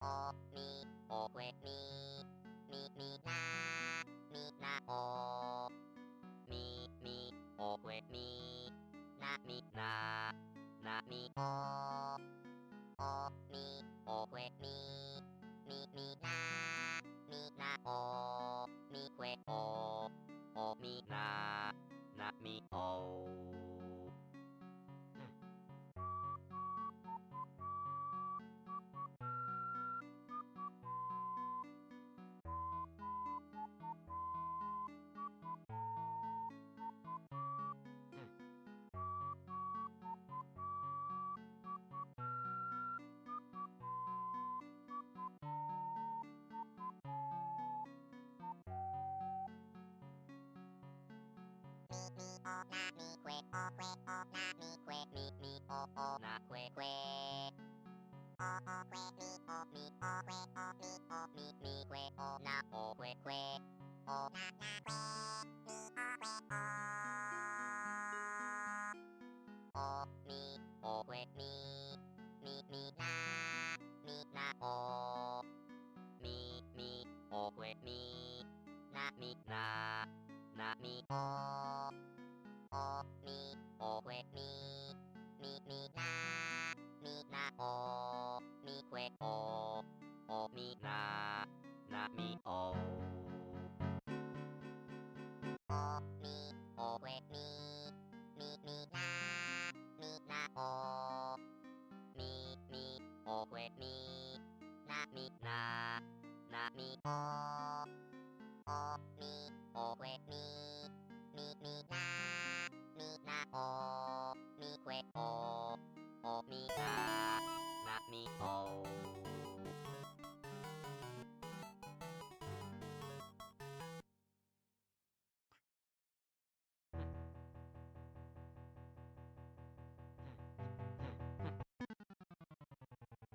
おみおえみみみなみなおみみおえみなみななみおおみおえみみみなみなおみえおおみななみおみおなみくえおなみくえみみおなくえくえおくえみおみおくえおみおみみくえおなおくえくえおななくえみおくえおみおくえみみみなみなおみみおくえみなみななみおおみおえみみみなみなおみくえおおみななみおおみおえみみみなみなおみみおえみなみななみおおみおえみみみなみなおみくえおおみななみお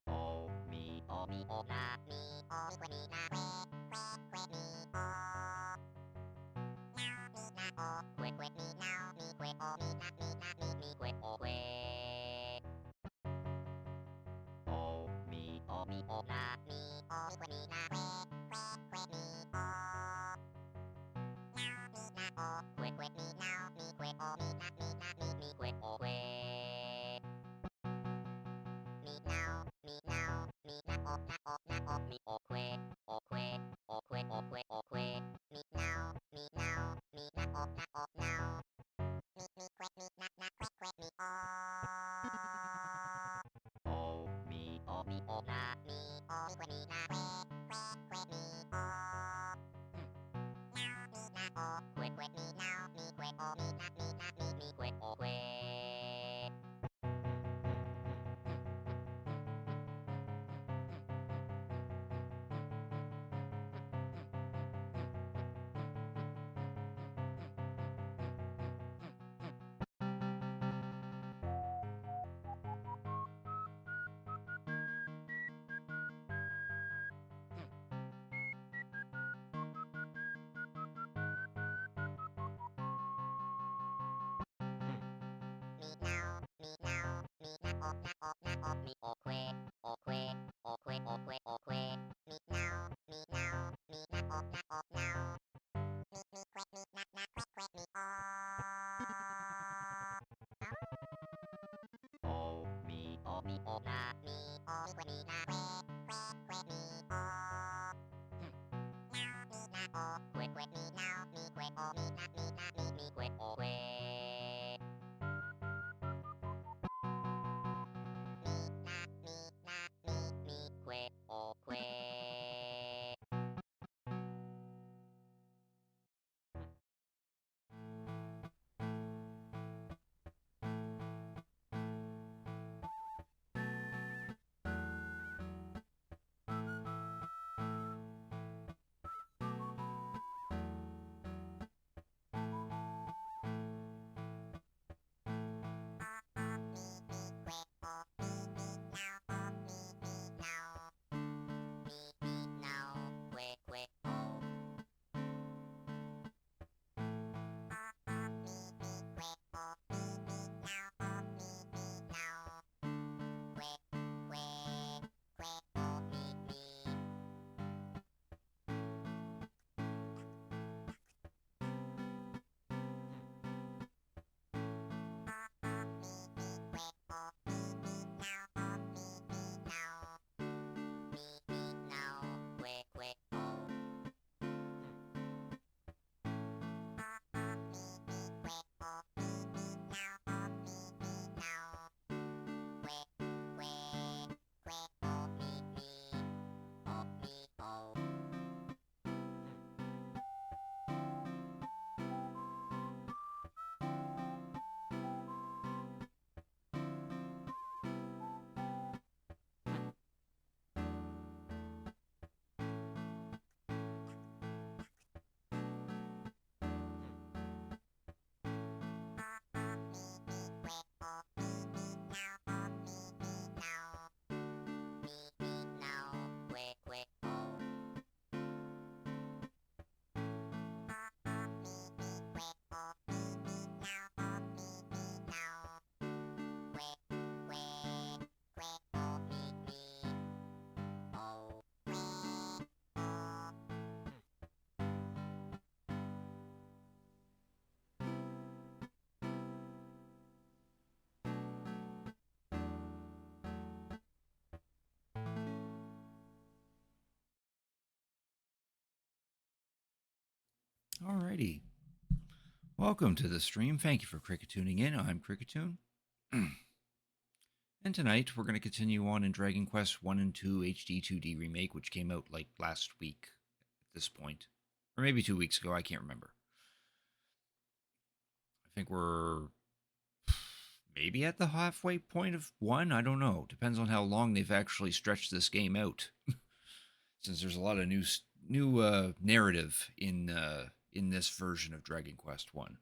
おみおみおなみおみくえみなくえくえみおなみなおくえくえみなおみくえおみなみなみみくえおくえおみおみおなみおみくえみなくえくえみおなみなおくえくえみなおみくえおみなみなみみくえおくえみなおみなおみなおなおなおみおくえおくえおくえおくえおくえみなおみなおみなおなおなおみみくえみななくえくえみおみおみおなみおみくえみなくえくえくえみおなみなおくえくえみなおみくえおみなみなみみくえおくえ Alrighty. Welcome to the stream. Thank you for Cricket tuning in. I'm Cricketoon. And tonight we're going to continue on in Dragon Quest 1 and 2 HD-2D Remake, which came out like last week at this point. Or maybe 2 weeks ago, I can't remember. I think we're maybe at the halfway point of 1, I don't know. Depends on how long they've actually stretched this game out. Since there's a lot of new narrative in this version of Dragon Quest 1.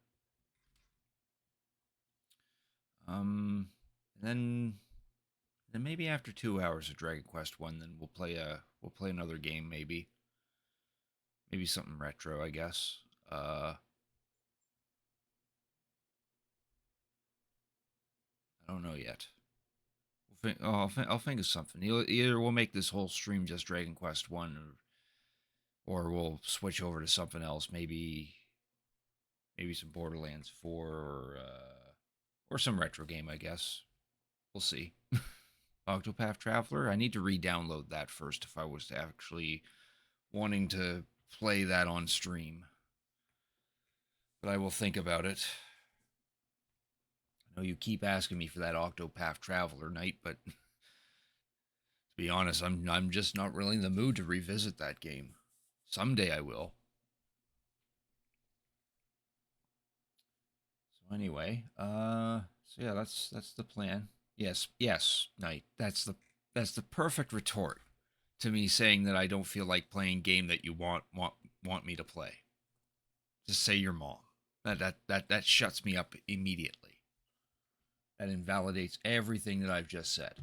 Then maybe after 2 hours of Dragon Quest 1, then we'll play another game, maybe something retro, I guess. I don't know yet. I'll think of something. Either we'll make this whole stream just Dragon Quest 1, or we'll switch over to something else. Maybe some Borderlands 4 or some retro game, I guess. We'll see. Octopath Traveler, I need to re-download that first if I was to actually wanting to play that on stream. But I will think about it. I know you keep asking me for that Octopath Traveler night, but to be honest, I'm just not really in the mood to revisit that game. Someday I will. So anyway, so yeah, that's the plan. Yes, Knight. That's the perfect retort to me saying that I don't feel like playing game that you want me to play. Just say your mom. That shuts me up immediately. That invalidates everything that I've just said.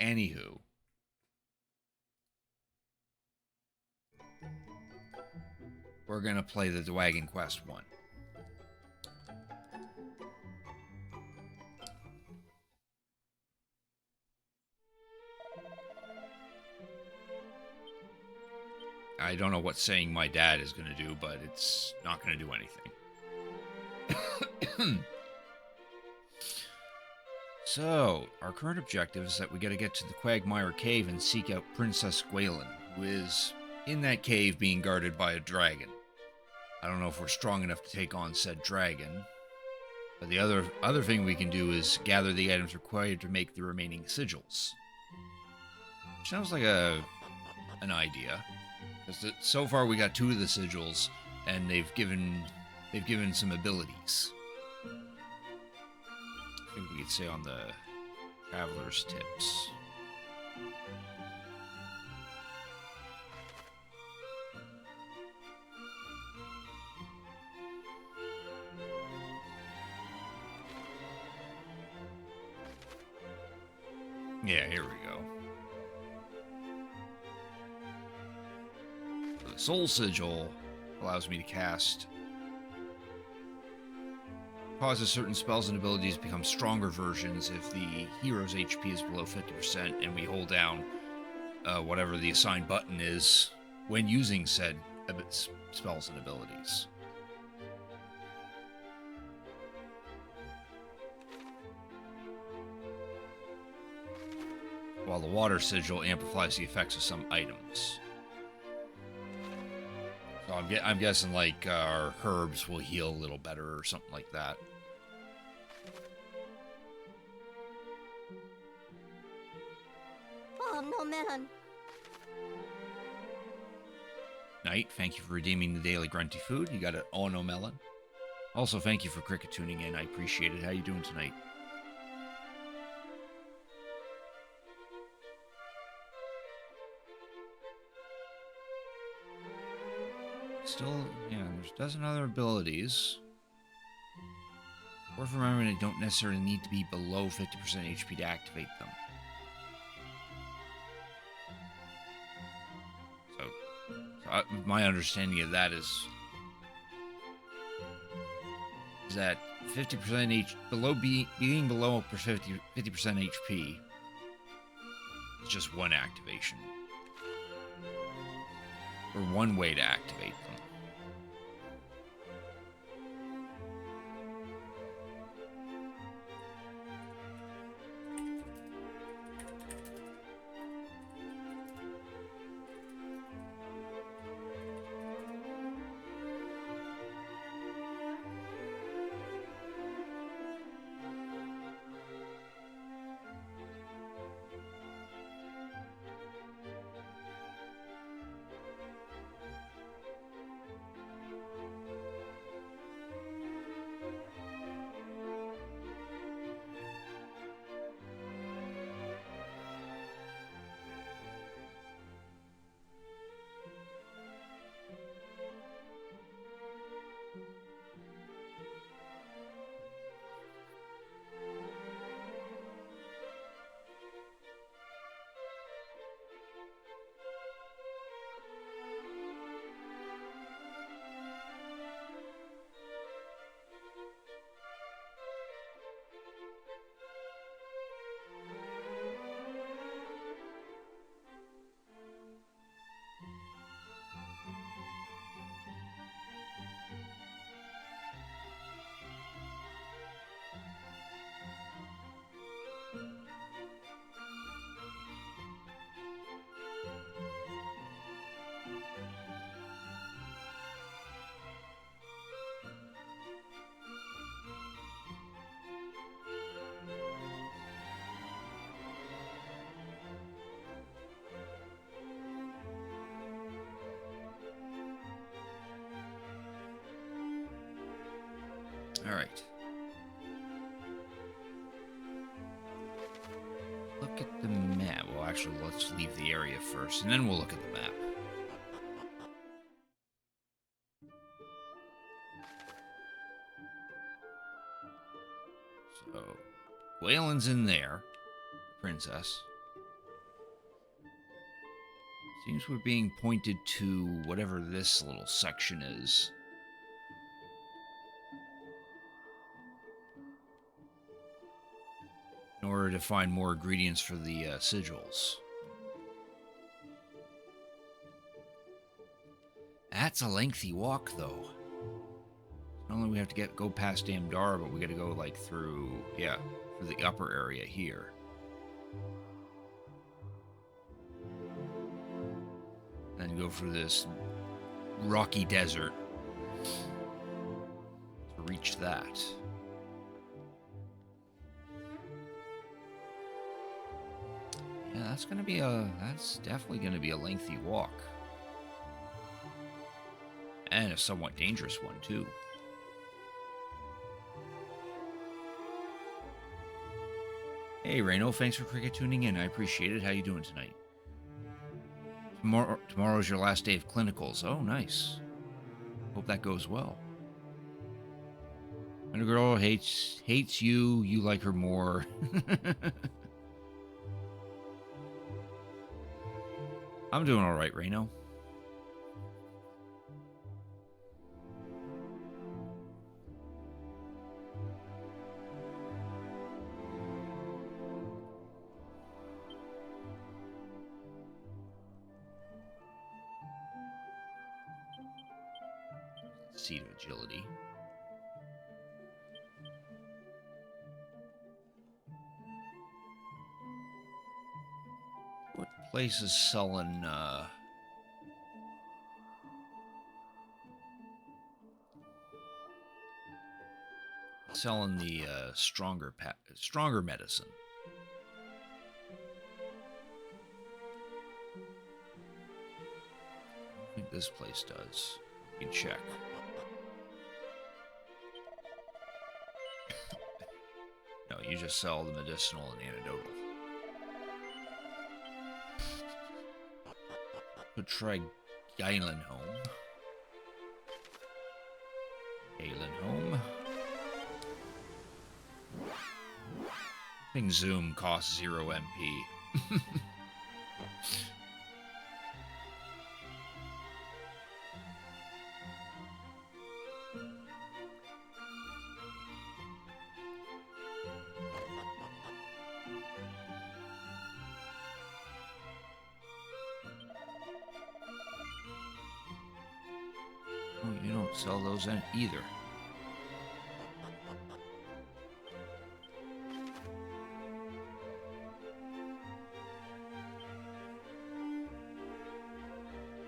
Anywho. We're going to play the Dragon Quest 1. I don't know what saying my dad is going to do, but it's not going to do anything. So, our current objective is that we got to get to the Quagmire Cave and seek out Princess Gwaelin, who is in that cave being guarded by a dragon. I don't know if we're strong enough to take on said dragon, but the other thing we can do is gather the items required to make the remaining sigils. Sounds like an idea. Because so far we got 2 of the sigils, and they've given some abilities. I think we could say on the Traveler's Tips. Yeah, here we go. The Soul Sigil allows me to causes certain spells and abilities to become stronger versions if the hero's HP is below 50% and we hold down whatever the assigned button is when using said spells and abilities. While the Water Sigil amplifies the effects of some items. So I'm guessing like our herbs will heal a little better or something like that. Oh no, man. Knight, thank you for redeeming the daily grunty food. You got an Ono melon. Also, thank you for Cricket tuning in. I appreciate it. How you doing tonight? Still, yeah, there's a dozen other abilities. Worth remembering they don't necessarily need to be below 50% HP to activate them. So my understanding of that is that 50% being below 50% HP is just one activation. Or one way to activate them. All right. Look at the map. Well, actually, let's leave the area first, and then we'll look at the map. So, Waylon's in there. The princess. Seems we're being pointed to whatever this little section is. In order to find more ingredients for the sigils. That's a lengthy walk, though. Not only we have to go past Damdar, but we got to go like through, through the upper area here. Then go through this rocky desert to reach that. Yeah, that's definitely gonna be a lengthy walk. And a somewhat dangerous one, too. Hey, Reno, thanks for cricket tuning in. I appreciate it. How you doing tonight? Tomorrow's your last day of clinicals. Oh, nice. Hope that goes well. When a girl hates you, you like her more. I'm doing all right, Reno. Seat of agility. What place is selling the stronger medicine? I think this place does. You can check. No, you just sell the medicinal and antidotal. Could try Galen Home. I think Zoom costs 0 MP. Oh, you don't sell those either.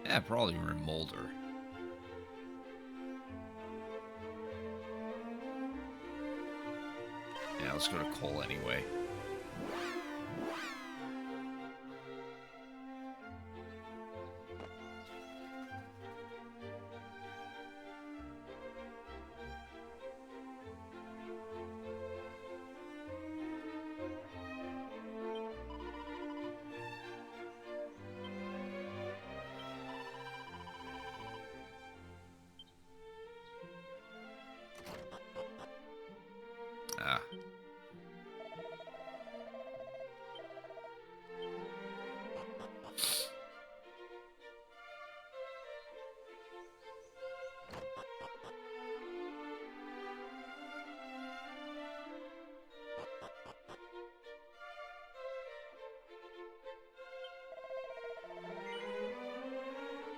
Yeah, probably Remolder. Yeah, let's go to Cole anyway. Ah.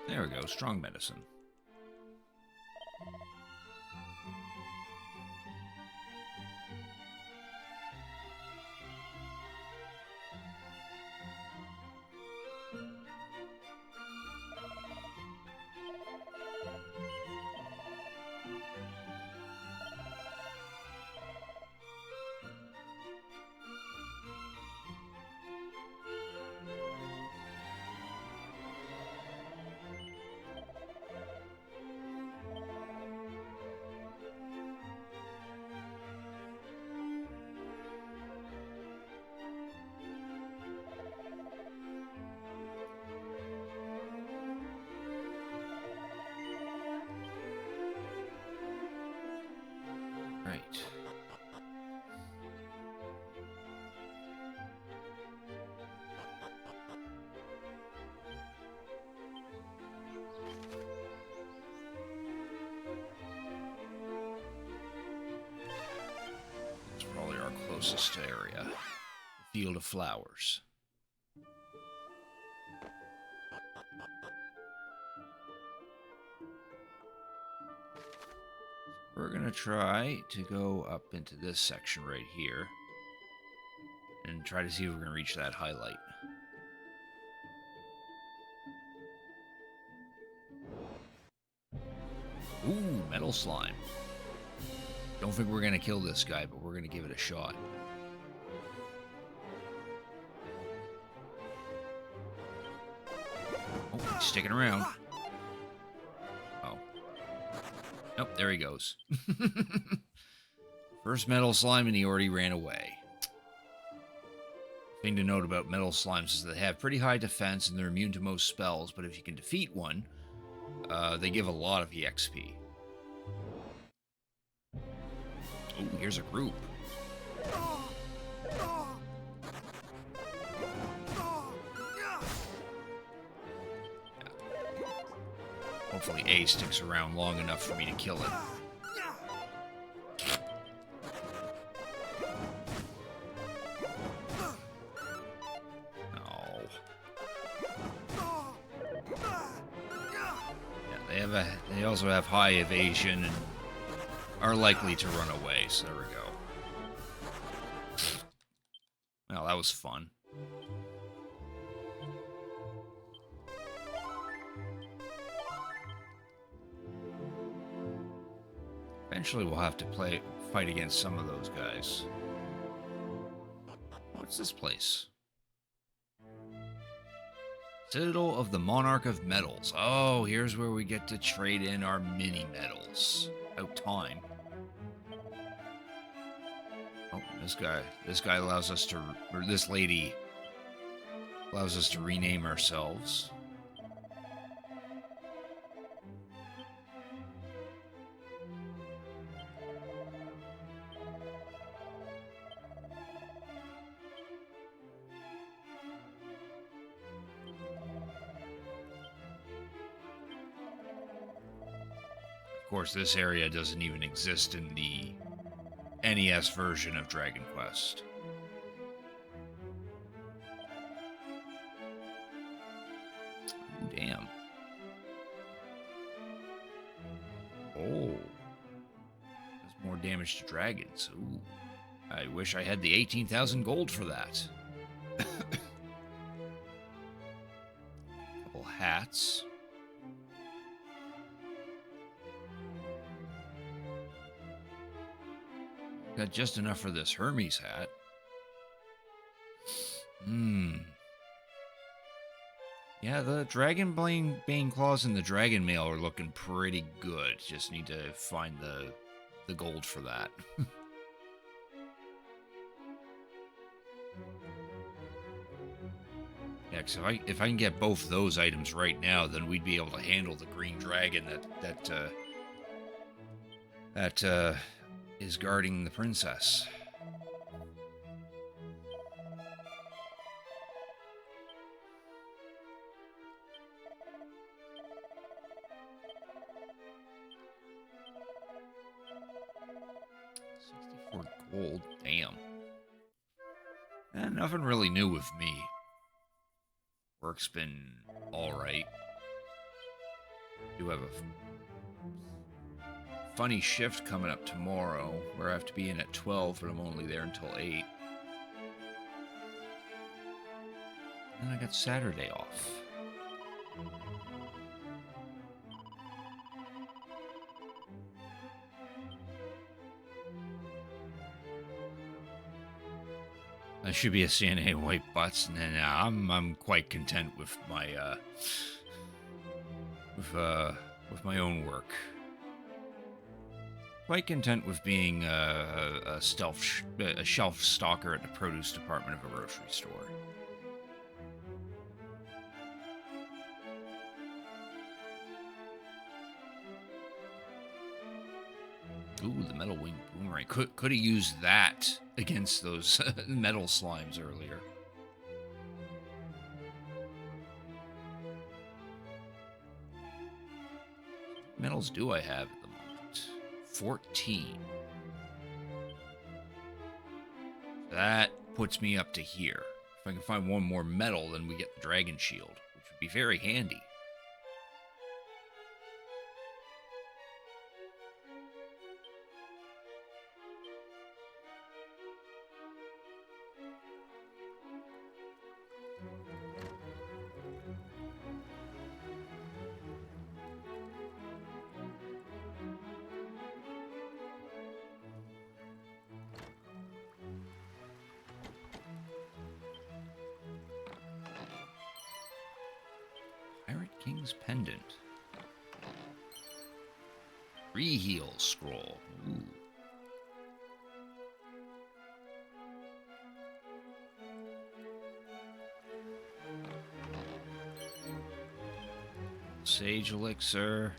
There we go, strong medicine. Right. It's probably our closest area. The Field of Flowers. We're gonna try to go up into this section right here and try to see if we're gonna reach that highlight. Ooh, metal slime. Don't think we're gonna kill this guy, but we're gonna give it a shot. Oh, he's sticking around. Oh. Nope, there he goes. First metal slime and he already ran away. Thing to note about metal slimes is they have pretty high defense and they're immune to most spells, but if you can defeat one, they give a lot of EXP. Oh, here's a group. Hopefully A sticks around long enough for me to kill it. They also have high evasion and are likely to run away, so there we go. Well, that was fun. Eventually we'll have to fight against some of those guys. What's this place? Citadel of the Monarch of Metals. Oh, here's where we get to trade in our mini metals. About time. Oh, this guy allows us to, or this lady allows us to rename ourselves. Of course, this area doesn't even exist in the NES version of Dragon Quest. Ooh, damn. Oh. Does more damage to dragons. Ooh. I wish I had the 18,000 gold for that. Couple hats. Got just enough for this Hermes hat. Yeah, the Dragon Bane claws and the Dragon Mail are looking pretty good. Just need to find the gold for that. Yeah, because if I can get both those items right now, then we'd be able to handle the green dragon that is guarding the princess. $64 gold, damn. And nothing really new with me. Work's been alright. Do have a funny shift coming up tomorrow where I have to be in at 12, but I'm only there until 8. And I got Saturday off. I should be a CNA white butts, and then I'm quite content with my with my own work. Quite content with being a shelf stalker at the produce department of a grocery store. Ooh, the metal wing boomerang. Could have used that against those metal slimes earlier. What medals do I have at the moment? 14. That puts me up to here. If I can find one more medal, then we get the dragon shield, which would be very handy. Pirate King's Pendant. Reheal scroll. Ooh. Sage elixir.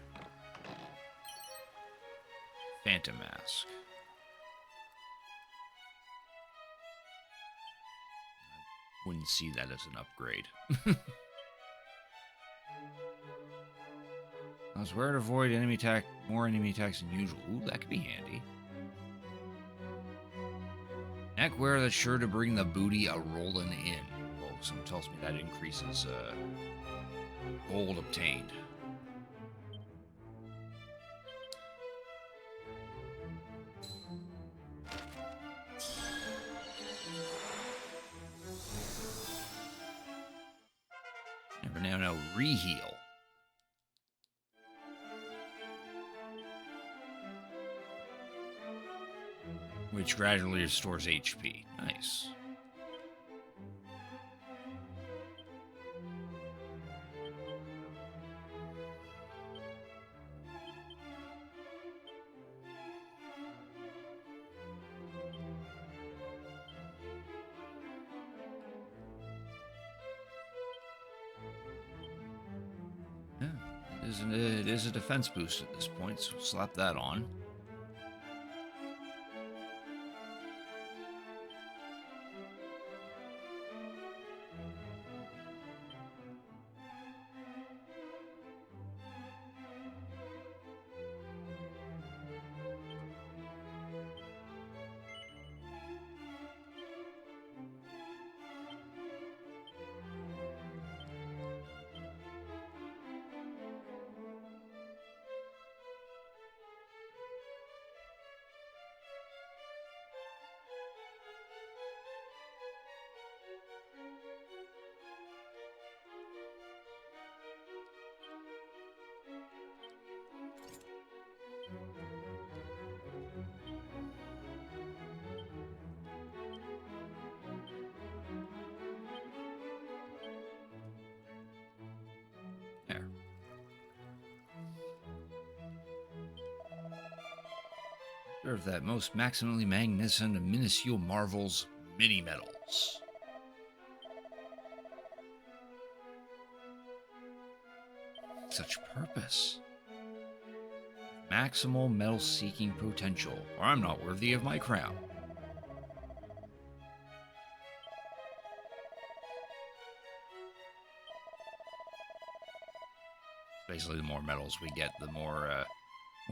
Phantom mask. I wouldn't see that as an upgrade. I was aware to avoid enemy attack, more enemy attacks than usual. Ooh, that could be handy. Neckwear that's sure to bring the booty a rollin' in. Well, someone tells me that increases gold obtained. Never now reheal. Which gradually restores HP. Nice. Yeah, it is a defense boost at this point, so slap that on. There. Serve that most maximally magnificent of minuscule marvels, mini metals. Such purpose. Maximal metal seeking potential, or I'm not worthy of my crown. Basically, the more metals we get, the more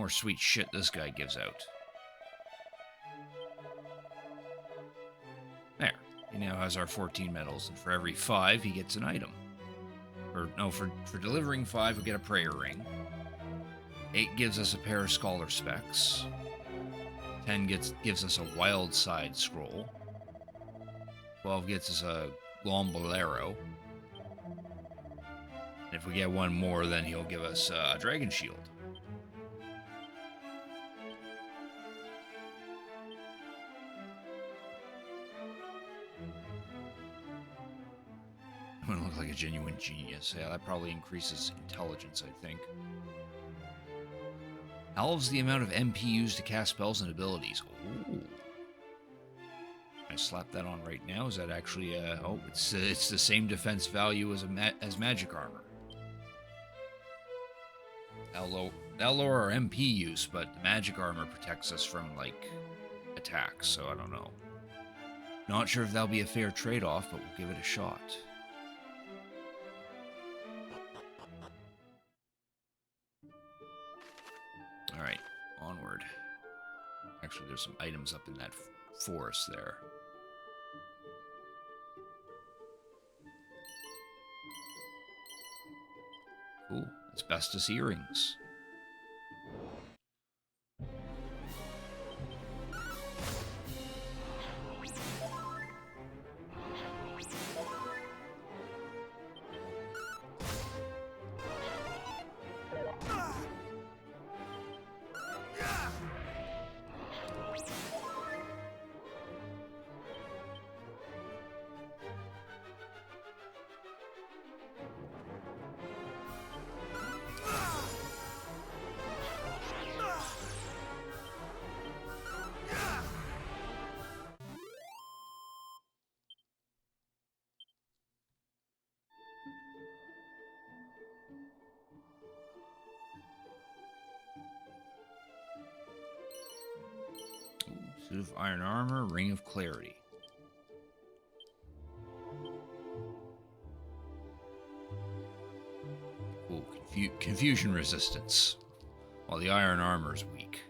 sweet shit this guy gives out. There. He now has our 14 metals, and for every 5, he gets an item. Or, no, for delivering 5, we get a prayer ring. 8 gives us a pair of scholar specs. 10 gives us a wild side scroll. 12 gets us a Glombolero. And if we get one more, then he'll give us a dragon shield. I'm gonna look like a genuine genius. Yeah, that probably increases intelligence, I think. Halves the amount of MP used to cast spells and abilities. Ooh. I slap that on right now. Is that actually oh, it's the same defense value as magic armor. How low That'll lower our MP use, but the magic armor protects us from, like, attacks, so I don't know. Not sure if that'll be a fair trade-off, but we'll give it a shot. Alright, onward. Actually, there's some items up in that forest there. Cool. Asbestos earrings. Suit of iron armor, ring of clarity. Cool. Confusion resistance. While the iron armor is weak.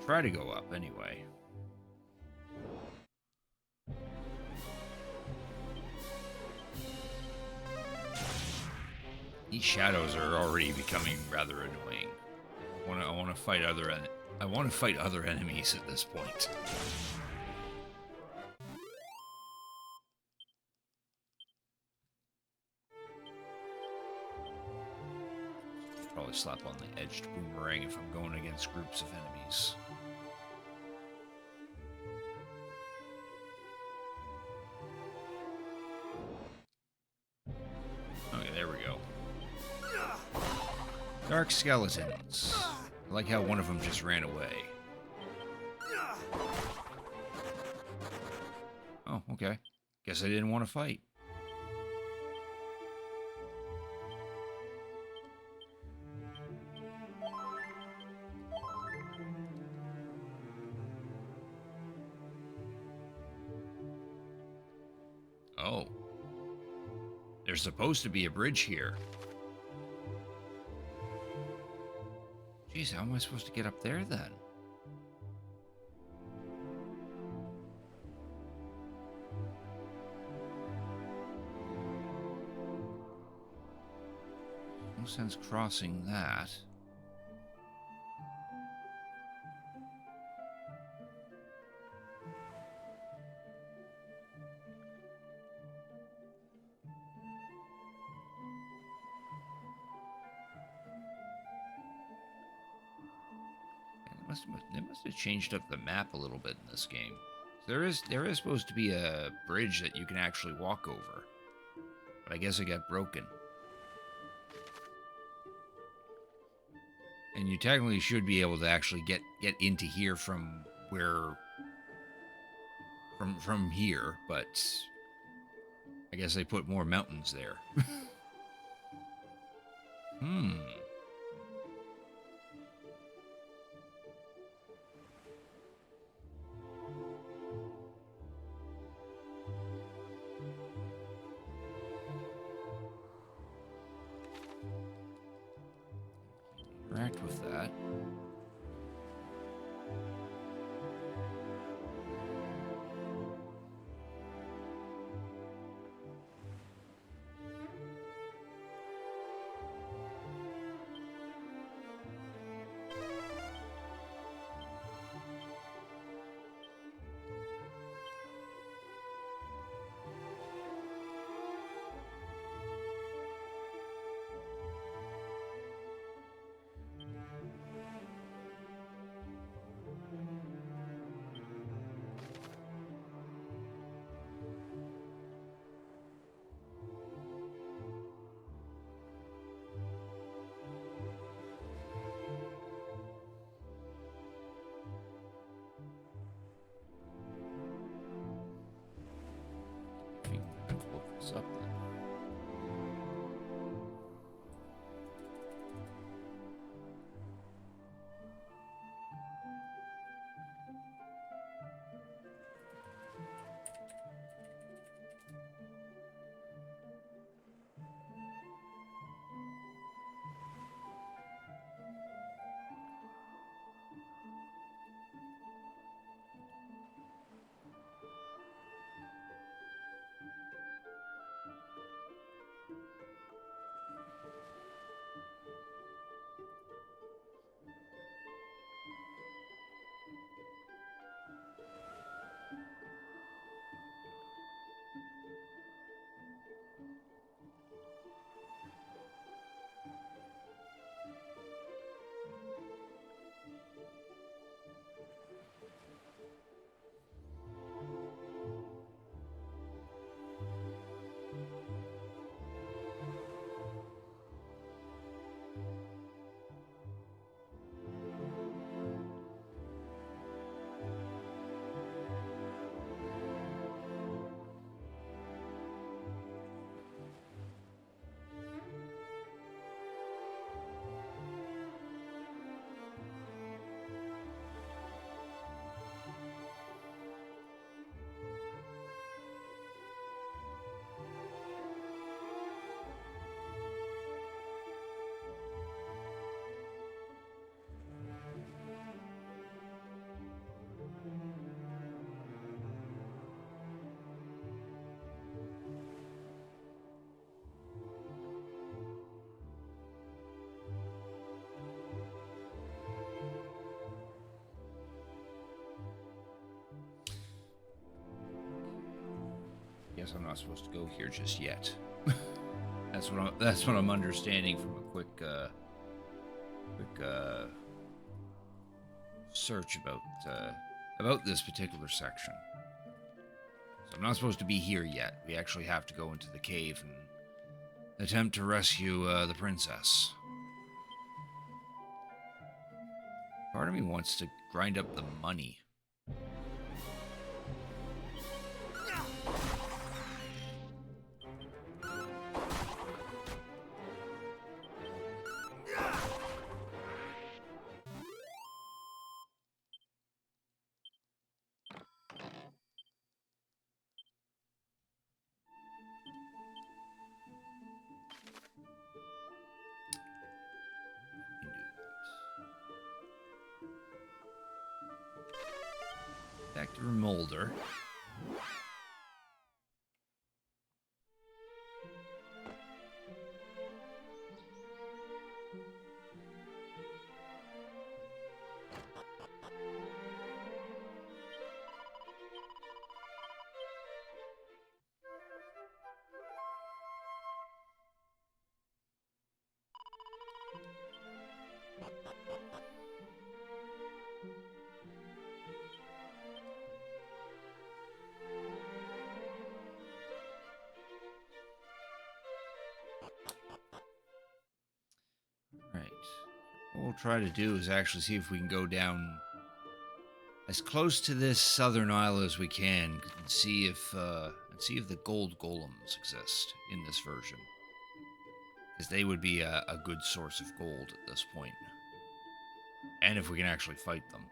Try to go up anyway. These shadows are already becoming rather annoying. I want to fight other enemies at this point. Probably slap on the edged boomerang if I'm going against groups of enemies. Okay, there we go. Dark skeletons. I like how one of them just ran away. Oh, okay. Guess I didn't want to fight. Oh. There's supposed to be a bridge here. Jeez, how am I supposed to get up there then? No sense crossing that. They must have changed up the map a little bit in this game. There is supposed to be a bridge that you can actually walk over, but I guess it got broken. And you technically should be able to actually get into here from from here, but I guess they put more mountains there. Interact with that. guess I'm not supposed to go here just yet. That's what I'm understanding from a quick search about this particular section. So I'm not supposed to be here yet. We actually have to go into the cave and attempt to rescue the princess. Part of me wants to grind up the money. Back to Remolder. Right. What we'll try to do is actually see if we can go down as close to this southern isle as we can and see if the gold golems exist in this version, because they would be a good source of gold at this point, and if we can actually fight them.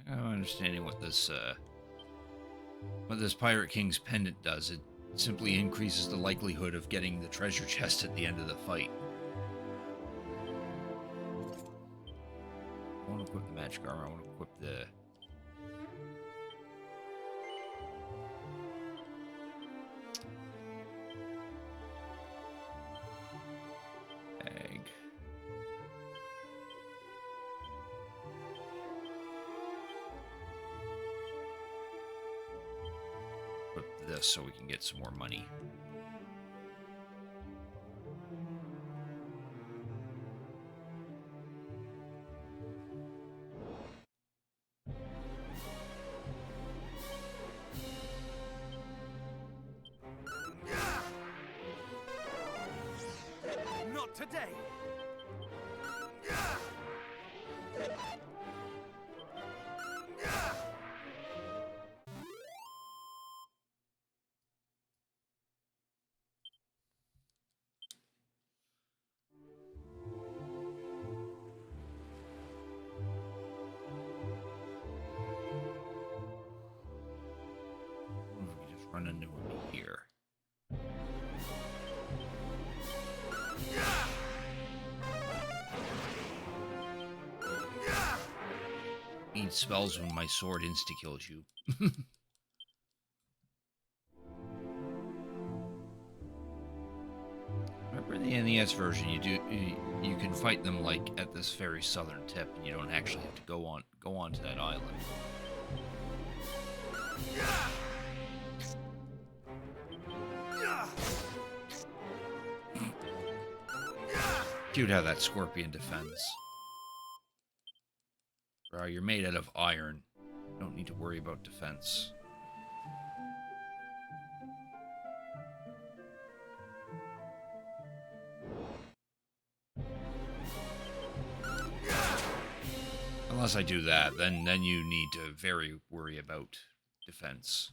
I'm understanding what this Pirate King's pendant does. It simply increases the likelihood of getting the treasure chest at the end of the fight. I want to equip the magic armor. I want to equip the... egg. Equip this so we can get some more money. Not today. What if we just run into him here? Need spells when my sword insta-kills you. Remember in the NES version, you can fight them like at this very southern tip, and you don't actually have to go on to that island. Cute how that scorpion defends. Bro, you're made out of iron. Don't need to worry about defense. Unless I do that, then you need to very worry about defense.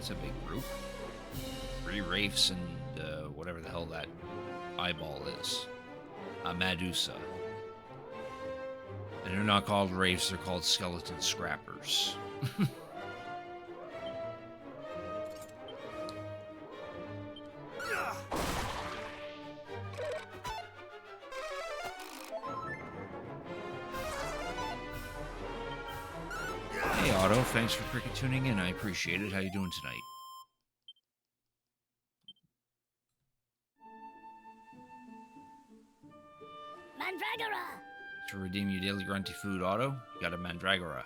That's a big group. 3 Wraiths and whatever the hell that eyeball is. A Medusa. And they're not called Wraiths, they're called Skeleton Scrappers. Hey Otto, thanks for freaking tuning in. I appreciate it. How you doing tonight? Mandragora! To redeem your daily grunty food, Otto, you got a Mandragora.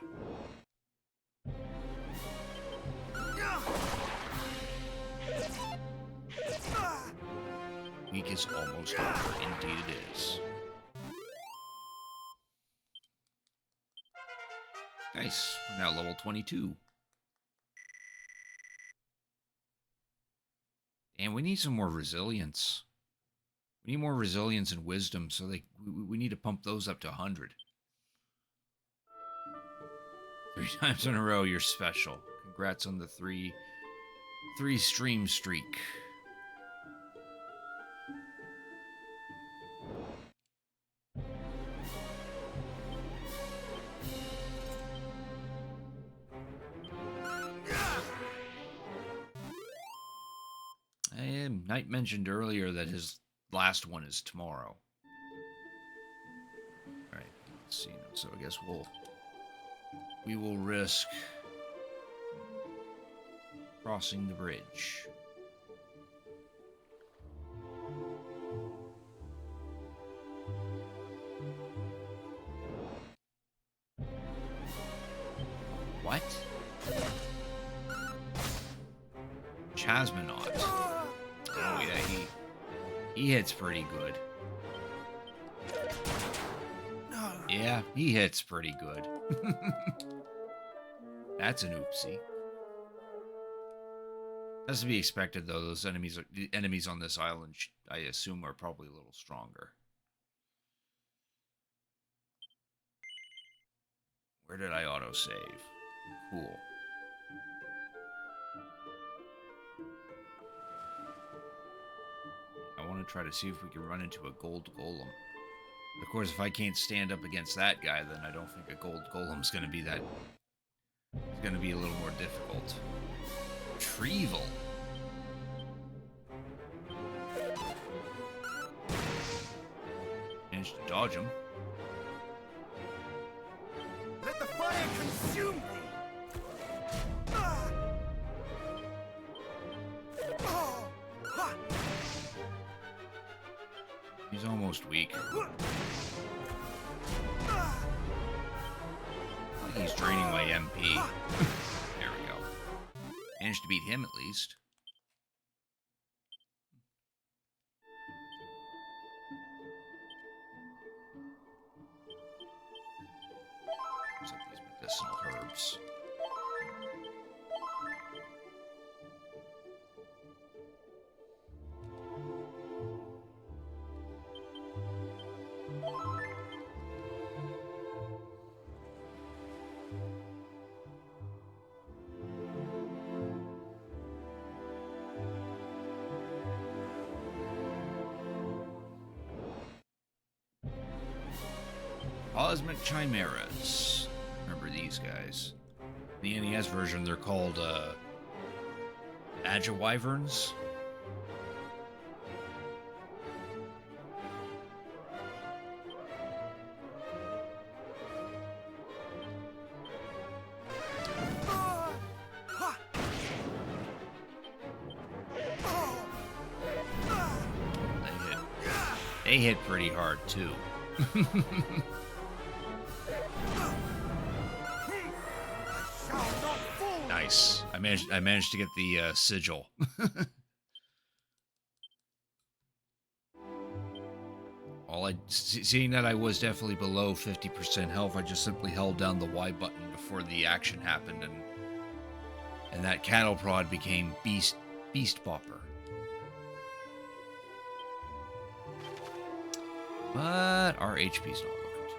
Week is almost over. Indeed it is. Nice. We're now level 22. And we need some more resilience. We need more resilience and wisdom, so we need to pump those up to 100. 3 times in a row, you're special. Congrats on the three stream streak. Knight mentioned earlier that his last one is tomorrow. Alright, let's see. So I guess we will risk crossing the bridge. What? Chasmonaut. Oh yeah, he hits pretty good. Yeah, he hits pretty good. That's an oopsie. That's to be expected, though. Those enemies on this island, I assume, are probably a little stronger. Where did I autosave? Cool. I want to try to see if we can run into a gold golem. Of course, if I can't stand up against that guy, then I don't think a gold golem's going to be that... It's going to be a little more difficult. Trevel. Managed to dodge him. Let the fire consume thee! He's almost weak. He's draining my MP. There we go. Managed to beat him at least. Looks like these medicinal herbs. Cosmic Chimeras. Remember these guys. In the NES version, they're called Agiwyverns. They hit pretty hard too. Nice. I managed to get the sigil. Seeing that I was definitely below 50% health, I just simply held down the Y button before the action happened, and that cattle prod became Beast Bopper. But our HP's not looking too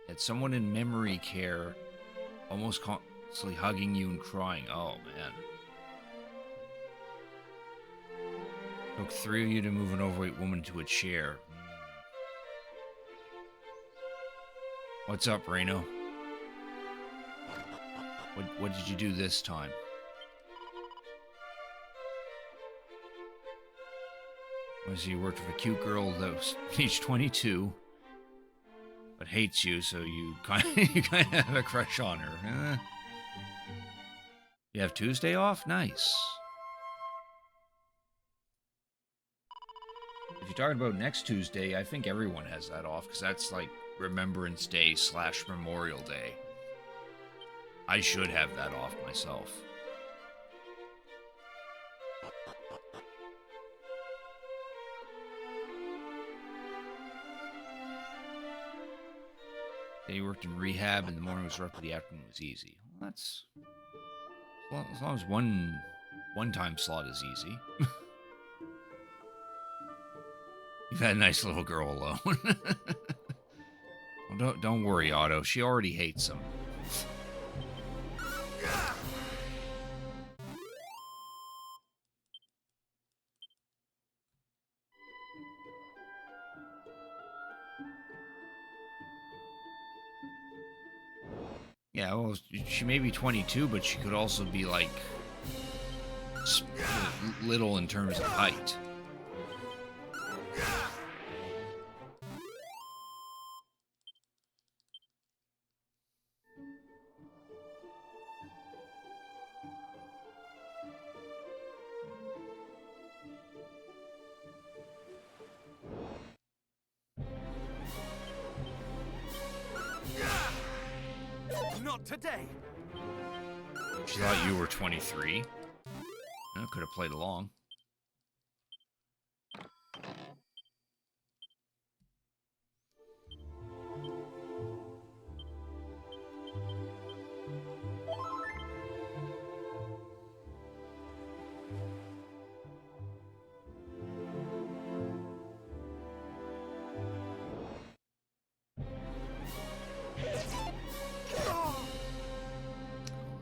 good. Had someone in memory care almost constantly hugging you and crying. Oh, man. Took 3 of you to move an overweight woman to a chair. What's up, Reno? What did you do this time? Was you worked with a cute girl that was age 22, but hates you, so you kind of have a crush on her. You have Tuesday off? Nice. If you're talking about next Tuesday, I think everyone has that off, because that's like Remembrance Day / Memorial Day. I should have that off myself. Day worked in rehab, and the morning was rough, but the afternoon was easy. Well, that's... as long as one time slot is easy. You've had a nice little girl alone. Well, don't worry, Otto. She already hates him. Yeah, well, she may be 22, but she could also be, like, little in terms of height. Not today. She thought you were 23. Well, could have played along.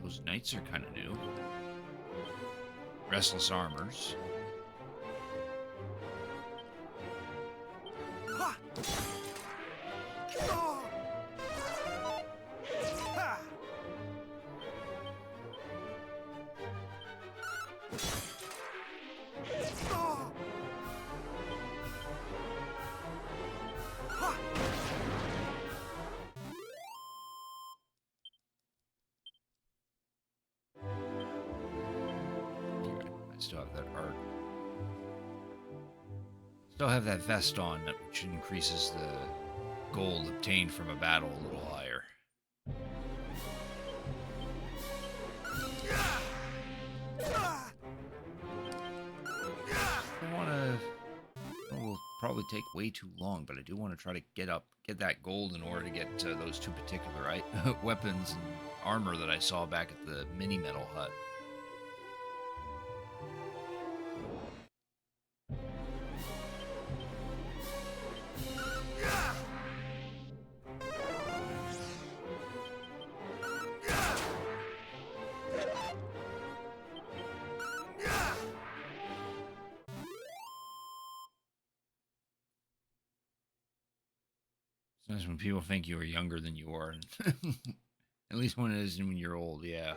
Those knights are kind of new. Restless Armors. Still have that art. Still have that vest on, which increases the gold obtained from a battle a little higher. I want to. It will probably take way too long, but I do want to try to get that gold in order to get those two particular weapons and armor that I saw back at the mini metal hut. Sometimes when people think you are younger than you are, at least when it is when you're old, yeah.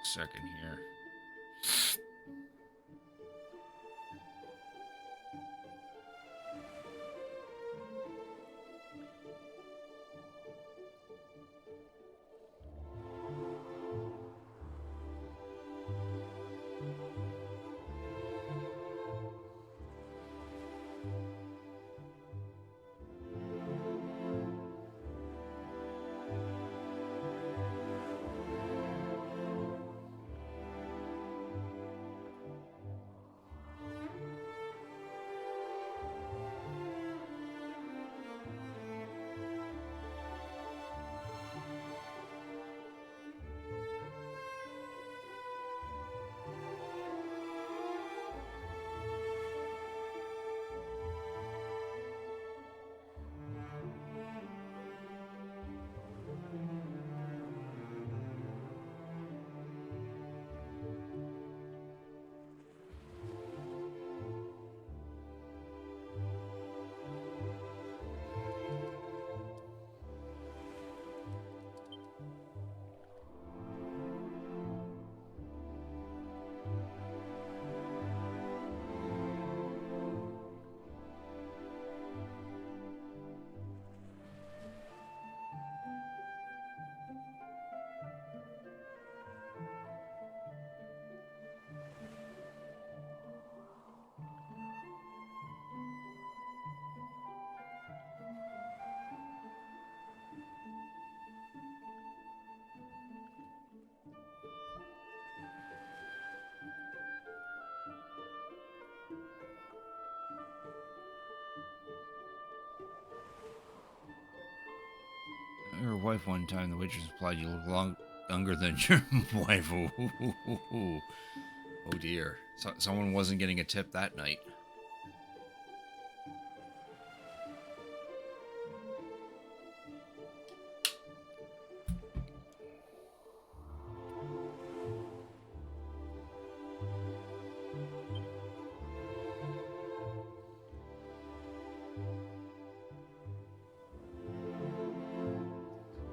second here. Your wife one time, the waitress replied, "You look younger than your wife." Oh dear. Someone wasn't getting a tip that night.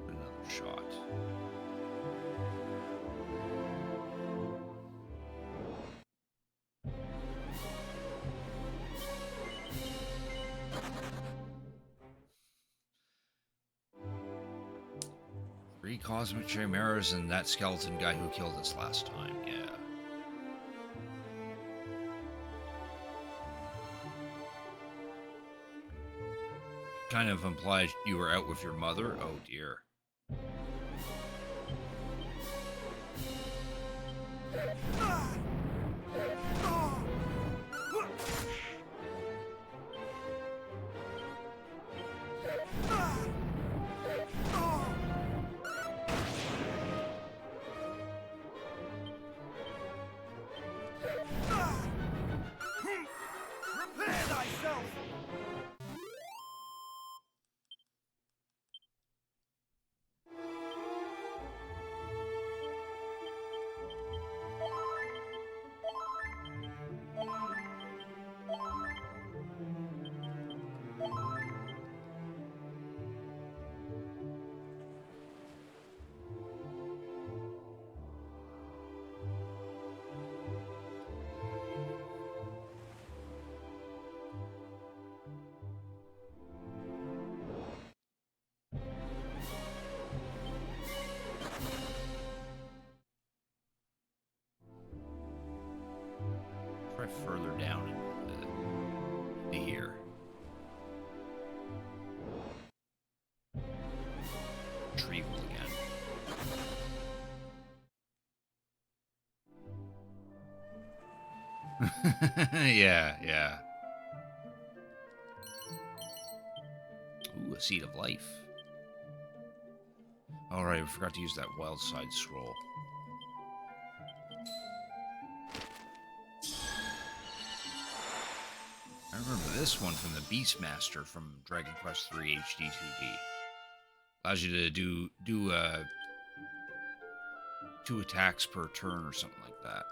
Another shot. Three cosmic chimeras and that skeleton guy who killed us last time, yeah. Kind of implied you were out with your mother? Oh dear. Prepare thyself! Try further down into here. Retrieval again. Yeah. Ooh, a seed of life. Alright, we forgot to use that wild side scroll. I remember this one from the Beastmaster from Dragon Quest III HD-2D. Allows you to do 2 attacks per turn or something like that.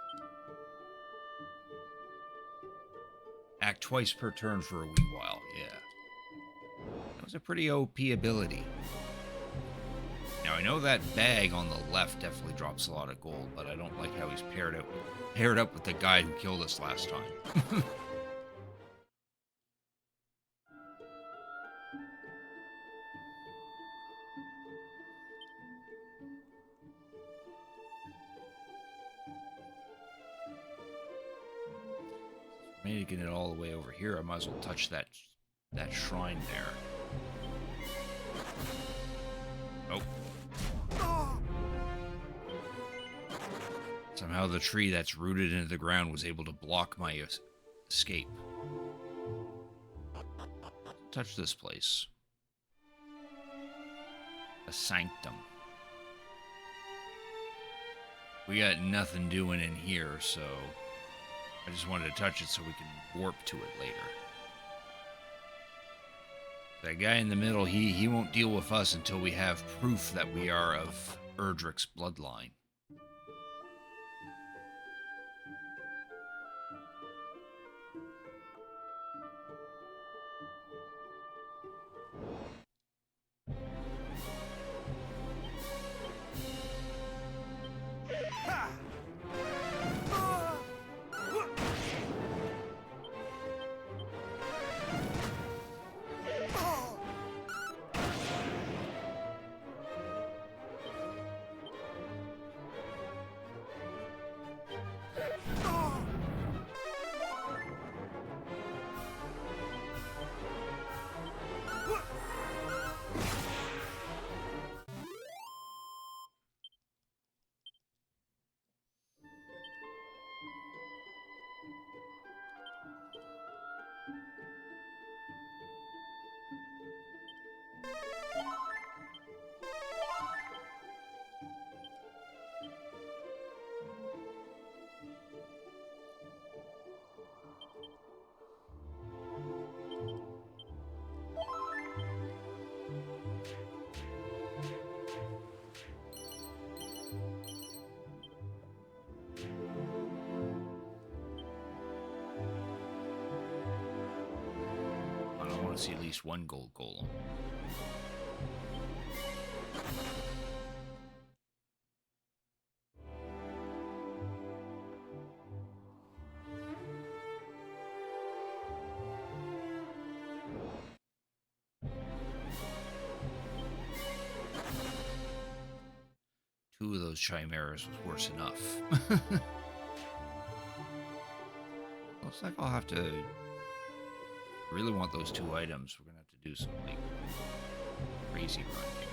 Act twice per turn for a wee while, yeah. That was a pretty OP ability. Now, I know that bag on the left definitely drops a lot of gold, but I don't like how he's paired up with the guy who killed us last time. Making it all the way over here, I might as well touch that shrine there. Oh. Somehow the tree that's rooted into the ground was able to block my escape. Touch this place. A sanctum. We got nothing doing in here, so I just wanted to touch it so we can warp to it later. That guy in the middle, he won't deal with us until we have proof that we are of Erdrick's bloodline. I want to see at least one gold golem. Two of those chimeras was worse enough. Looks like I'll have to... really want those two items. We're gonna have to do some like crazy grinding.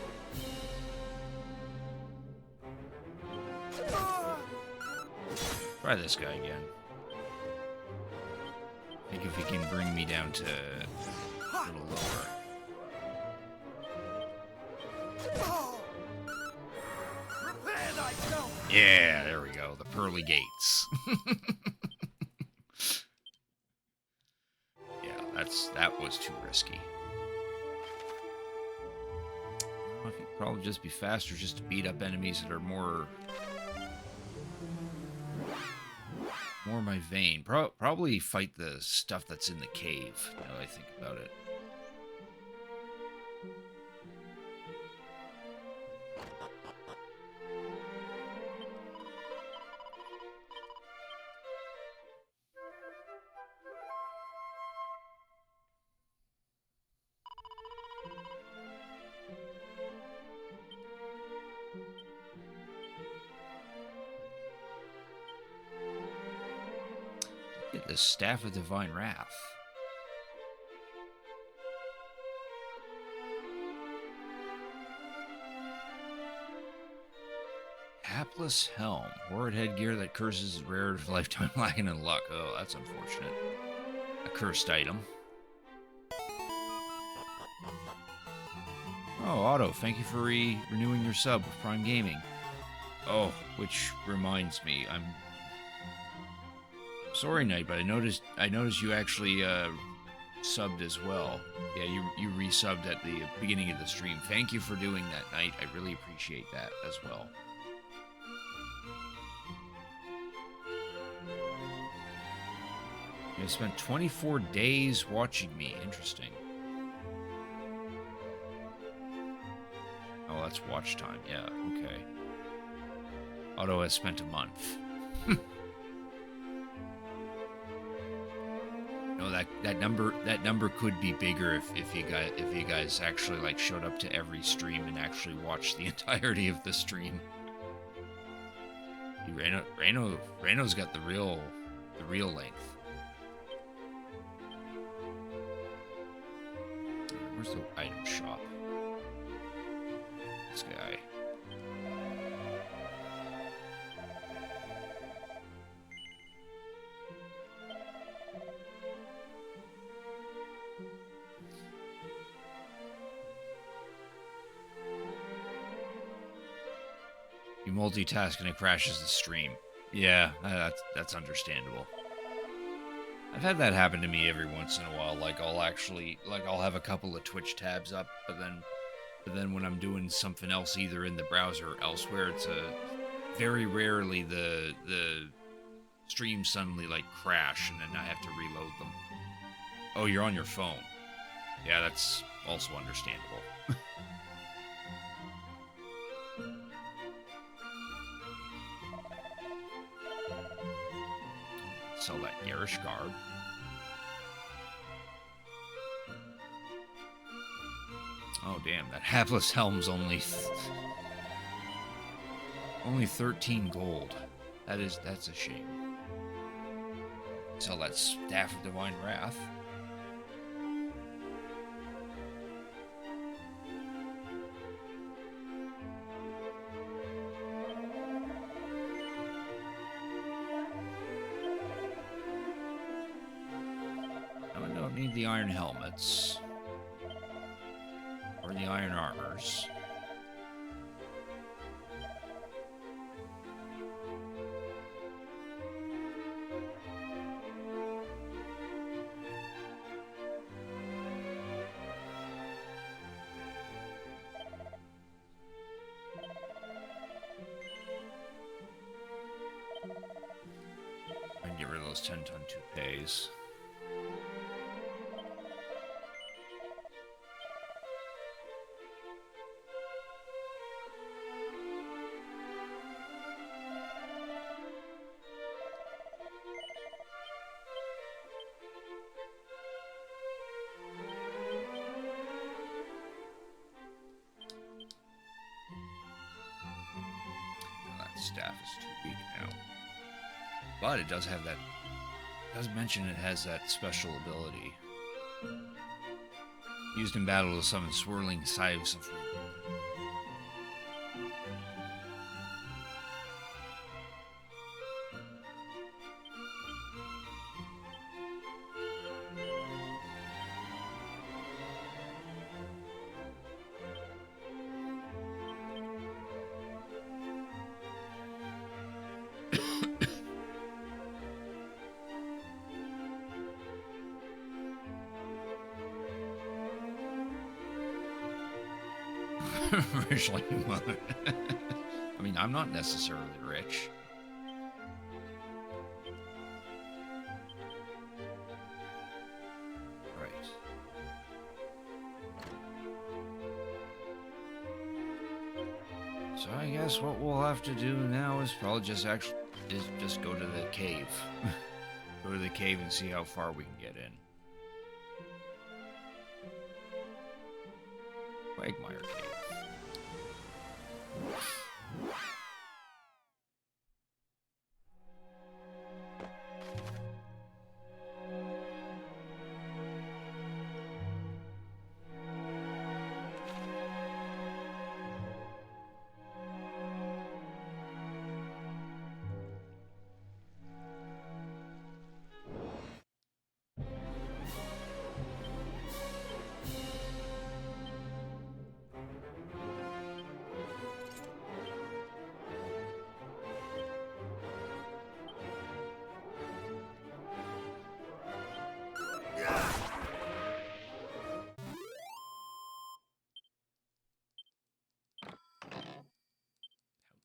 Try this guy again. I think if he can bring me down to a little lower. Yeah, there we go. The pearly gates. That was too risky. I think it'd probably just be faster just to beat up enemies that are more my vein. Probably fight the stuff that's in the cave, now that I think about it. Look at the Staff of Divine Wrath. Hapless Helm. Horrid headgear that curses is rare, lifetime lacking in luck. Oh, that's unfortunate. A cursed item. Oh, Otto, thank you for renewing your sub with Prime Gaming. Oh, which reminds me, I'm sorry, Knight, but I noticed you actually subbed as well. Yeah, you resubbed at the beginning of the stream. Thank you for doing that, Knight. I really appreciate that as well. You spent 24 days watching me. Interesting. Oh, Oh, that's watch time. Yeah, okay. Otto has spent a month. No, that number could be bigger if you guys actually like showed up to every stream and actually watched the entirety of the stream. Reno's got the real length. Where's the item shop? This guy. You multitask and it crashes the stream. Yeah, that's understandable. I've had that happen to me every once in a while. Like I'll have a couple of Twitch tabs up, but then when I'm doing something else, either in the browser or elsewhere, it's very rarely the streams suddenly like crash and then I have to reload them. Oh, you're on your phone. Yeah, that's also understandable. Sell that garish garb. Oh damn, that hapless helm's only 13 gold. That's a shame. Sell that staff of divine wrath. I don't need the iron helmets. Or the iron armors. I can get rid of those 10-ton toupees. Staff is too weak now. But it does have that... It does mention it has that special ability. Used in battle to summon swirling scythes of... Rich like your mother. I mean, I'm not necessarily rich. Right. So I guess what we'll have to do now is probably just go to the cave. Go to the cave and see how far we can get in. Quagmire Cave.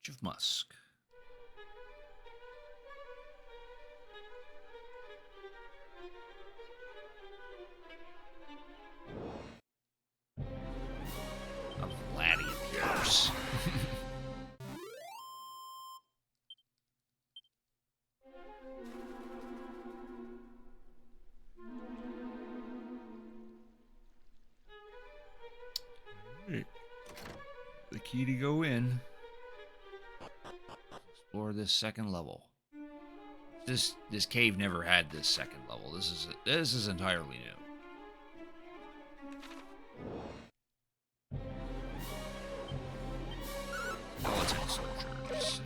Of musk. Of Laddie appears. key to go in. Explore this second level. This cave never had this second level. This is entirely new. Skeleton soldiers.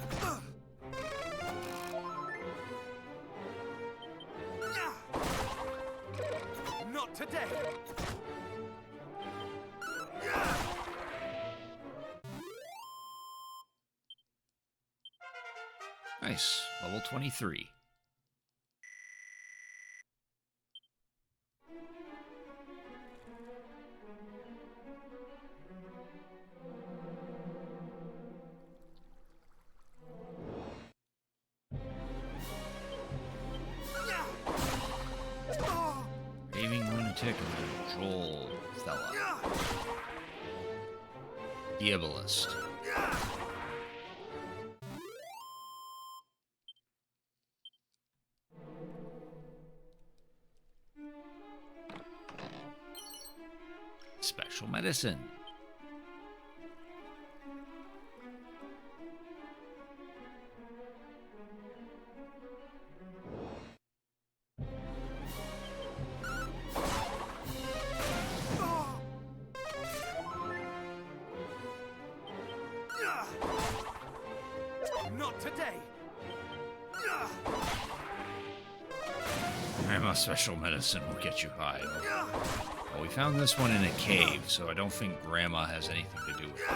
Not today. Nice. Level 23. Raving lunatic and a troll fella. Diabolist. Special medicine. Not today. Grandma special medicine will get you high. Well, we found this one in a cave, so I don't think Grandma has anything to do with it.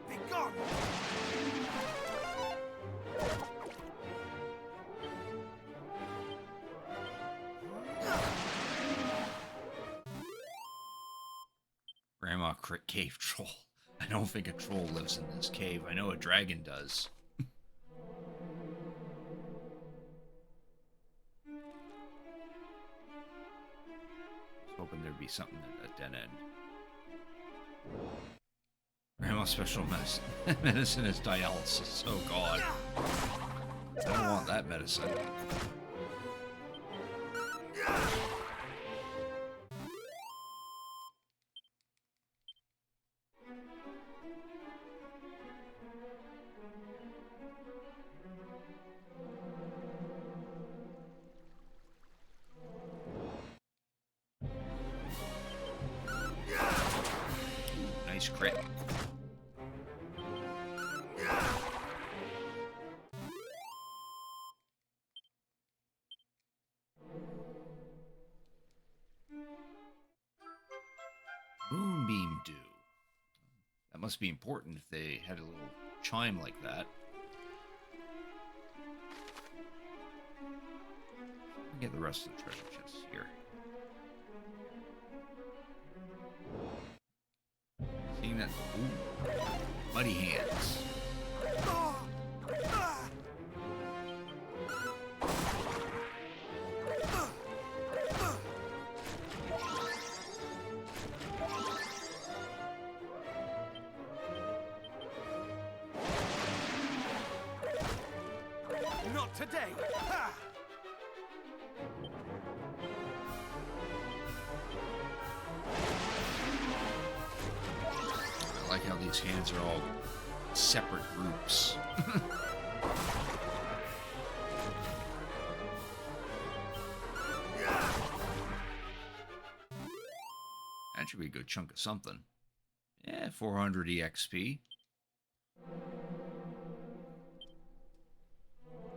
Be gone. Grandma cave troll. I don't think a troll lives in this cave. I know a dragon does. Hoping there'd be something at that dead end. Grandma special medicine. Medicine is dialysis. Oh god. I don't want that medicine. Nice crit. Moonbeam dew. That must be important if they had a little chime like that. Get the rest of the treasure chests here. Seeing that. Ooh. Muddy hands. Not today. Ha! I like how these hands are all separate groups. That should be a good chunk of something. Yeah, 400 EXP.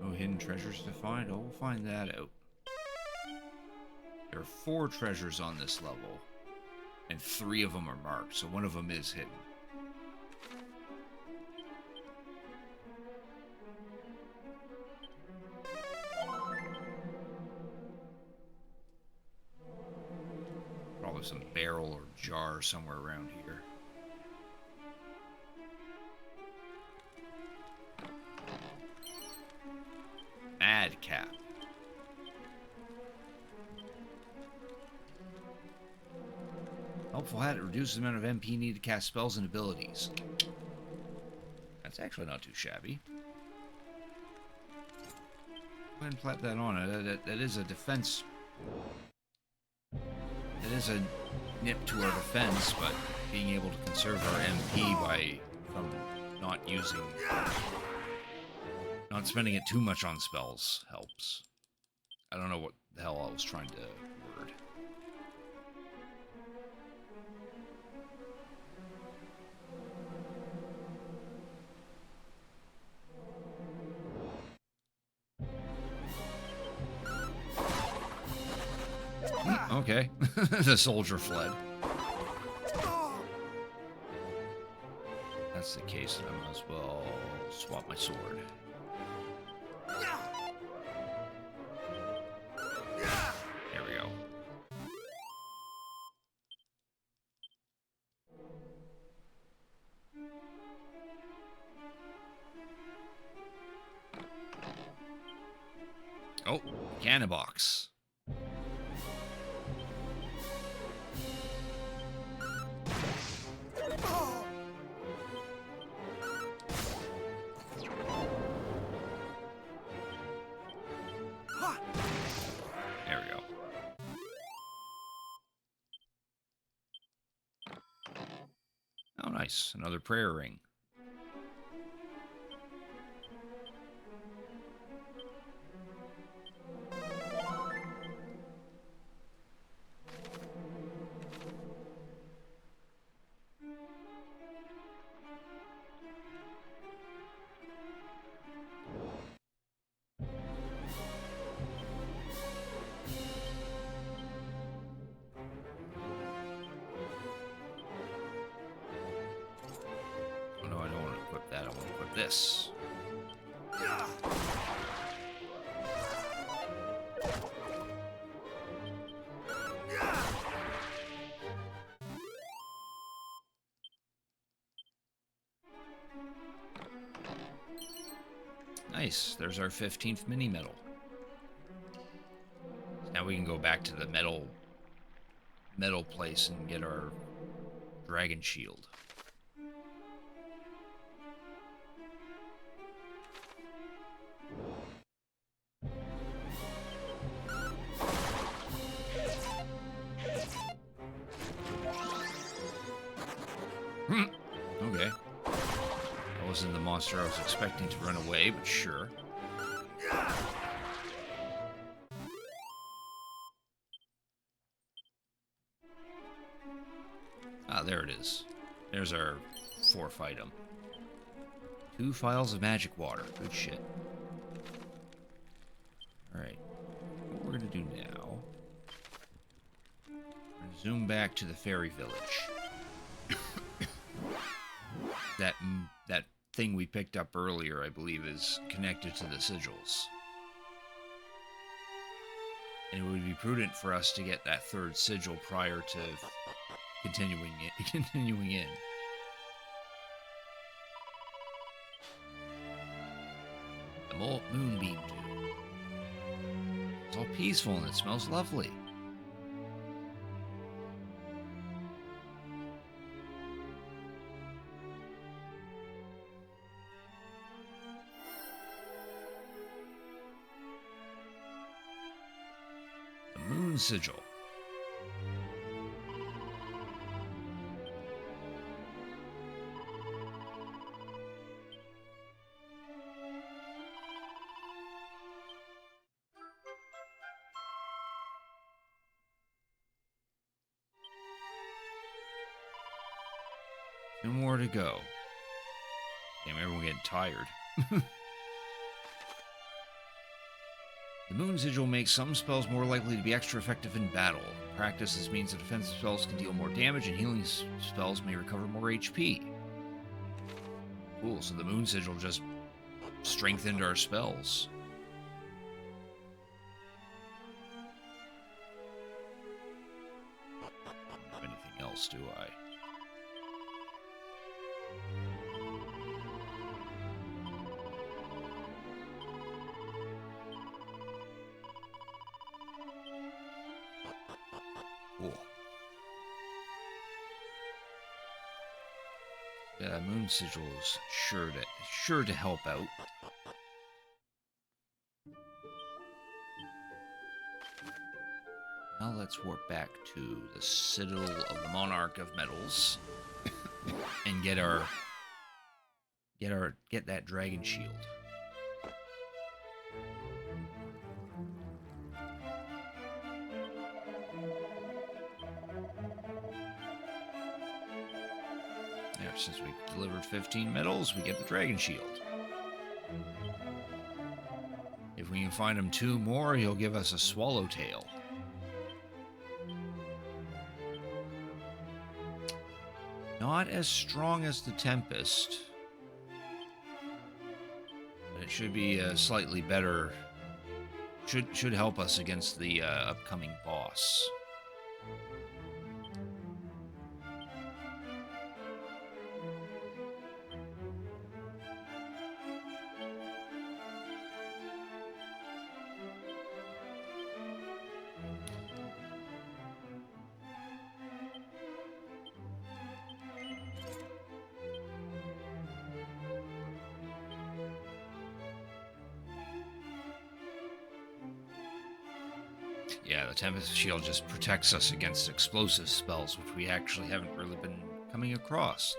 No hidden treasures to find? Oh, we'll find that out. There are 4 treasures on this level, and 3 of them are marked, so one of them is hidden. Probably some barrel or jar somewhere around here. med cap. Helpful hat, it reduces the amount of MP needed to cast spells and abilities. That's actually not too shabby. Go ahead and plat that on. That is a defense. It is a nip to our defense, but being able to conserve our MP from not spending it too much on spells helps. I don't know what the hell I was trying to word. Okay. The soldier fled. That's the case, then I might as well swap my sword. There we go. Oh, cannon box. There we go. Oh, nice. Another prayer ring. Oh no, I don't want to equip that. I want to equip this. Nice. There's our 15th mini medal. Now we can go back to the metal place and get our dragon shield. Okay. That wasn't the monster I was expecting to run away, but sure. Ah, there it is. There's our 4th item. 2 vials of magic water. Good shit. Alright. What we're gonna do now... we're gonna zoom back to the fairy village. That thing we picked up earlier, I believe, is connected to the sigils. And it would be prudent for us to get that 3rd sigil prior to continuing in. The moonbeam dew. It's all peaceful and it smells lovely. The moon sigil. No more to go. Damn, everyone getting tired. The Moon Sigil makes some spells more likely to be extra effective in battle. Practice, this means that defensive spells can deal more damage and healing spells may recover more HP. Cool, so the Moon Sigil just strengthened our spells. Don't have anything else, do I? Yeah, Moon Sigil is sure to help out. Now let's warp back to the Citadel of the Monarch of Metals and get that dragon shield. There, since we delivered 15 medals, we get the dragon shield. If we can find him 2 more, he'll give us a swallowtail. Not as strong as the Tempest, but it should be slightly better. Should help us against the upcoming boss. Yeah, the Tempest Shield just protects us against explosive spells, which we actually haven't really been coming across.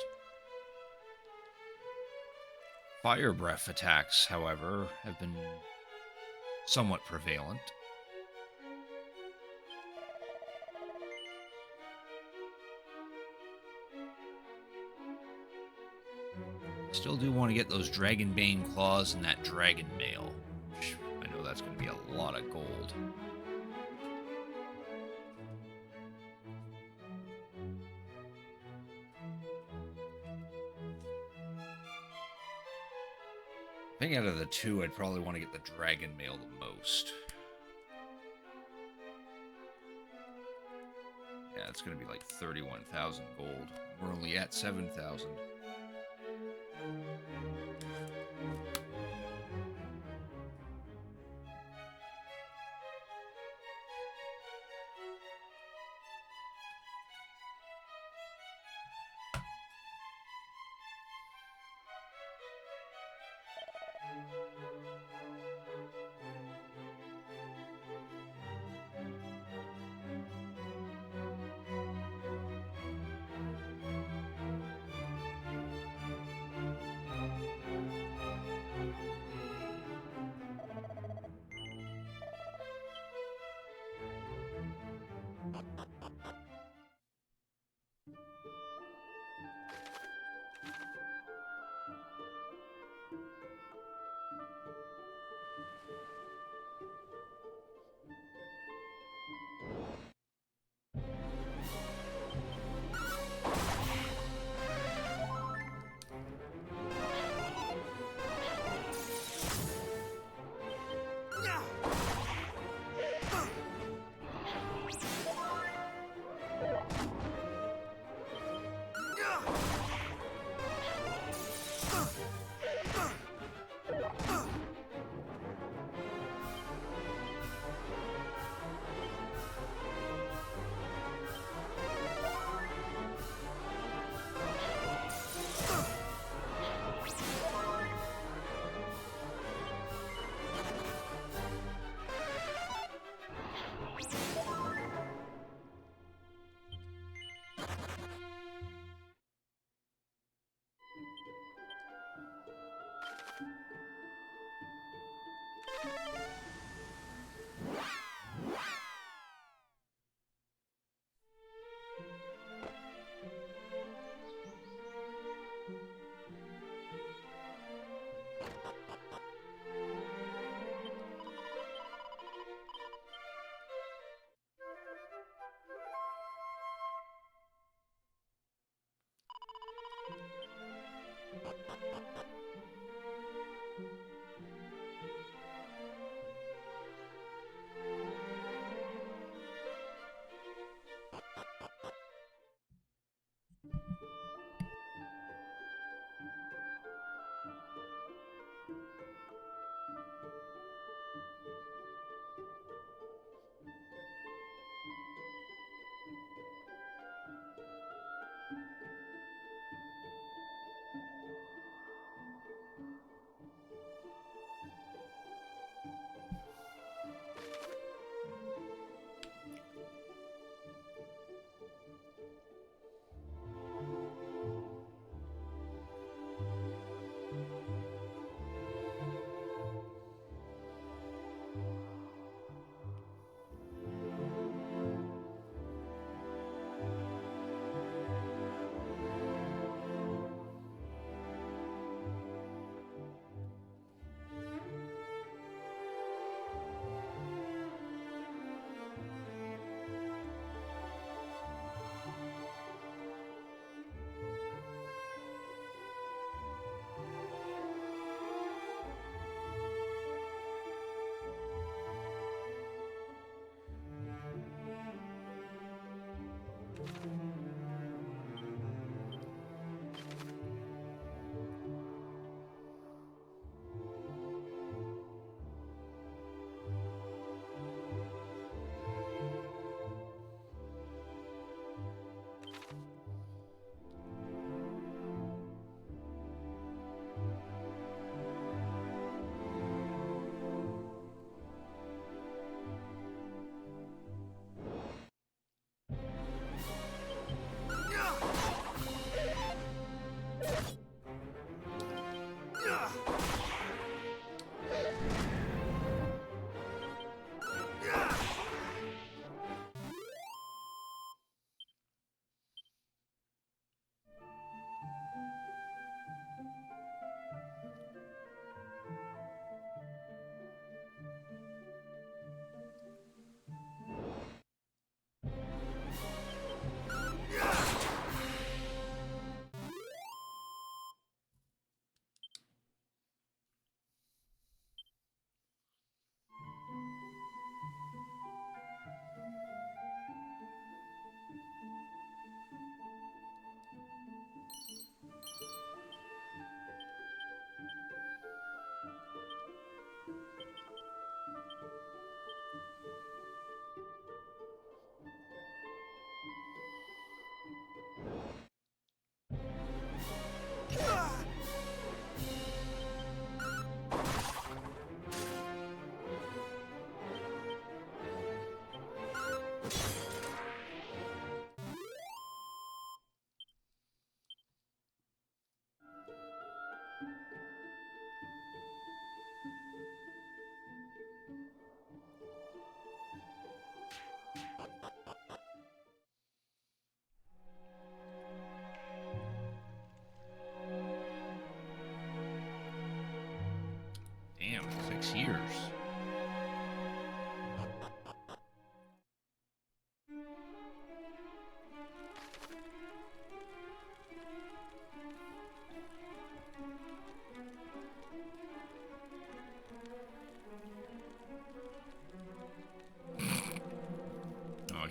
Fire breath attacks, however, have been somewhat prevalent. Still do want to get those Dragonbane claws and that Dragon Mail. I know that's going to be a lot of gold. I think out of the 2, I'd probably want to get the Dragon Mail the most. Yeah, it's going to be like 31,000 gold. We're only at 7,000.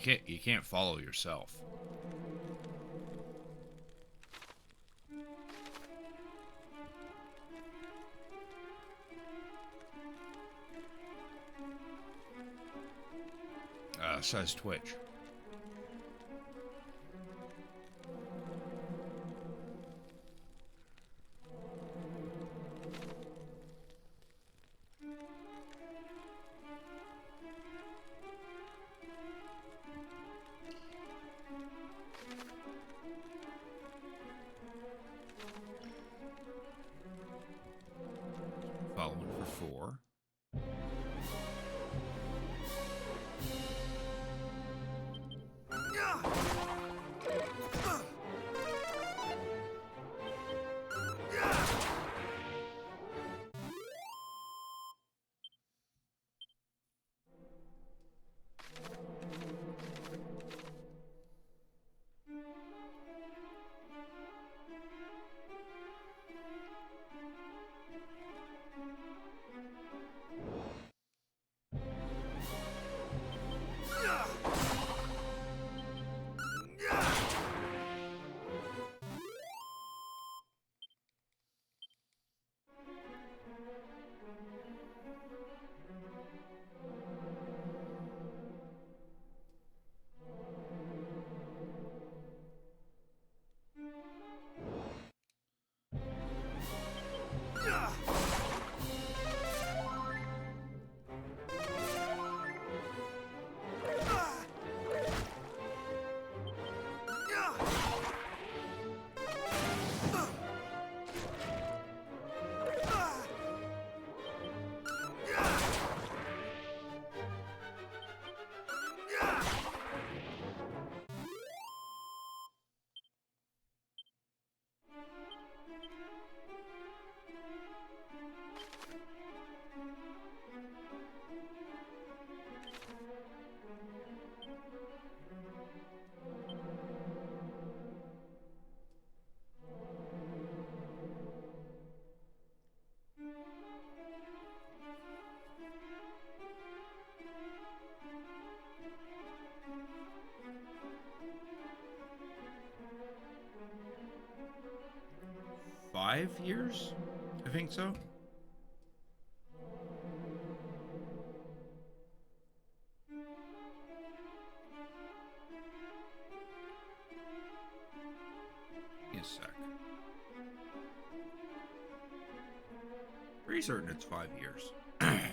You can't follow yourself. Says Twitch. Following for 4. Five years? I think so. Give me a sec. Pretty certain it's 5 years. What I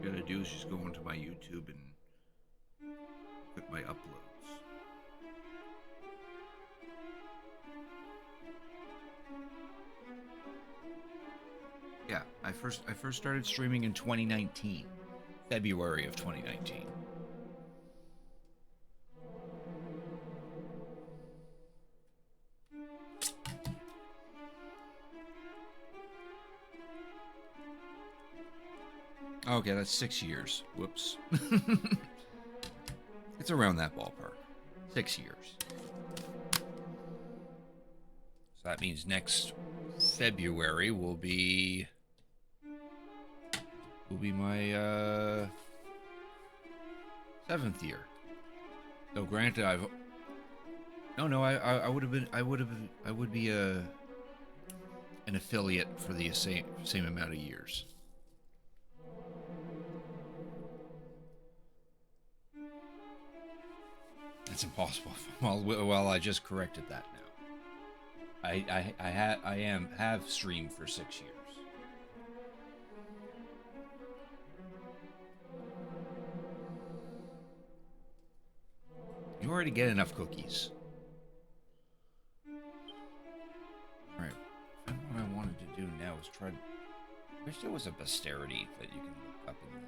gotta do is just go onto my YouTube and look at my uploads. Yeah, I first started streaming in 2019, February of 2019. Okay, that's 6 years. Whoops. It's around that ballpark. 6 years. So that means next February will be my 7th year. So granted, I would be an affiliate for the same amount of years. It's impossible. Well, I just corrected that now. I have streamed for 6 years. You already get enough cookies. Alright. What I wanted to do now is try to... I wish there was a posterity that you can look up in the...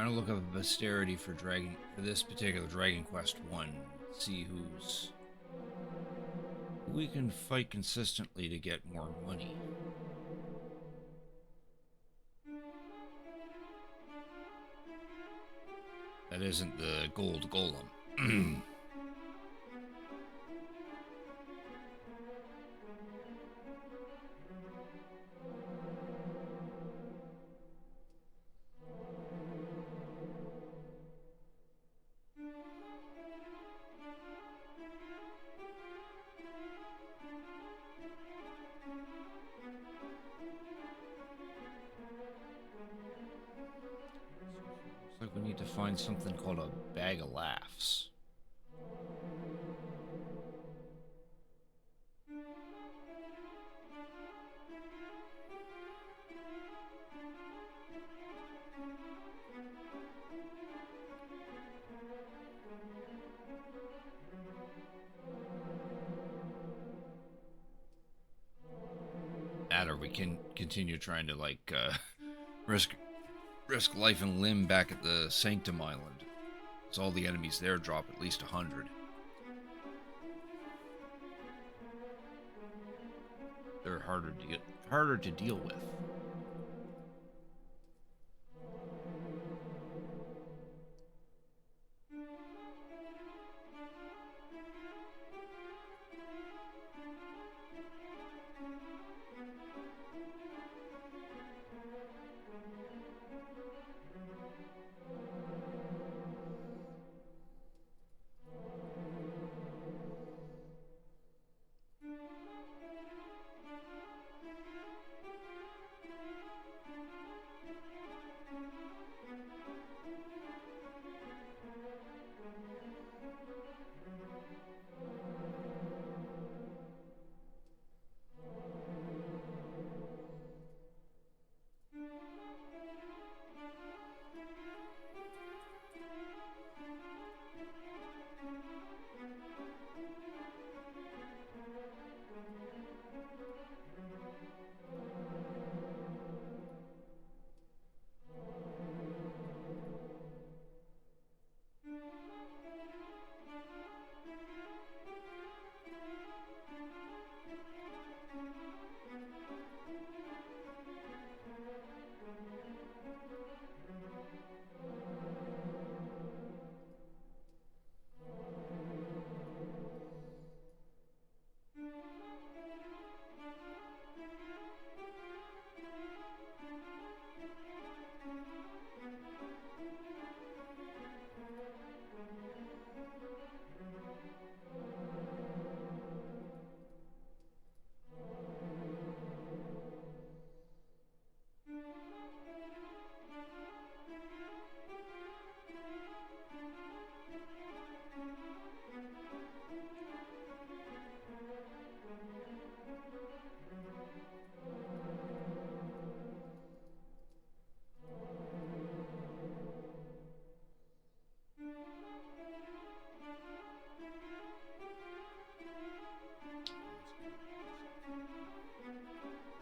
Trying to look up a posterity for this particular Dragon Quest 1. See who we can fight consistently to get more money. That isn't the gold golem. Looks like we need to find something called a bag of laughs. That, or we can continue trying to like risk life and limb back at the Sanctum Island. So all the enemies there drop at least 100. They're harder to deal with.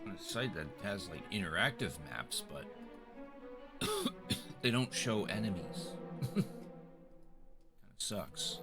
On a site that has like interactive maps, but they don't show enemies. Kind of sucks.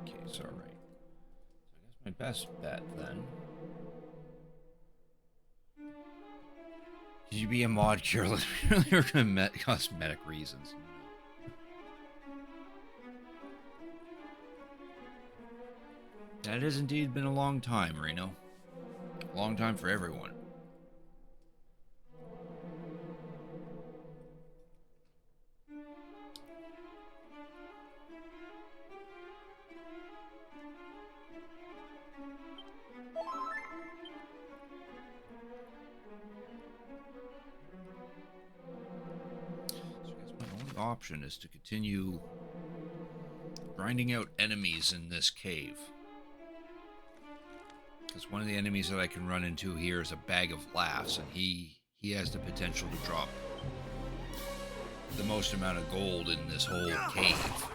Okay, so alright. So I guess my best bet then. Could you be a mod cure literally for cosmetic reasons? That has indeed been a long time, Reno. A long time for everyone. So I guess my only option is to continue grinding out enemies in this cave. Because one of the enemies that I can run into here is a bag of laughs, and he has the potential to drop the most amount of gold in this whole cave.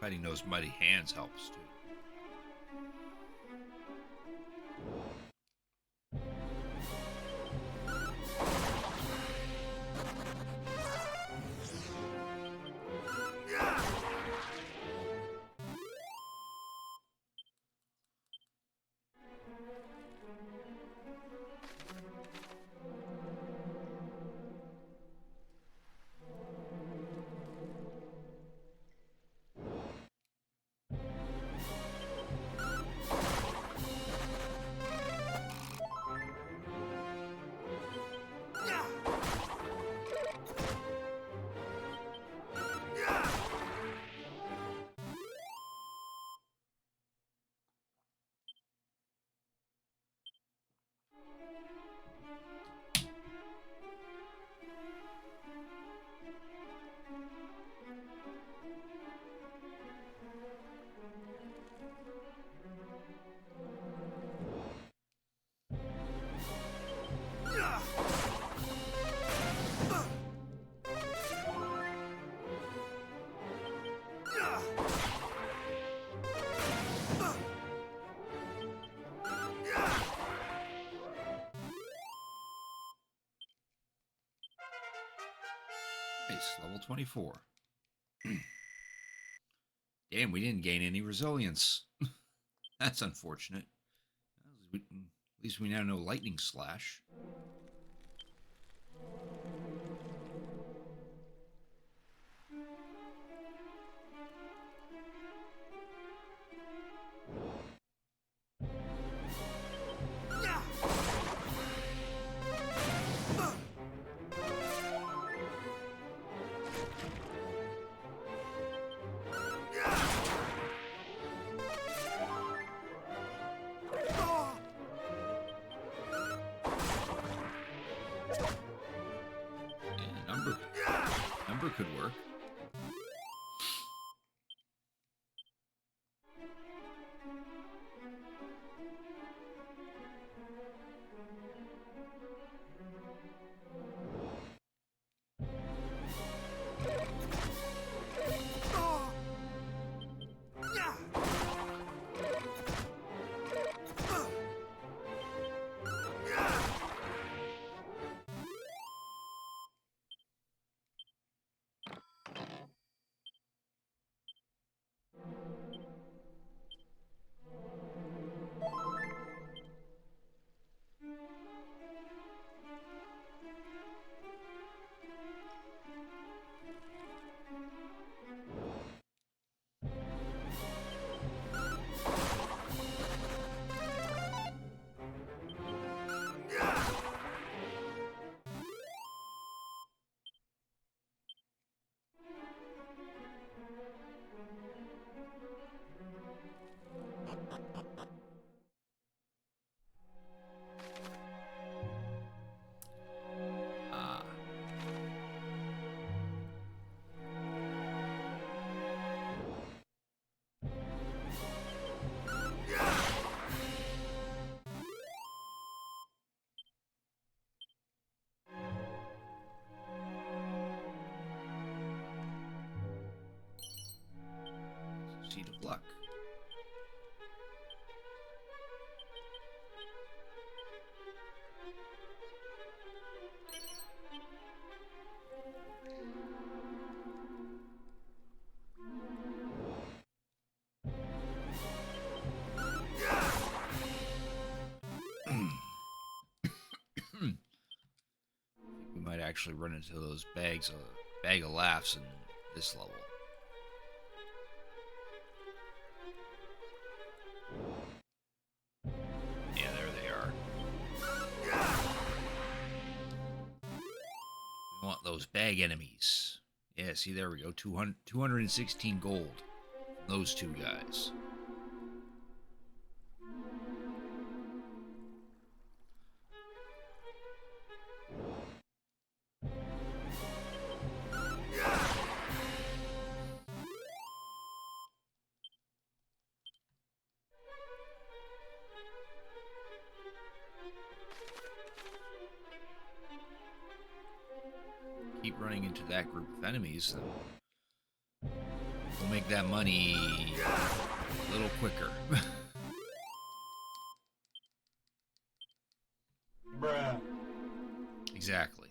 Fighting those muddy hands helps too. Nice, level 24. Damn, we didn't gain any resilience. That's unfortunate. At least we now know Lightning Slash. Number could work. seed of luck. We might actually run into those bag of laughs in this level. Yeah, there they are. We want those bag enemies. Yeah, see, there we go. 216 gold. Those two guys. Keep running into that group of enemies, then we'll make that money a little quicker. Bruh. Exactly.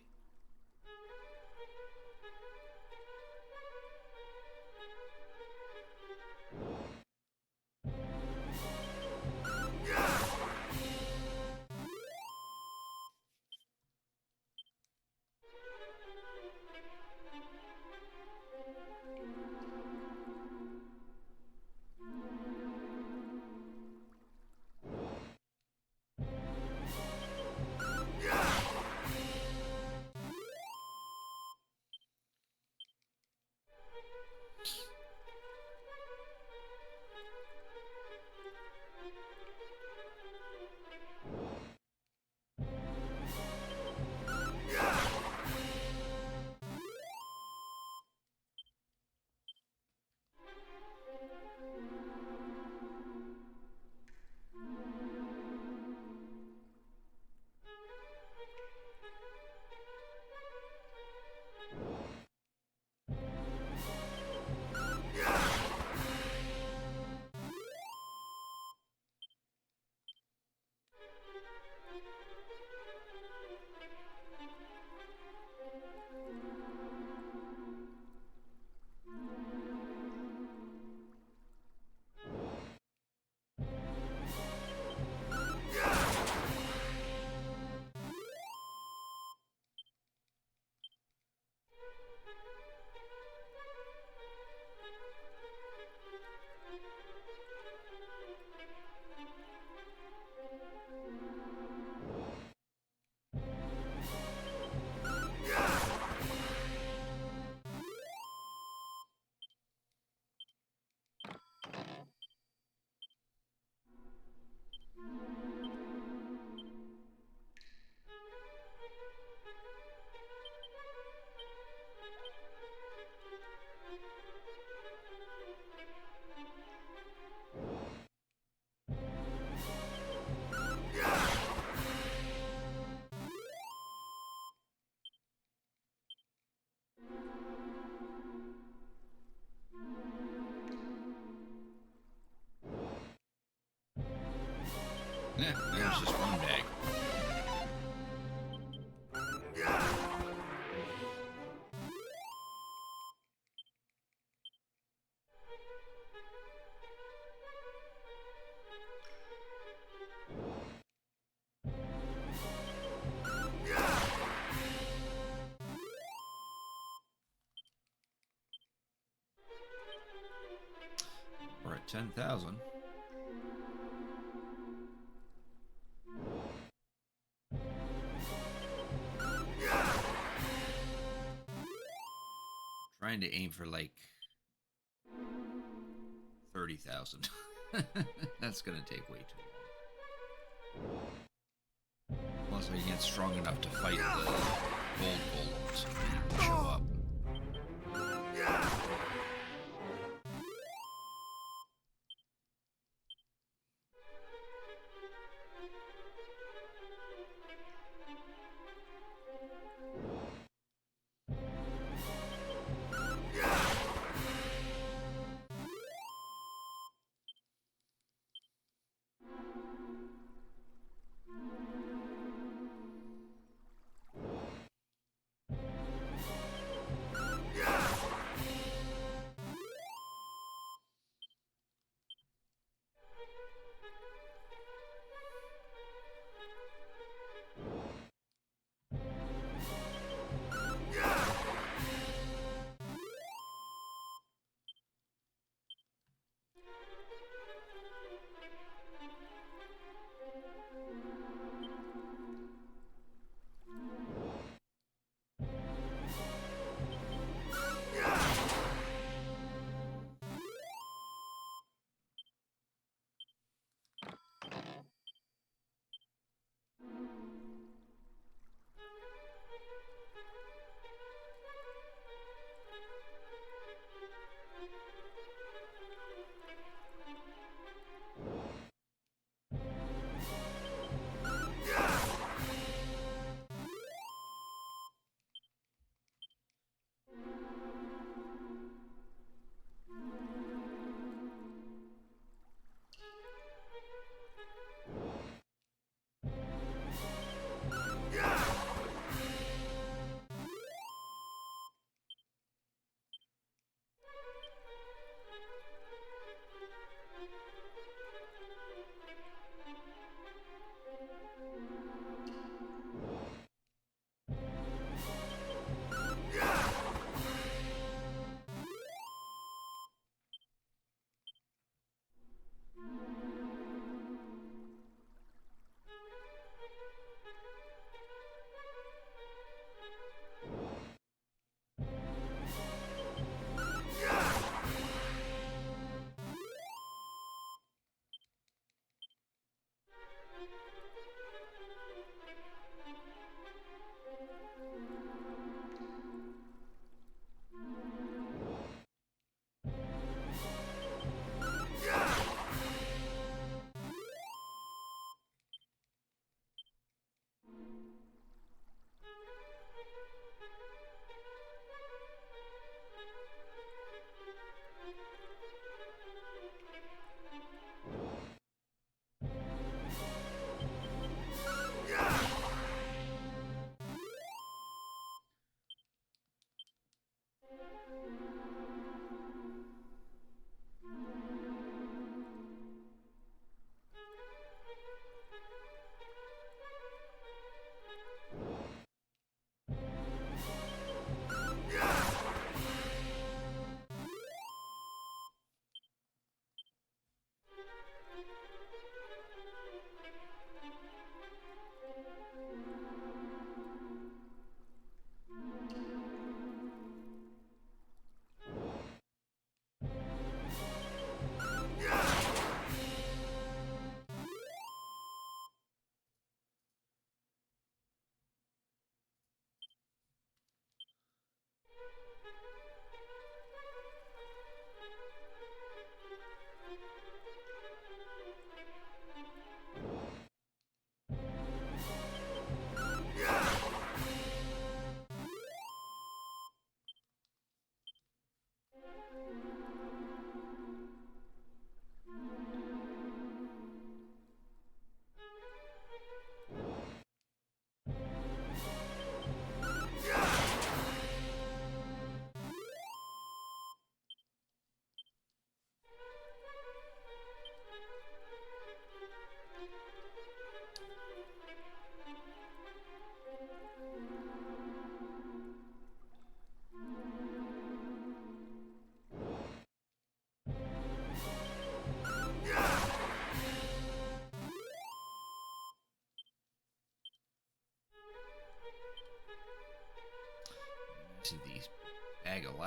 Yeah, there's just one bag. We're at 10,000. Trying to aim for like 30,000. That's gonna take way too long. Unless I get strong enough to fight the gold golems and show up.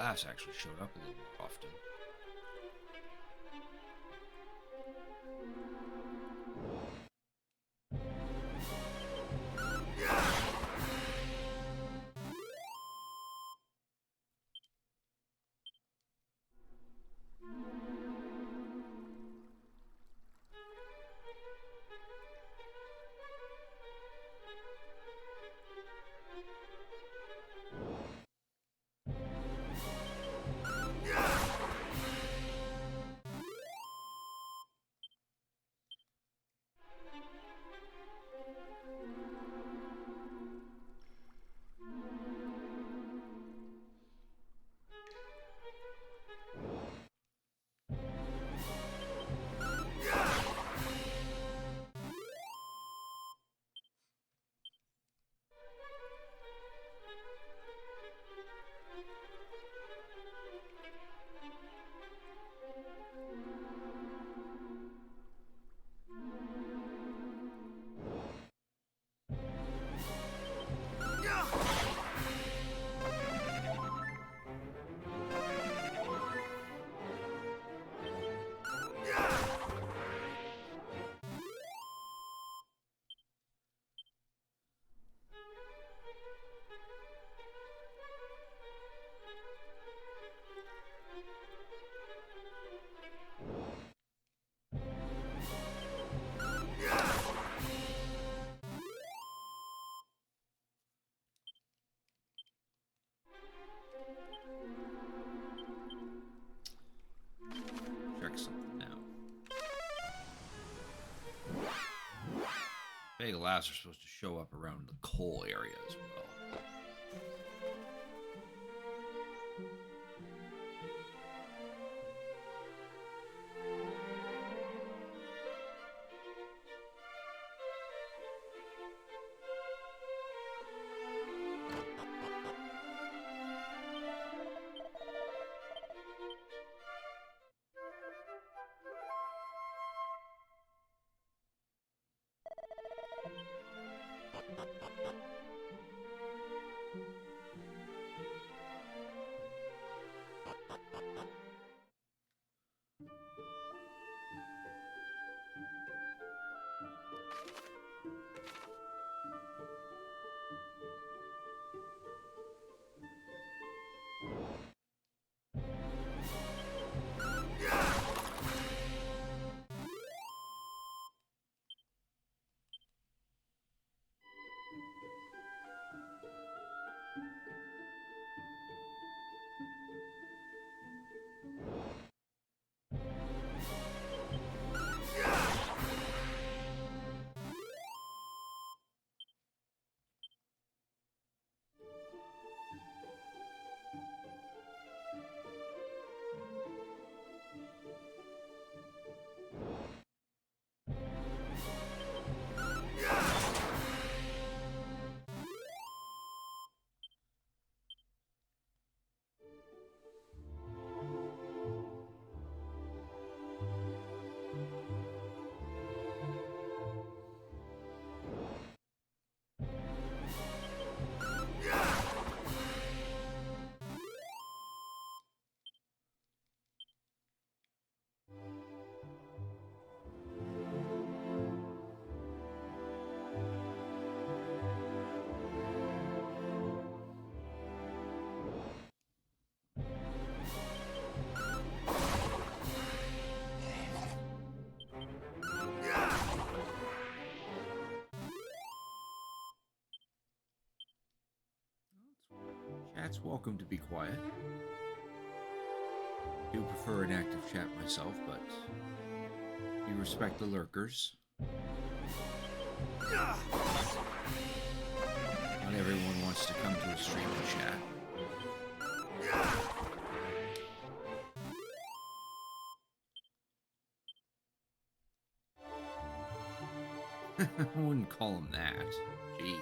laughs actually showed up a little more often. Check something now. Big laughs are supposed to show up around the coal area as well. Chat's welcome to be quiet. I do prefer an active chat myself, but we respect the lurkers. Not everyone wants to come to a stream and chat. I wouldn't call him that. Jeez.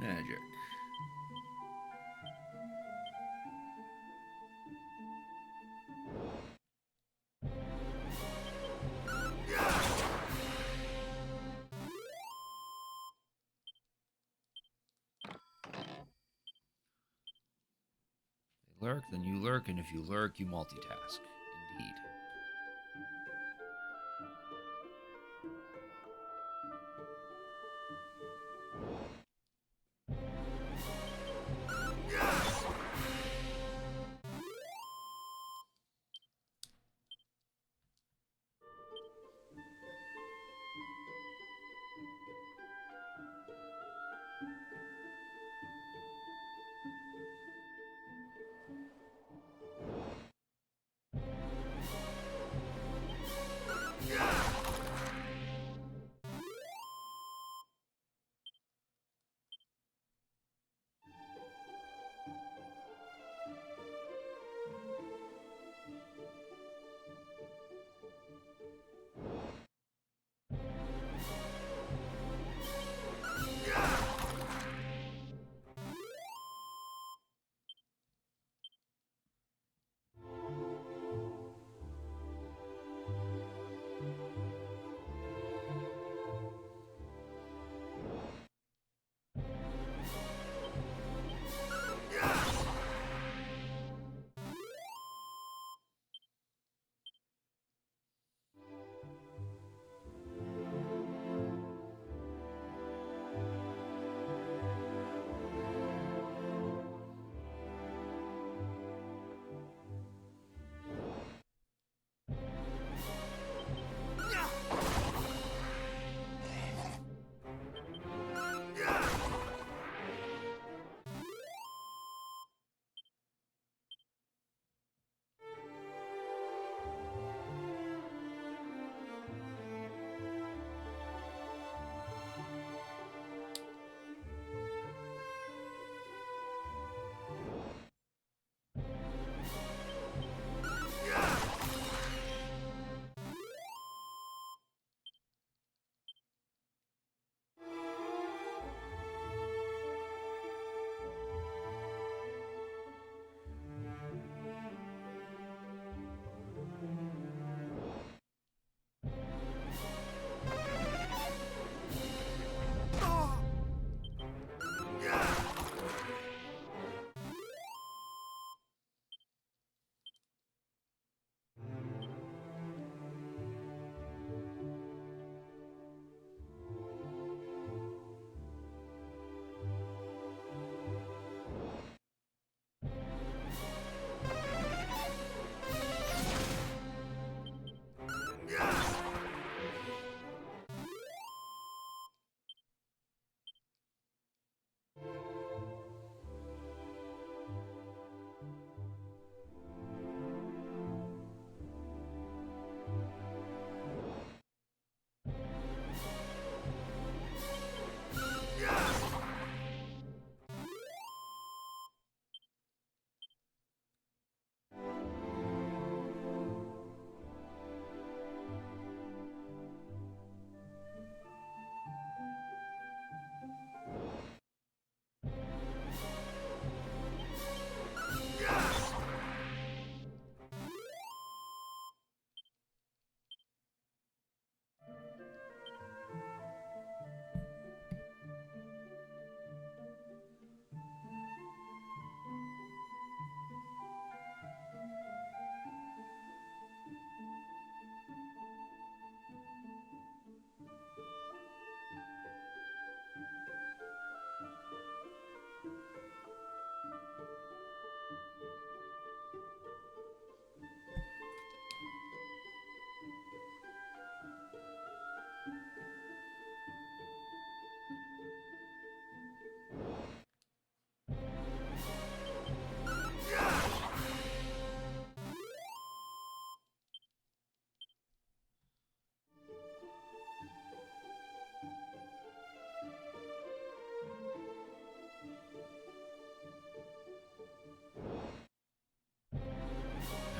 Magic. They lurk, then you lurk, and if you lurk, you multitask. Indeed.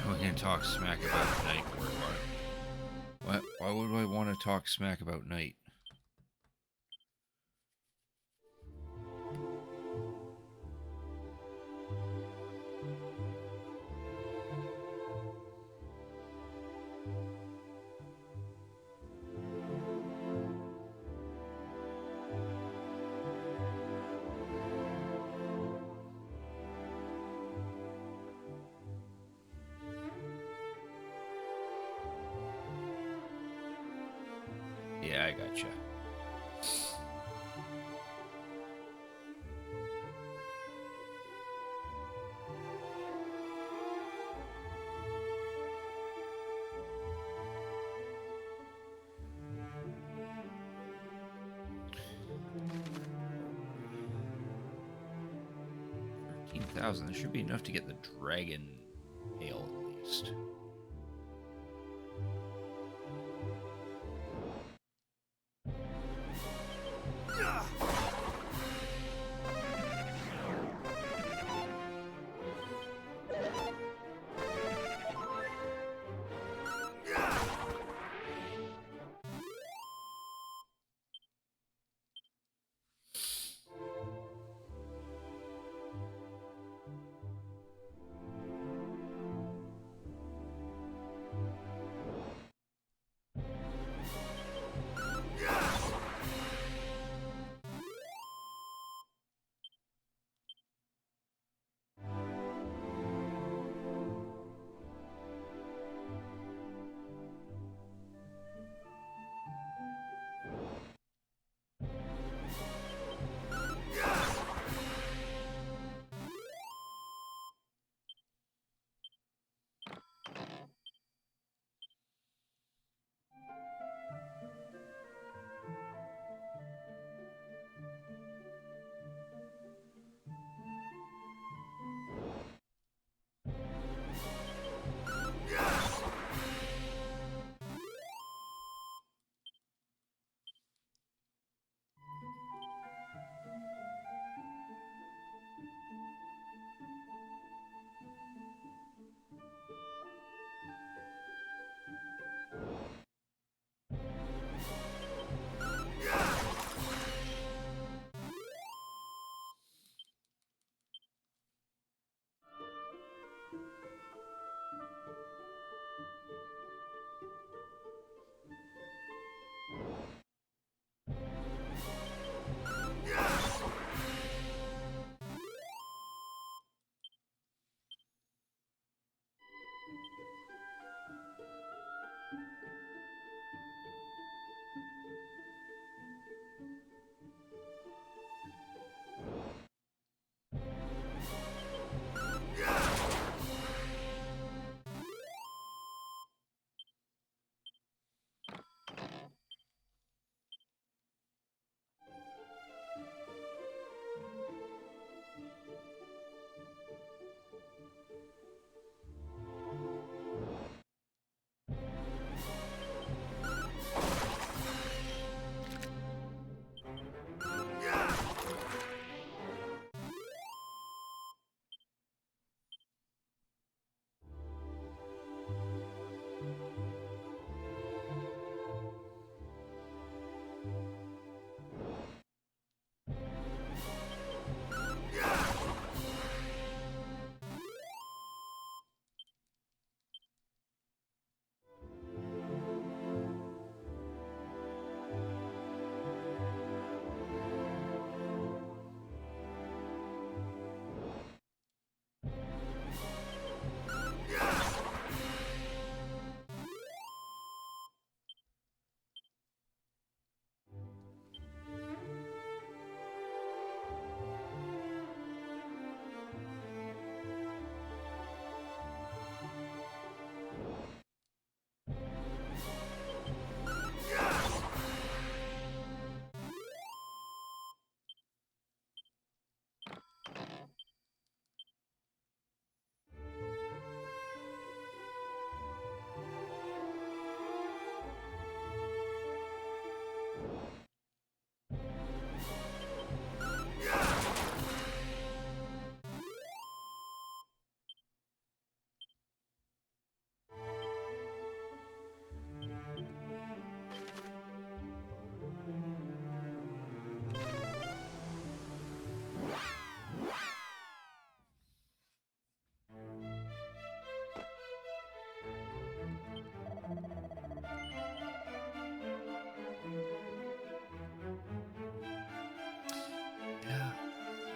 We can talk smack about Night or what? Why would I want to talk smack about Night? Yeah, I gotcha. $13,000. There should be enough to get the dragon tail at least.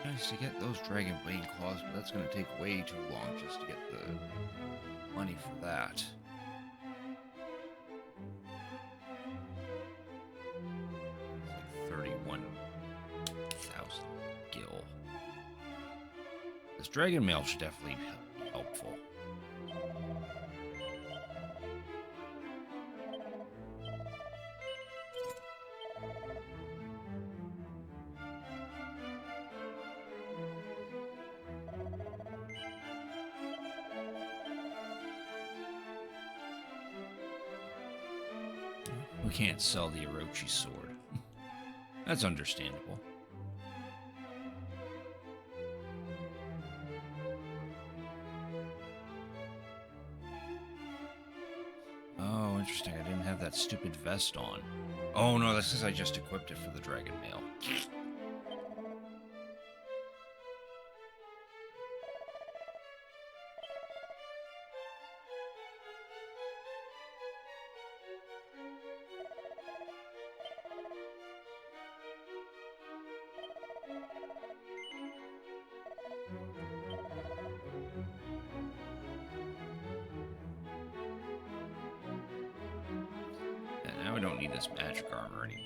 Nice to get those Dragon Blade claws, but that's going to take way too long just to get the money for that. This dragon mail should definitely be helpful. We can't sell the Orochi sword. That's understandable. Oh, interesting. I didn't have that stupid vest on. Oh no, that's because I just equipped it for the dragon mail. And now I don't need this magic armor anymore.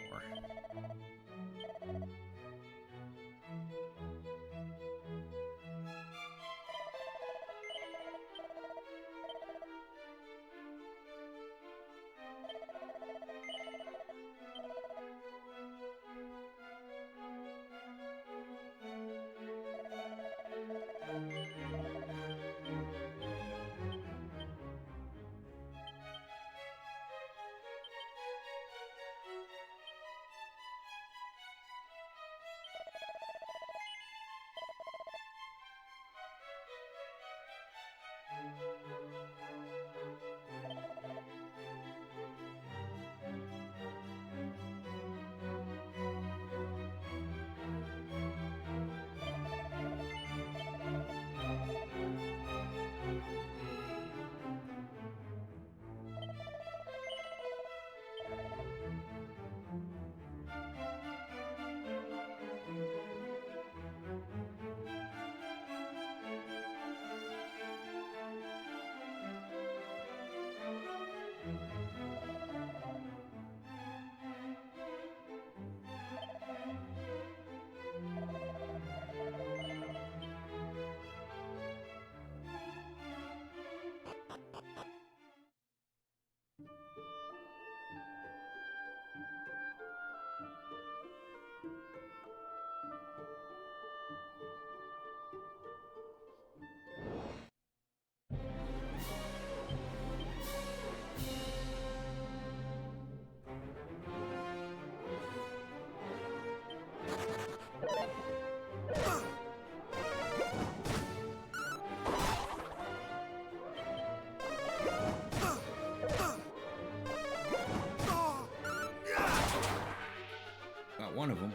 Got one of them.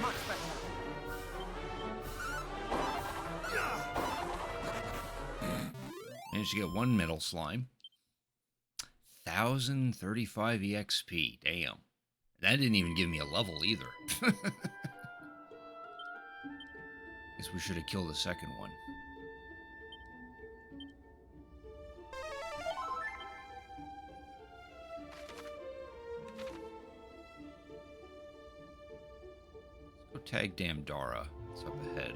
Much better. Managed to get one metal slime. 1035 EXP. Damn. That didn't even give me a level either. Guess we should have killed the second one. Let's go tag Damdara. It's up ahead.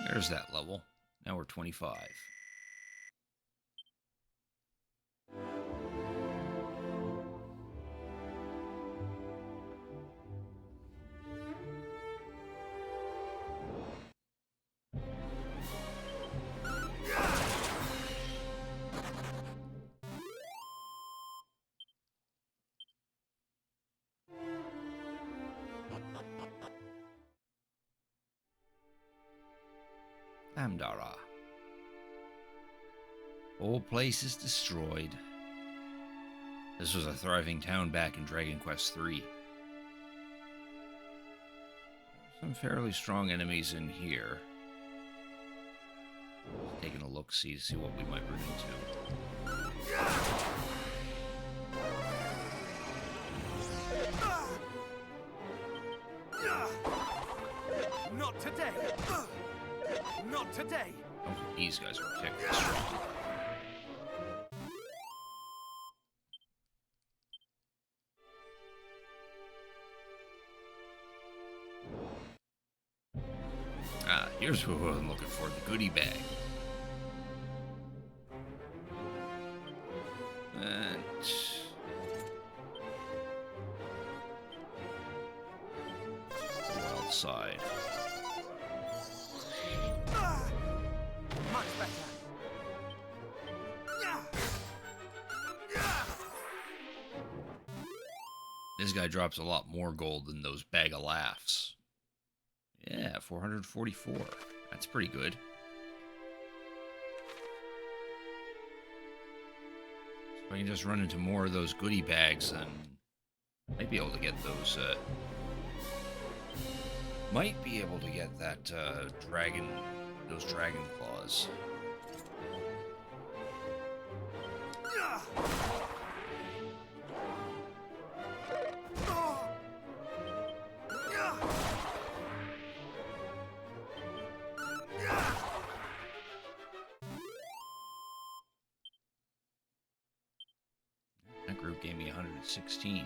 There's that level. Now we're 25. Amdara. Whole place is destroyed. This was a thriving town back in Dragon Quest III. Some fairly strong enemies in here. Taking a look, see what we might run into. Not today. Not today. I don't think these guys are particularly strong. Ah, here's what I'm looking for, the goodie bag. And... go outside. Much better. This guy drops a lot more gold than those bag of laughs. Yeah, 444. That's pretty good. So if I can just run into more of those goodie bags, then might be able to get those, might be able to get that, those dragon claws. That group gave me 116.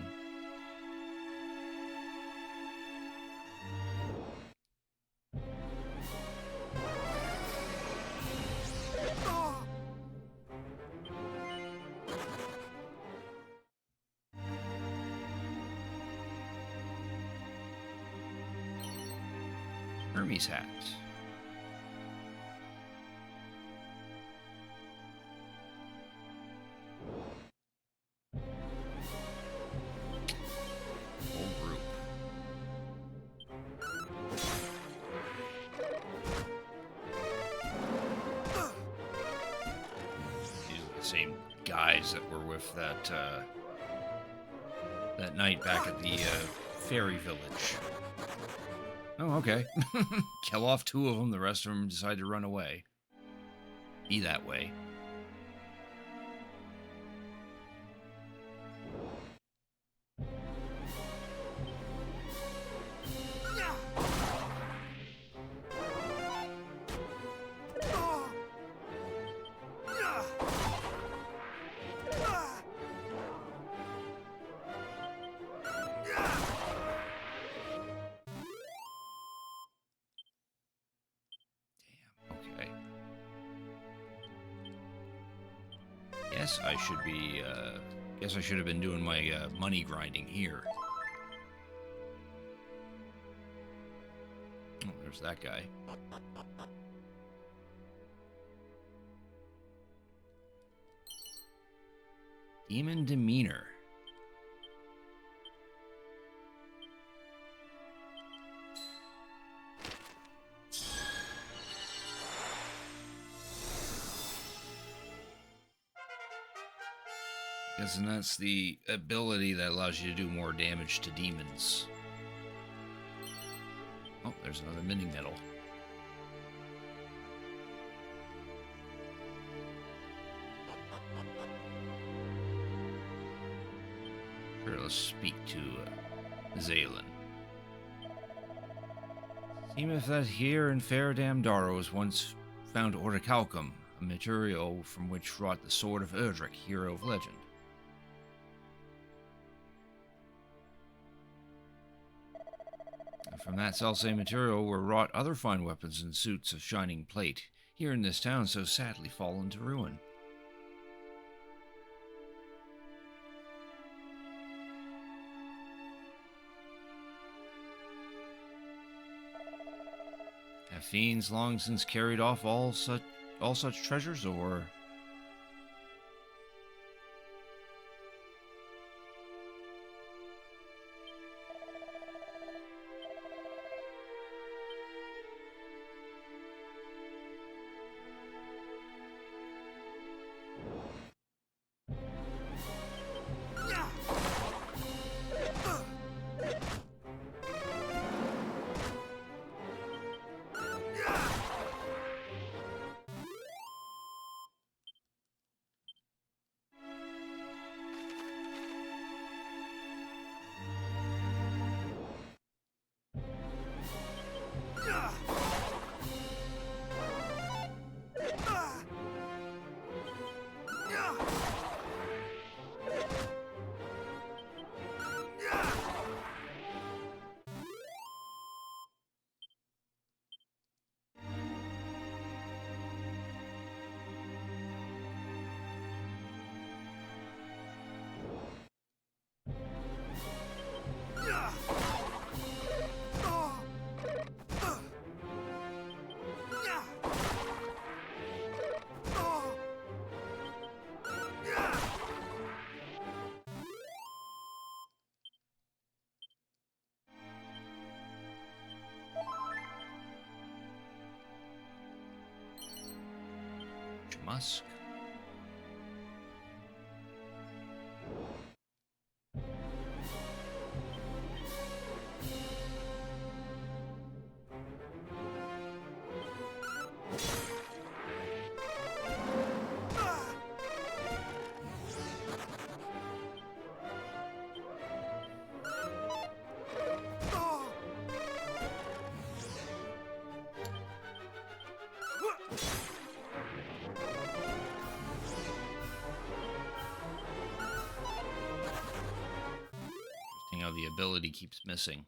Hermes hat. Whole group. These are the same guys that were with that that night back at the fairy village. Oh, okay. Kill off 2 of them, the rest of them decide to run away. Be that way. Guess I should have been doing my money grinding here. Oh, there's that guy. Demon Demeanor. And that's the ability that allows you to do more damage to demons. Oh, there's another mini medal. Sure, let's speak to Zaylen. Seemeth that here in fair Damdaro was once found orichalcum, a material from which wrought the sword of Erdrick, hero of legend. From that selfsame material were wrought other fine weapons and suits of shining plate, here in this town so sadly fallen to ruin. Have fiends long since carried off all such treasures, or... Musk. Interesting how the ability keeps missing.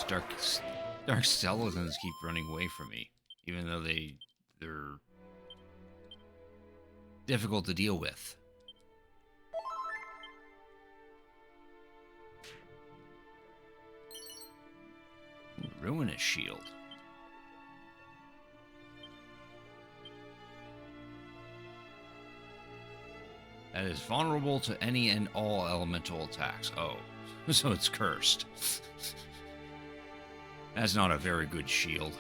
Dark, dark skeletons keep running away from me, even though they're difficult to deal with. Ooh, ruinous shield. That is vulnerable to any and all elemental attacks. Oh, so it's cursed. That's not a very good shield.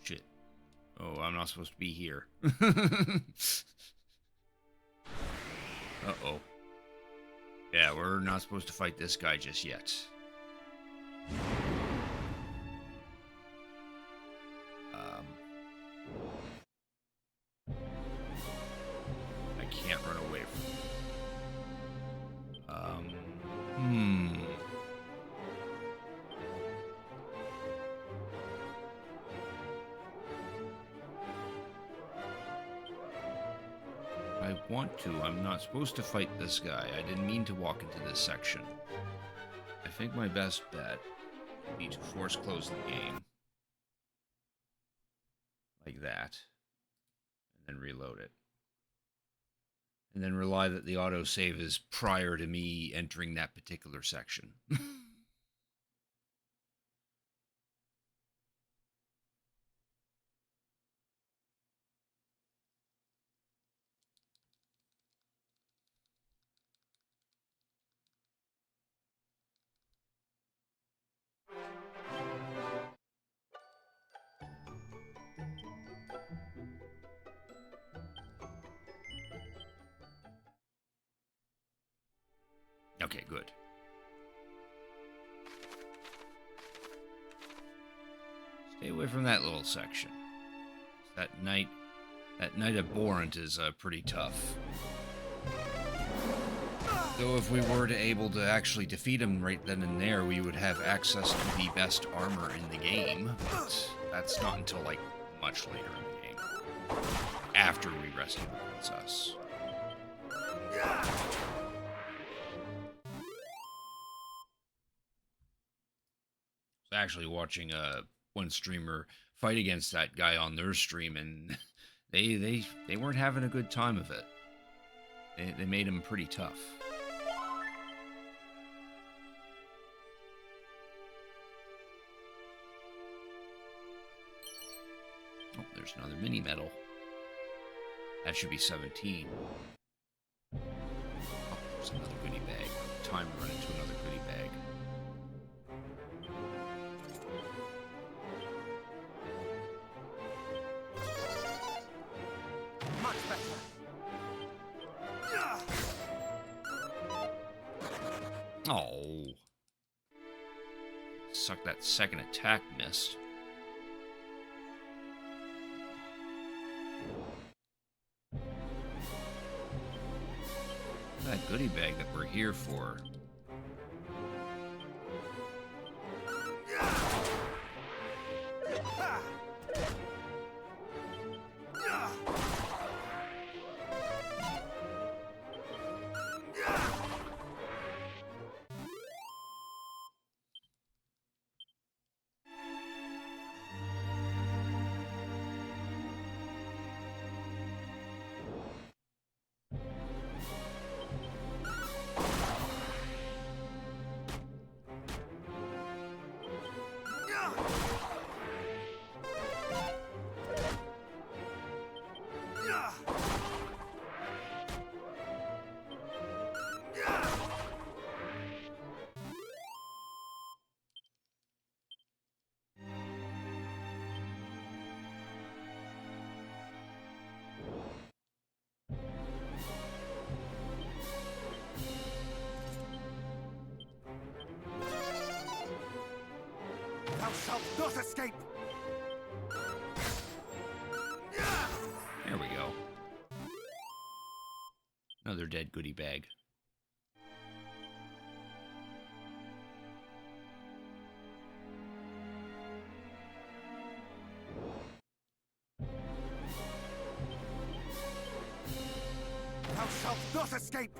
Shit. Oh, I'm not supposed to be here. Uh-oh. Yeah, we're not supposed to fight this guy just yet. I can't run away from him. I want to. I'm not supposed to fight this guy. I didn't mean to walk into this section. I think my best bet would be to force close the game. Like that. And then reload it. And then rely that the autosave is prior to me entering that particular section. Okay, good. Stay away from that little section. That knight abhorrent is pretty tough. Though if we were able to actually defeat him right then and there, we would have access to the best armor in the game. But that's not until, like, much later in the game. After we rescue the princess. I was actually watching one streamer fight against that guy on their stream, and they weren't having a good time of it. They made him pretty tough. there's another mini medal. That should be 17. Oh, there's another goodie bag. Time to run into another goodie bag. Much better. Oh. Suck, that second attack missed. That goodie bag that we're here for. Thou shalt not escape! There we go. Another dead goodie bag. Thou shalt not escape!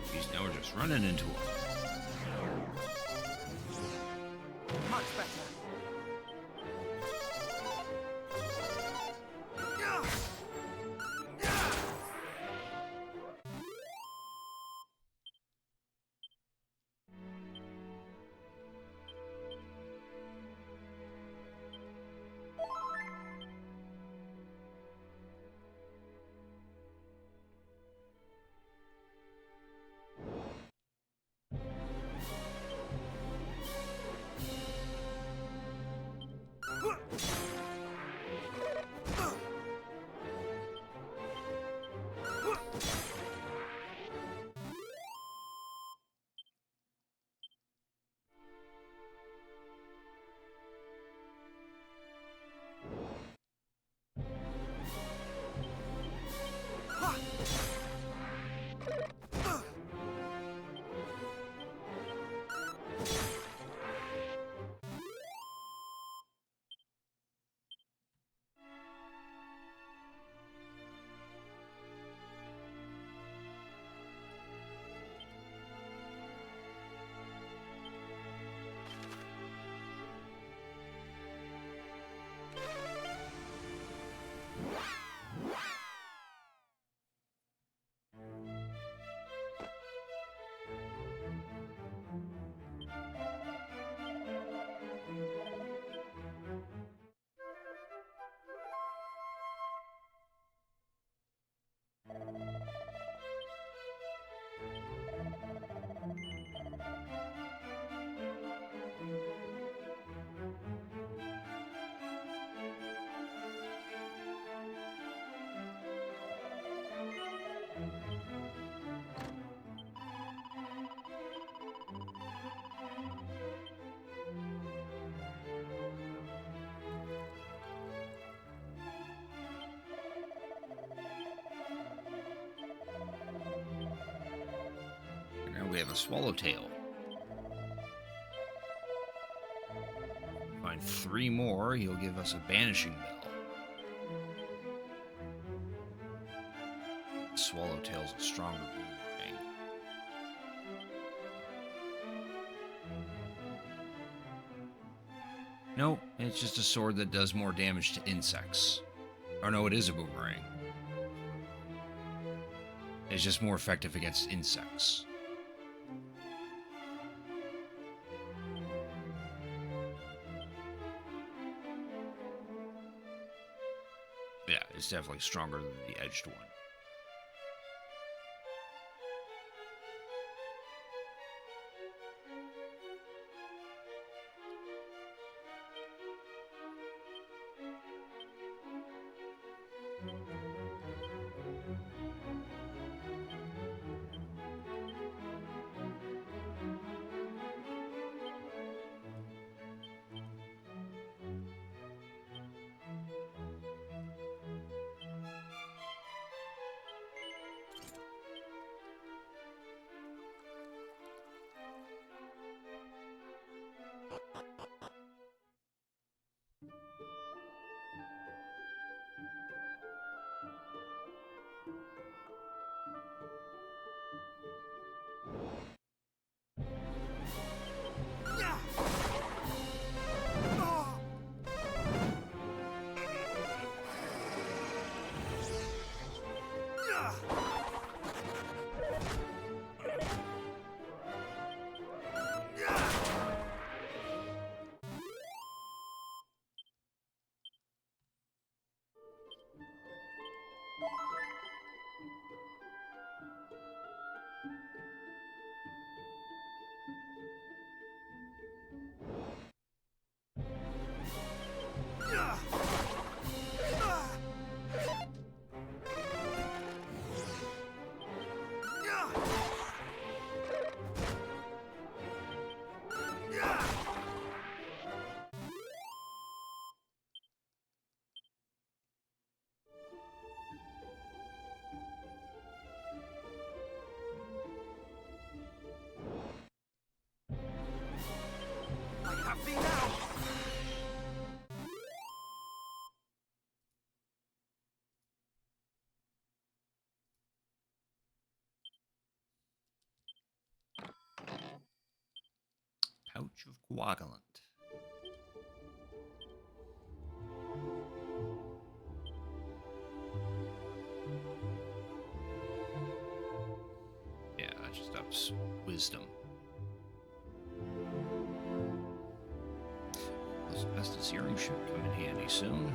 Jeez, now we're just running into them. Much better. We have a swallowtail. Find 3 more, he'll give us a banishing bell. Swallowtail's a stronger boomerang. Nope, it's just a sword that does more damage to insects. Or no, it is a boomerang. It's just more effective against insects. Yeah, it's definitely stronger than the edged one. I have thee now! Pouch of coagulant. Yeah, that just ups wisdom. This Pesticerium should come in handy soon.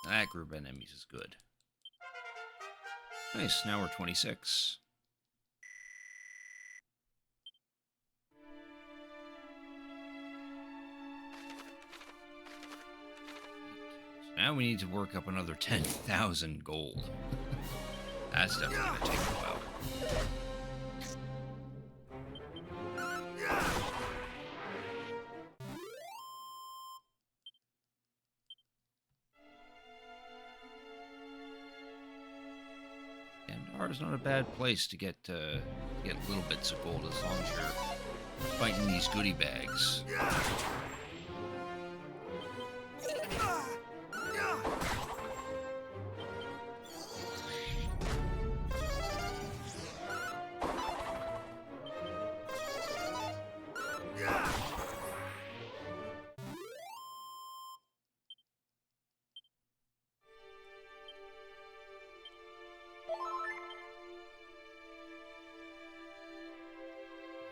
That group of enemies is good. Nice, now we're 26. So now we need to work up another 10,000 gold. That's definitely gonna take a while. Is not a bad place to get little bits of gold as long as you're fighting these goodie bags.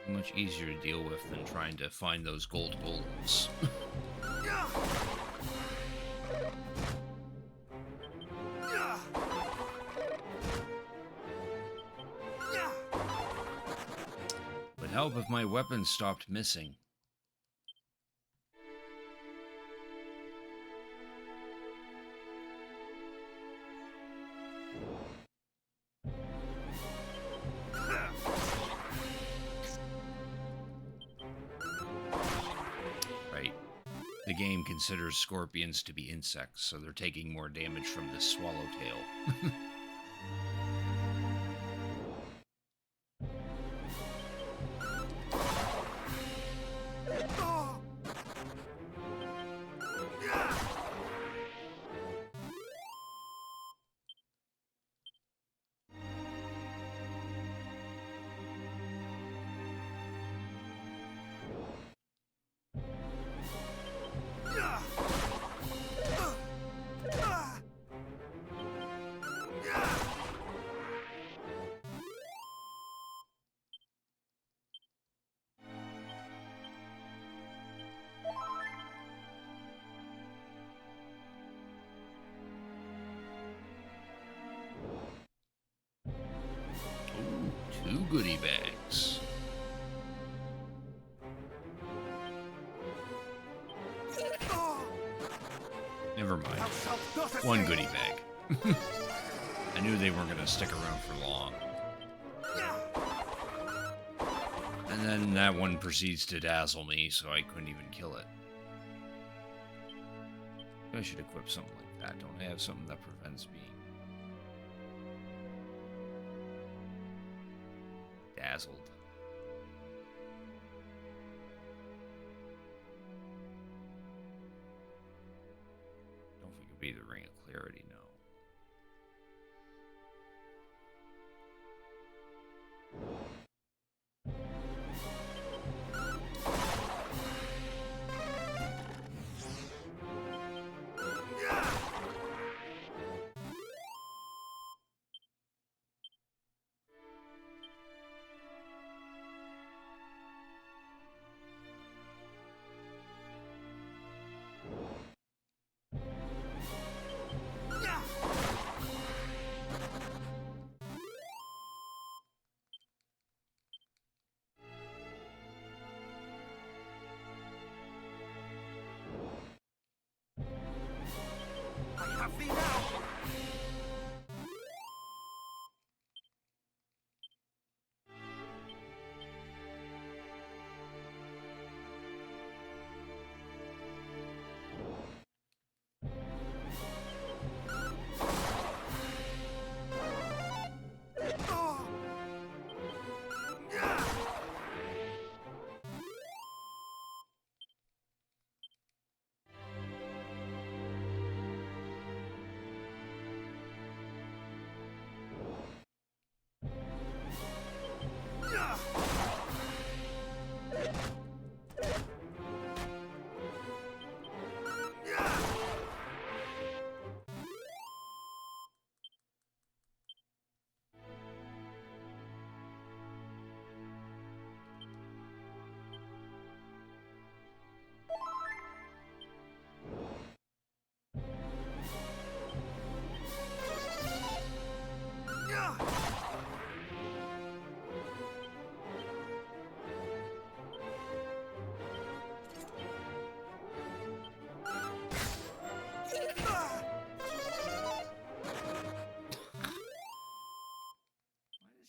Much easier to deal with than trying to find those gold golems. help if my weapon stopped missing. Right. The game considers scorpions to be insects, so they're taking more damage from this swallowtail. Ooh, 2 goodie bags. Never mind. 1 goodie bag. I knew they weren't going to stick around for long. And then that one proceeds to dazzle me, so I couldn't even kill it. I should equip something like that. Don't I have something that prevents being dazzled? Don't think it'd be the Ring of Clarity, no. I have thee now!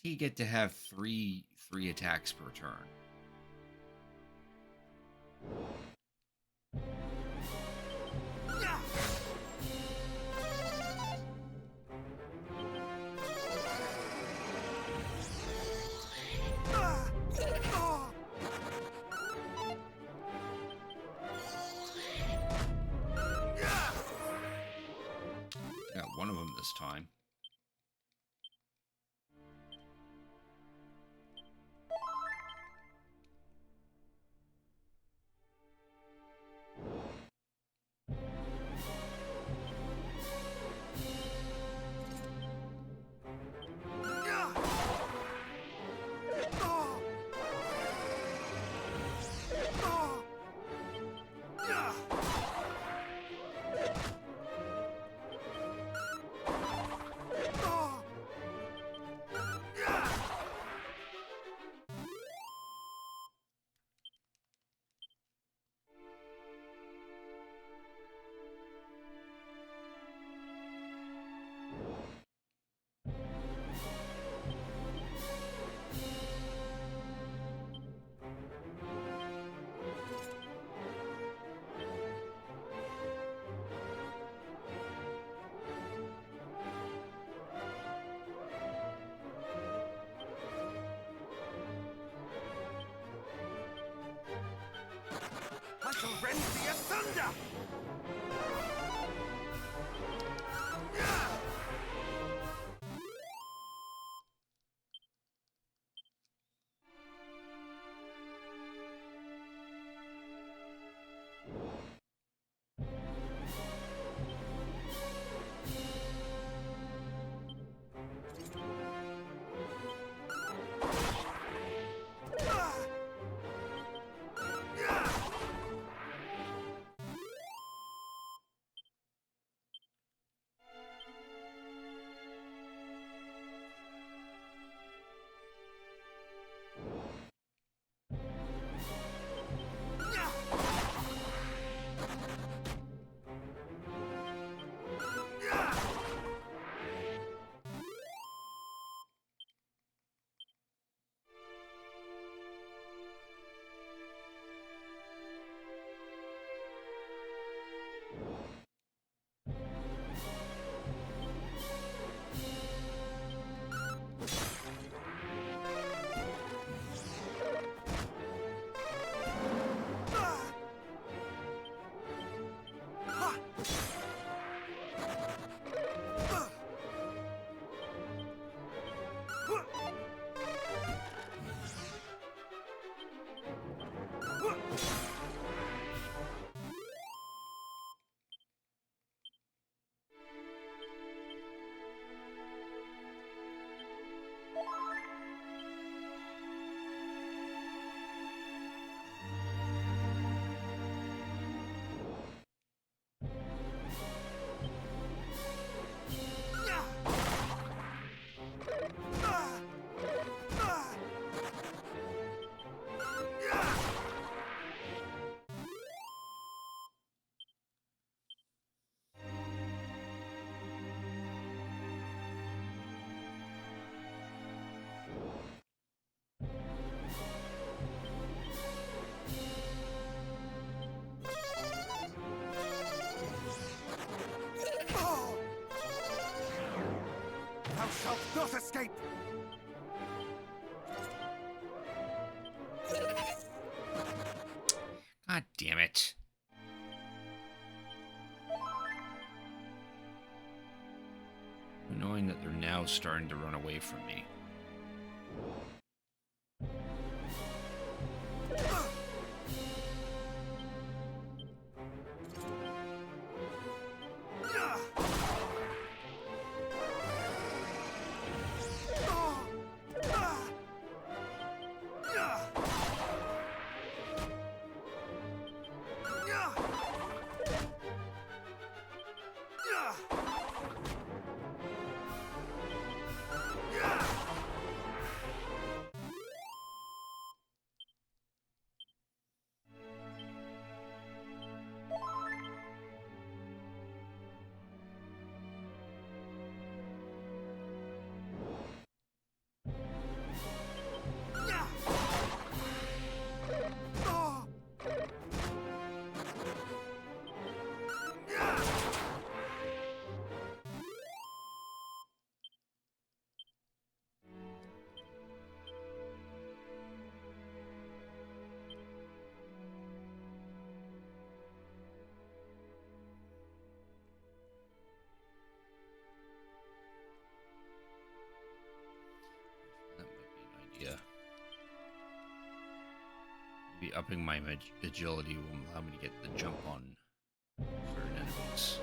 He get to have three attacks per turn. Got one of them this time. shall rend thee asunder! Thou shalt not escape! God damn it. Annoying that they're now starting to run away from me. That might be an idea. Maybe upping my agility will allow me to get the jump on certain enemies.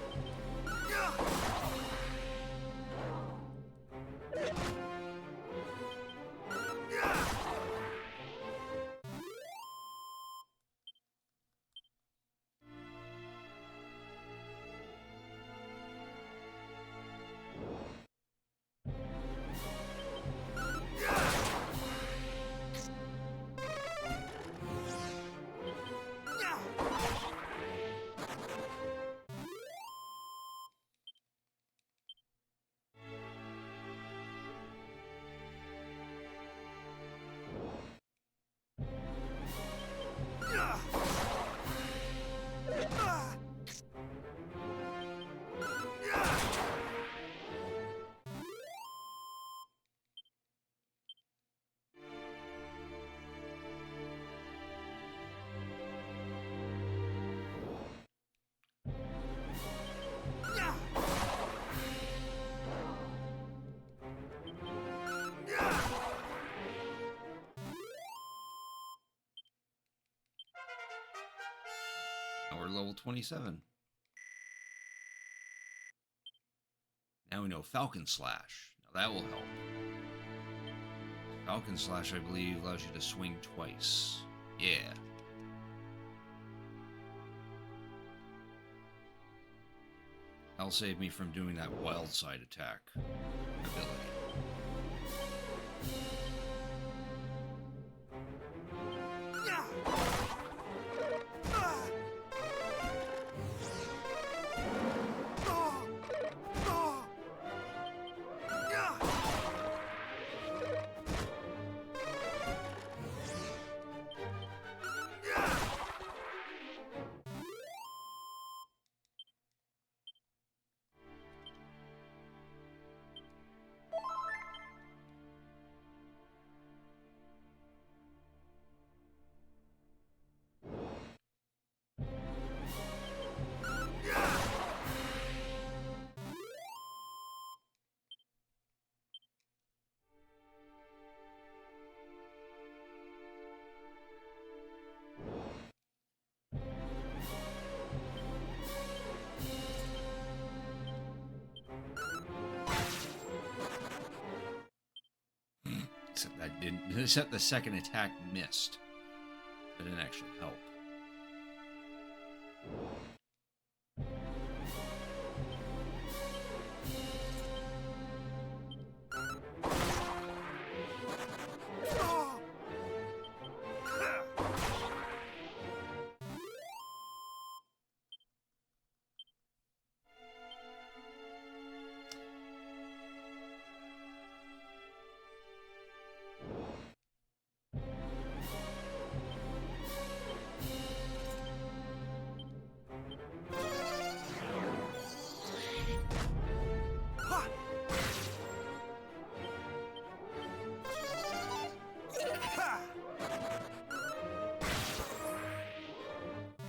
Now we're level 27. Now we know Falcon Slash. Now that will help. Falcon Slash, I believe, allows you to swing twice. Yeah. That'll save me from doing that wild side attack ability. Except that didn't. Except the second attack missed. That didn't actually help.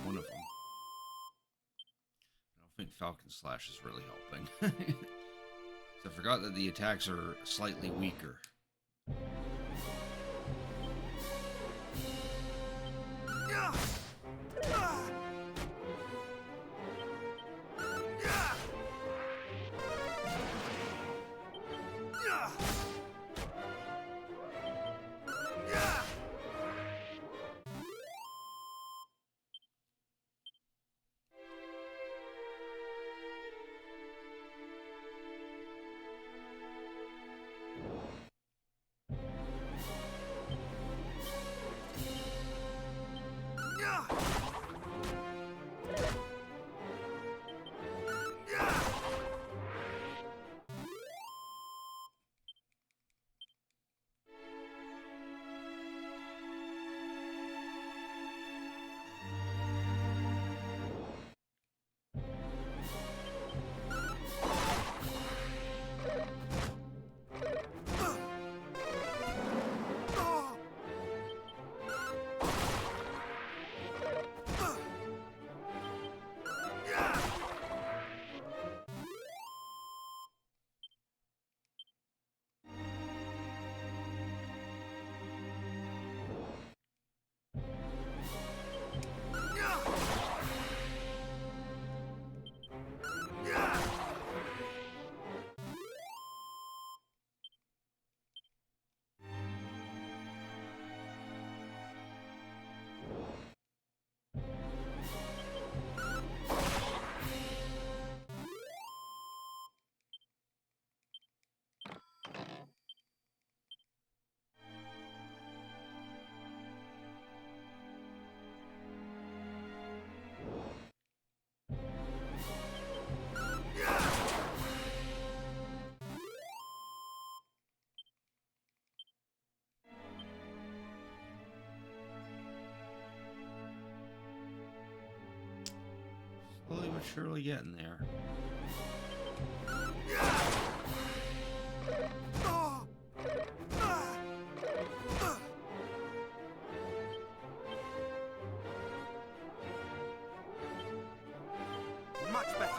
One of them. I don't think Falcon Slash is really helping. So I forgot that the attacks are slightly weaker. Slowly but surely getting there. Much better.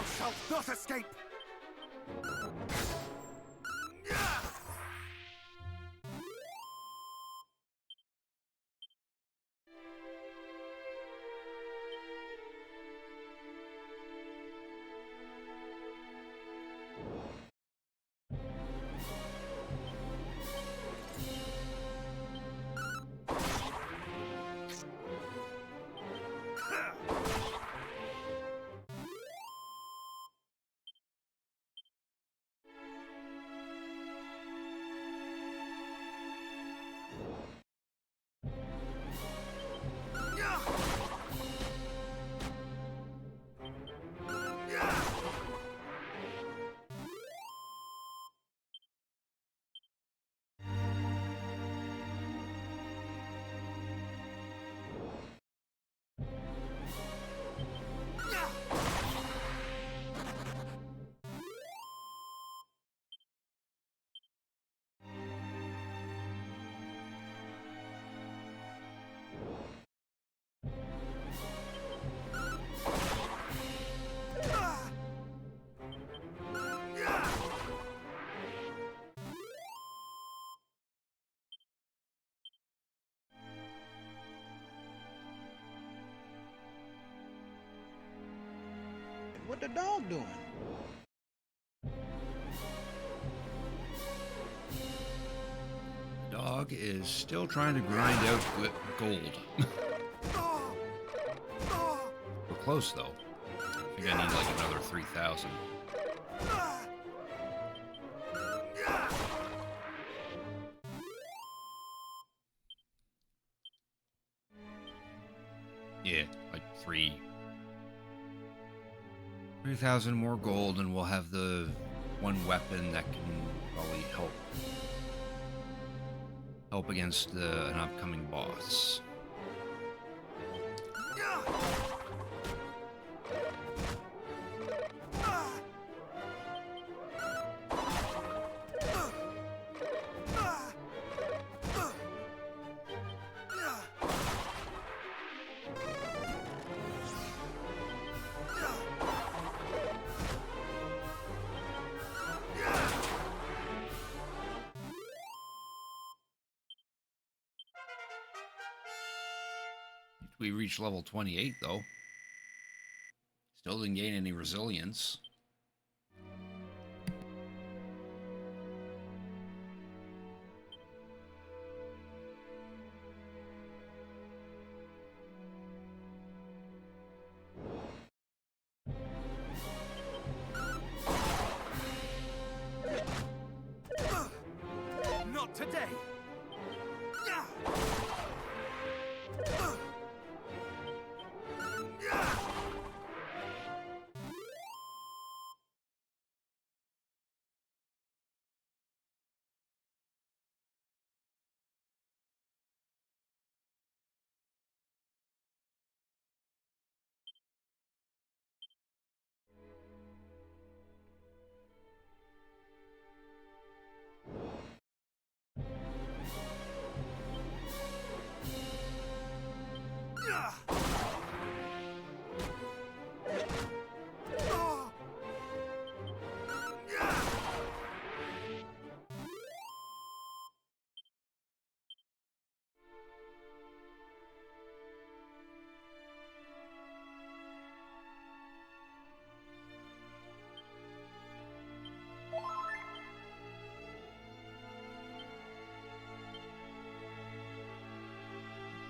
Thou shalt not escape! What the dog doing? The dog is still trying to grind out gold. We're close though. I think I need like another 3,000. Yeah, like 3,000 more gold, and we'll have the one weapon that can probably help against an upcoming boss. We reached level 28 though. Still didn't gain any resilience. Not today!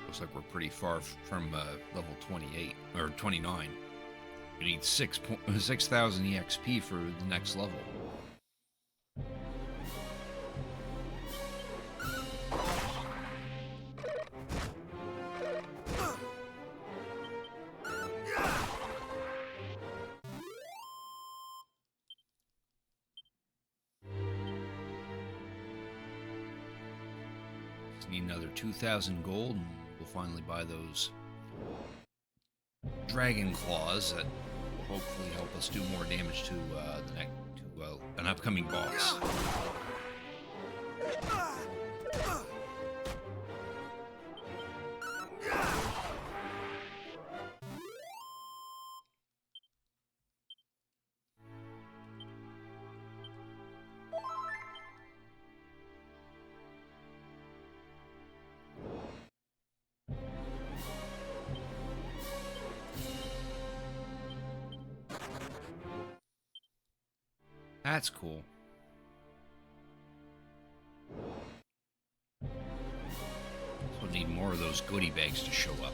Looks like we're pretty far from level 28 or 29. We need 6,000 EXP for the next level. Just need another 2,000 gold, and we'll finally buy those dragon claws that will hopefully help us do more damage to an upcoming boss. That's cool. So need more of those goodie bags to show up.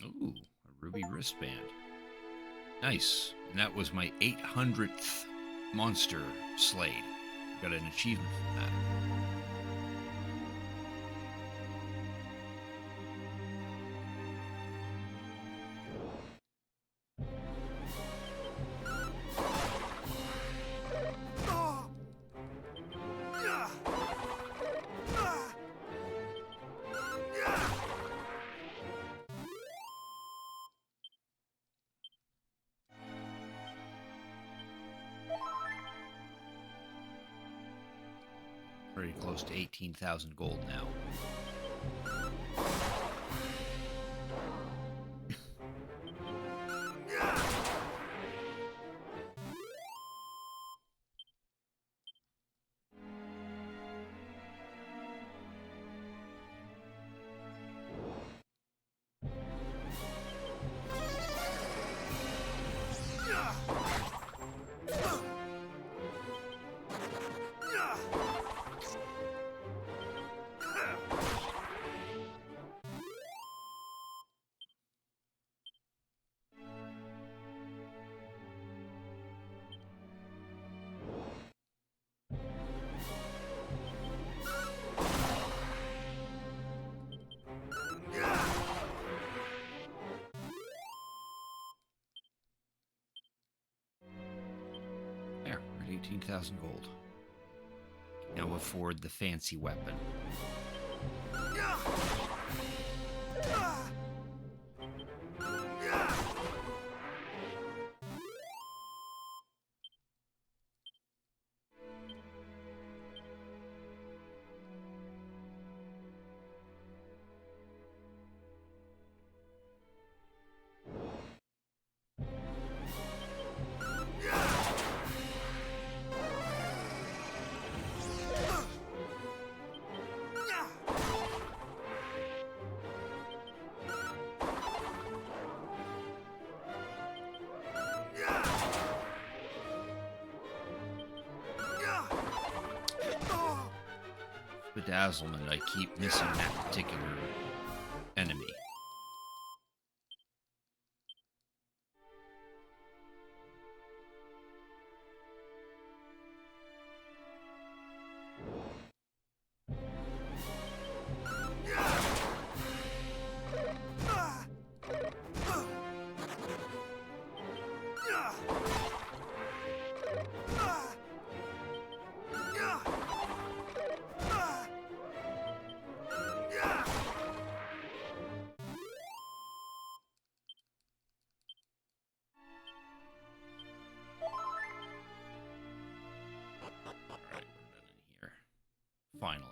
Ooh, a ruby wristband. Nice. And that was my 800th monster slayed. I got an achievement from that. Pretty close to 18,000 gold now. There, we're at 18,000 gold. Can now afford the fancy weapon. Bedazzlement, I keep missing that particular enemy. Alright, we're done in here. Finally.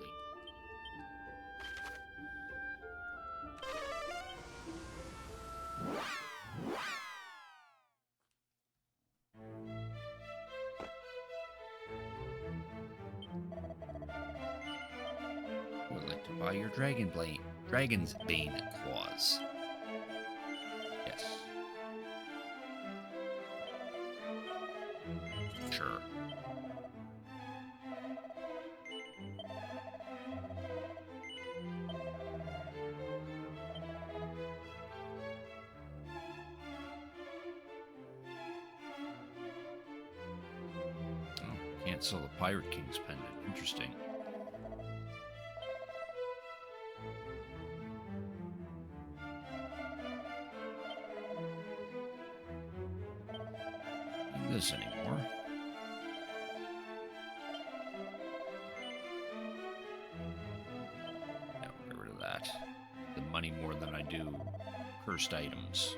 Would like to buy your Dragon's Bane claws. Yes. Sure. Oh, can't sell the Pirate King's pendant. Interesting. Can't do this anymore. Yeah, we'll get rid of that. The money more than I do cursed items.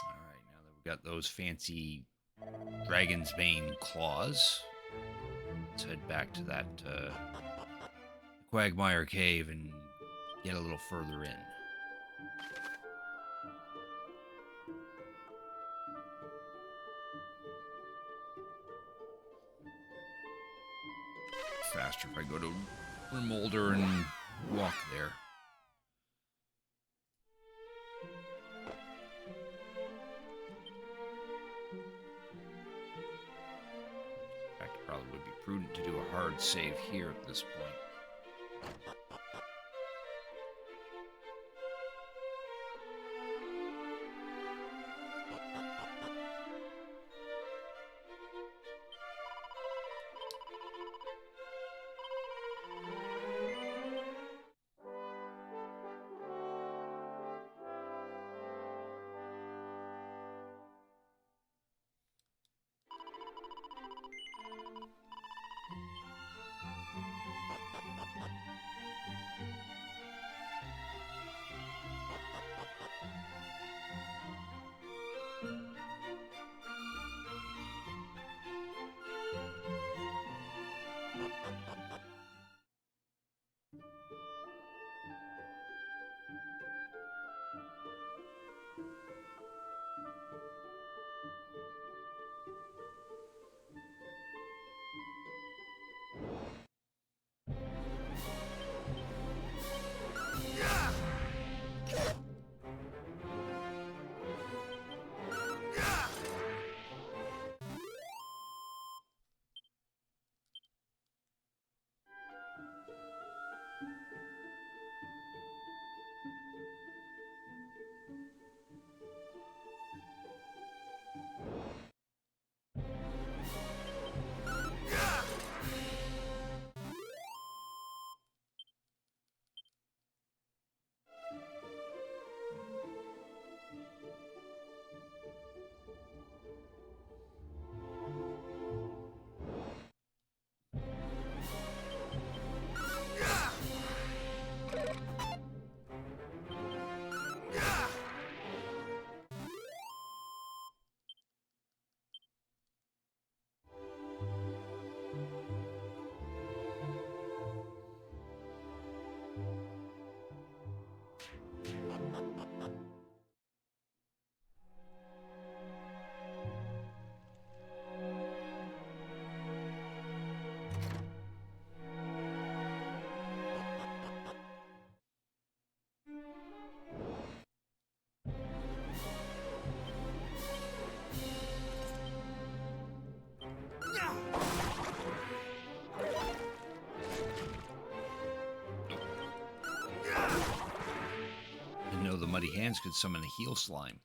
Alright, now that we've got those fancy Dragon's Bane claws, let's head back to that Quagmire Cave and get a little further in. Faster if I go to Grimolder and walk there. In fact, it probably would be prudent to do a hard save here at this point. muddy hands could summon a heal slime.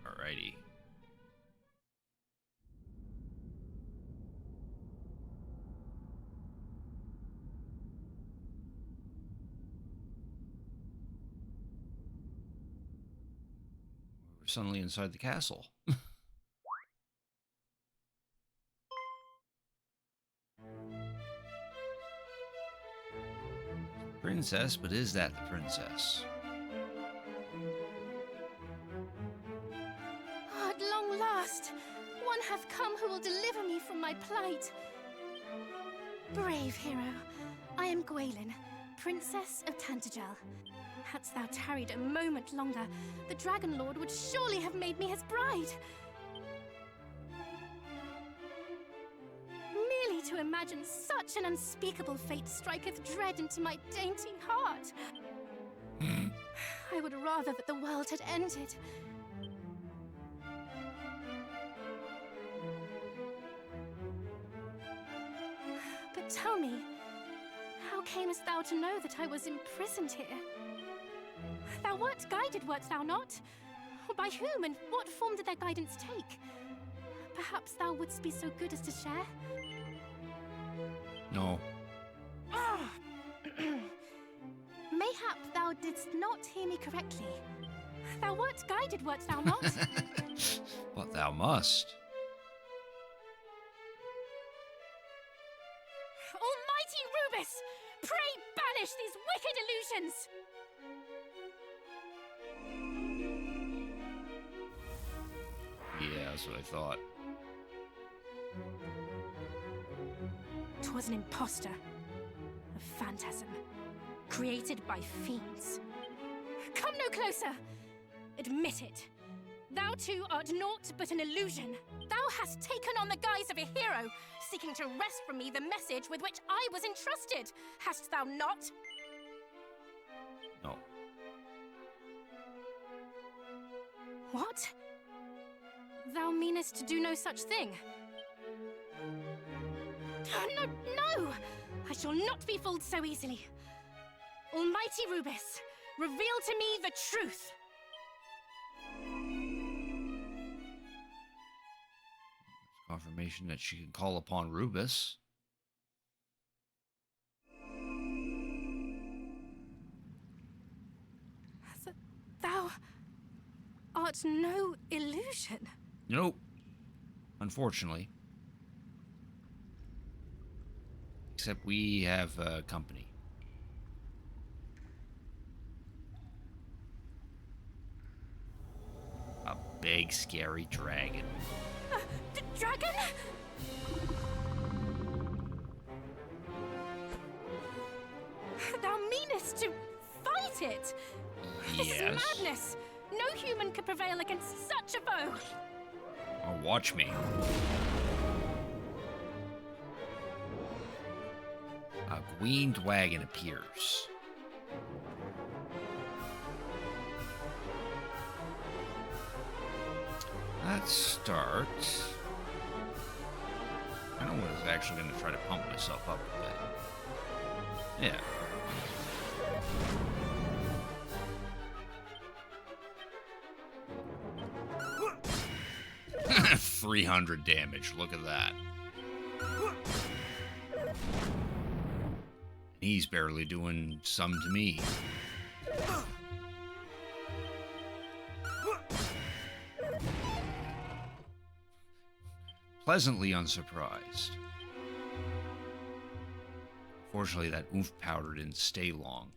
Alrighty. We're suddenly inside the castle. Princess, but is that the princess? At long last, one hath come who will deliver me from my plight. Brave hero, I am Gwaelin, Princess of Tantagel. Hadst thou tarried a moment longer, the Dragon Lord would surely have made me his bride. Merely to imagine such an unspeakable fate striketh dread into my dainty heart. I would rather that the world had ended. But tell me, how camest thou to know that I was imprisoned here? Thou wert guided, wert thou not? By whom and what form did their guidance take? Perhaps thou wouldst be so good as to share? No. Mayhap thou didst not hear me correctly. Thou wert guided, wert thou not? But thou must. Almighty Rubus, pray banish these wicked illusions! Yeah, that's what I thought. 'Twas an impostor, a phantasm, created by fiends. Come no closer! Admit it. Thou too art naught but an illusion. Thou hast taken on the guise of a hero, seeking to wrest from me the message with which I was entrusted. Hast thou not? No. What? Thou meanest to do no such thing? No, no! I shall not be fooled so easily. Almighty Rubus, reveal to me the truth. Confirmation that she can call upon Rubus. Thou art no illusion. Nope. Unfortunately. Except we have company. A big, scary dragon. The dragon? Thou meanest to fight it? This is Yes. madness. No human could prevail against such a foe. Oh, watch me. A winged wagon appears. Let's start. I don't know what is actually going to try to pump myself up a bit. Yeah. Yeah. 300 damage. Look at that. He's barely doing some to me. Pleasantly unsurprised. Fortunately, that oomph powder didn't stay long.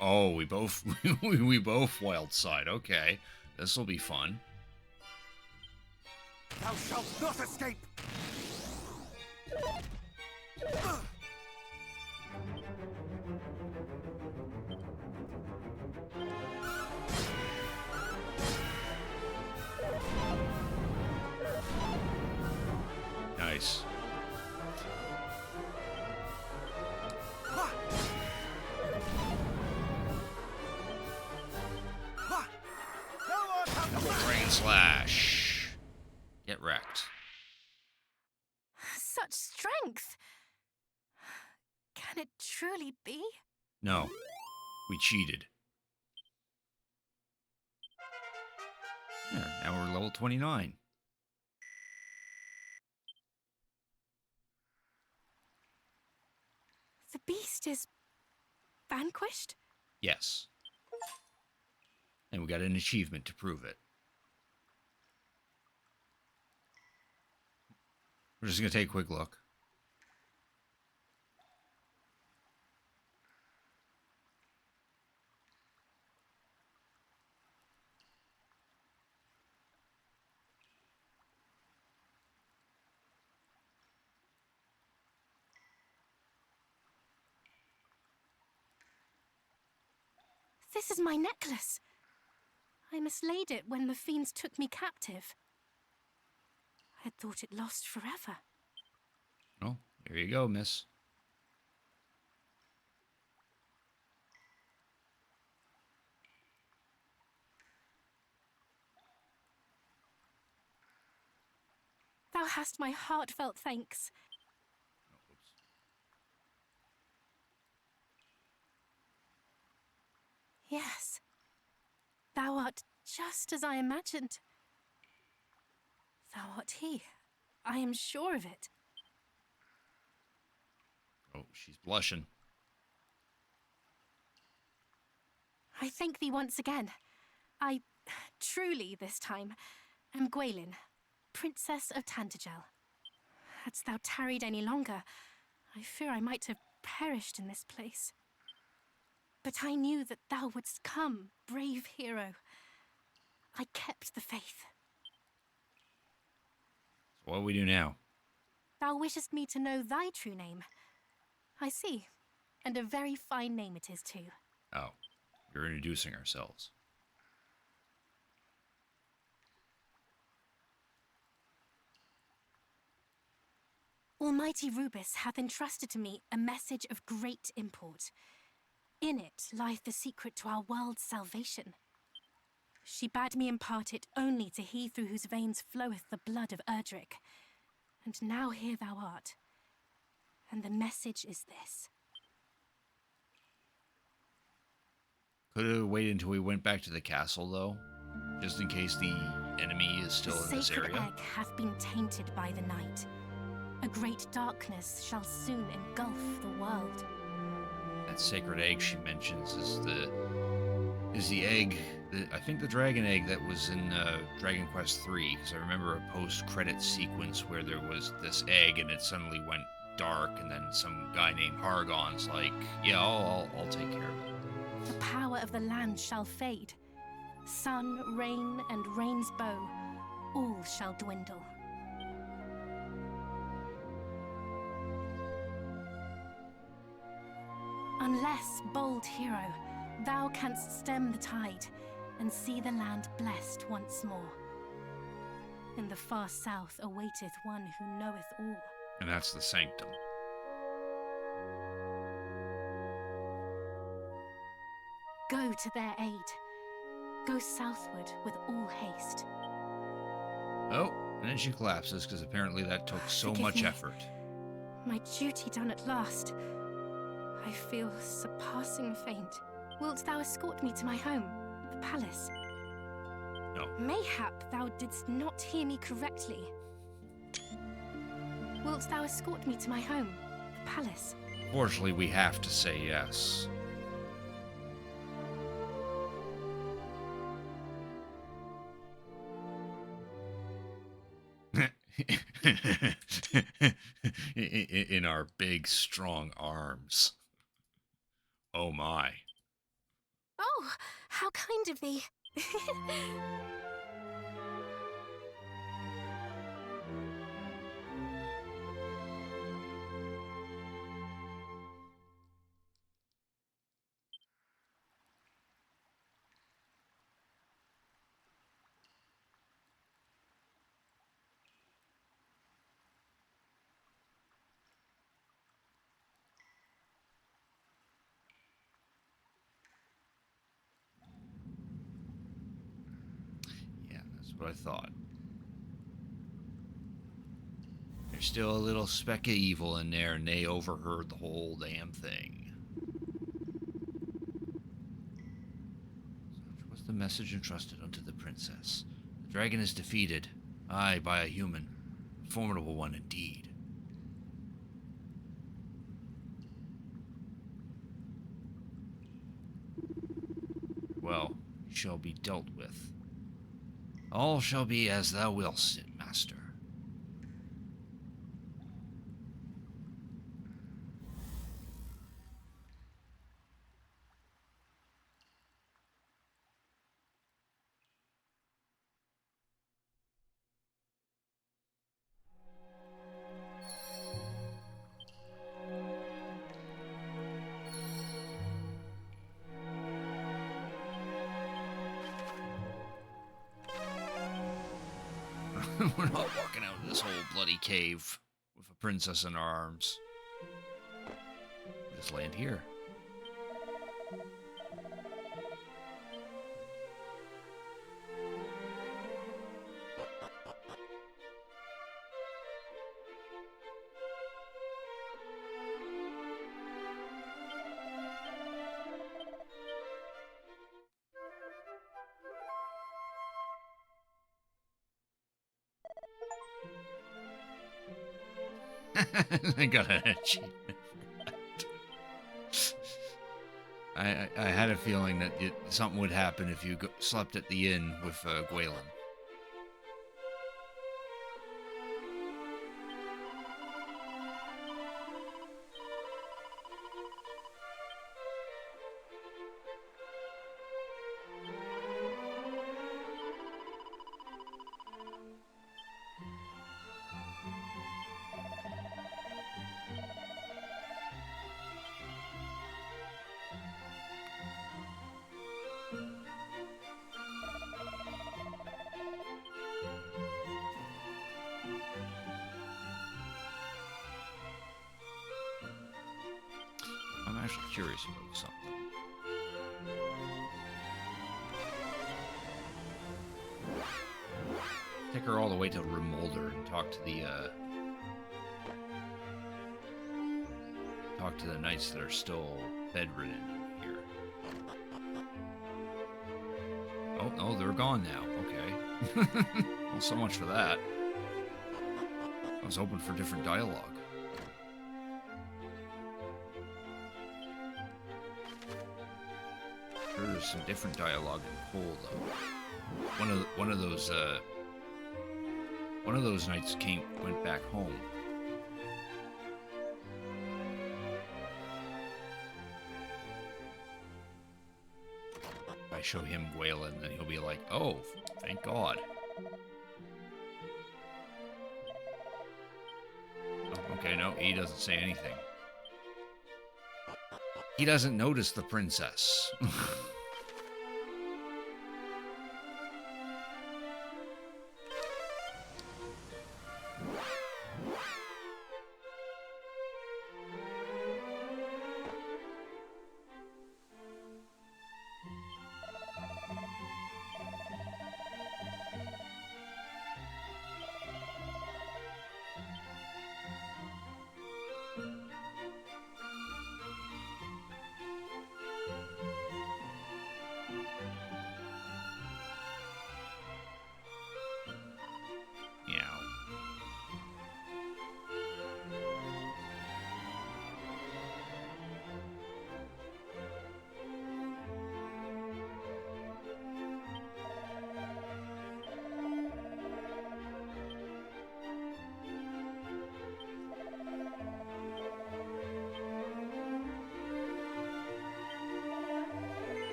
Oh, we both we both wild side. Okay, this will be fun. Thou shalt not escape! Nice. Brain slash. Get wrecked. Such strength. Can it truly be? No, we cheated. Yeah, now we're level 29. The beast is vanquished? Yes. And we got an achievement to prove it. We're just going to take a quick look. This is my necklace. I mislaid it when the fiends took me captive. I had thought it lost forever. Oh, here you go, miss. Thou hast my heartfelt thanks. Yes, thou art just as I imagined. Thou art he. I am sure of it. Oh, she's blushing. I thank thee once again. I, truly this time, am Gwaelin, Princess of Tantagel. Hadst thou tarried any longer, I fear I might have perished in this place. But I knew that thou wouldst come, brave hero. I kept the faith. So what do we do now? Thou wishest me to know thy true name. I see, and a very fine name it is too. Oh, you're introducing ourselves. Almighty Rubus hath entrusted to me a message of great import. In it lieth the secret to our world's salvation. She bade me impart it only to he through whose veins floweth the blood of Erdrick. And now here thou art. And the message is this. Could have waited until we went back to the castle, though, just in case the enemy is still in The this sacred area. egg hath been tainted by the night. A great darkness shall soon engulf the world. That sacred egg she mentions is the egg. I think the dragon egg that was in Dragon Quest III, because I remember a post-credit sequence where there was this egg and it suddenly went dark, and then some guy named Hargon's like, "Yeah, I'll take care of it." The power of the land shall fade. Sun, rain, and rain's bow, all shall dwindle. Unless, bold hero, thou canst stem the tide and see the land blessed once more. In the far south awaiteth one who knoweth all. And that's the sanctum. Go to their aid. Go southward with all haste. Oh, and then she collapses because apparently that took so Forgive much me. effort. My duty done at last. I feel surpassing faint. Wilt thou escort me to my home, the palace? No. Mayhap thou didst not hear me correctly. Wilt thou escort me to my home, the palace? Fortunately, we have to say yes. In our big, strong arms. Oh my. Oh, how kind of thee. Yeah, that's what I thought. There's still a little speck of evil in there, and they overheard the whole damn thing. Such was the message entrusted unto the princess. The dragon is defeated, aye, by a human, a formidable one indeed. Well, he shall be dealt with. All shall be as thou wilt, master. We're not walking out of this whole bloody cave with a princess in our arms. We'll just land here. I got an achievement. I had a feeling that something would happen if you slept at the inn with Gwaelin. I'm actually curious about something. Take her all the way to Remolder and talk to the knights that are still bedridden here. Oh, they're gone now. Okay. Well, so much for that. I was hoping for different dialogue. There's some different dialogue in Cole, though. One of those knights went back home. If I show him Gwaelin, then he'll be like, "Oh, thank God." Oh, okay, no, he doesn't say anything. He doesn't notice the princess.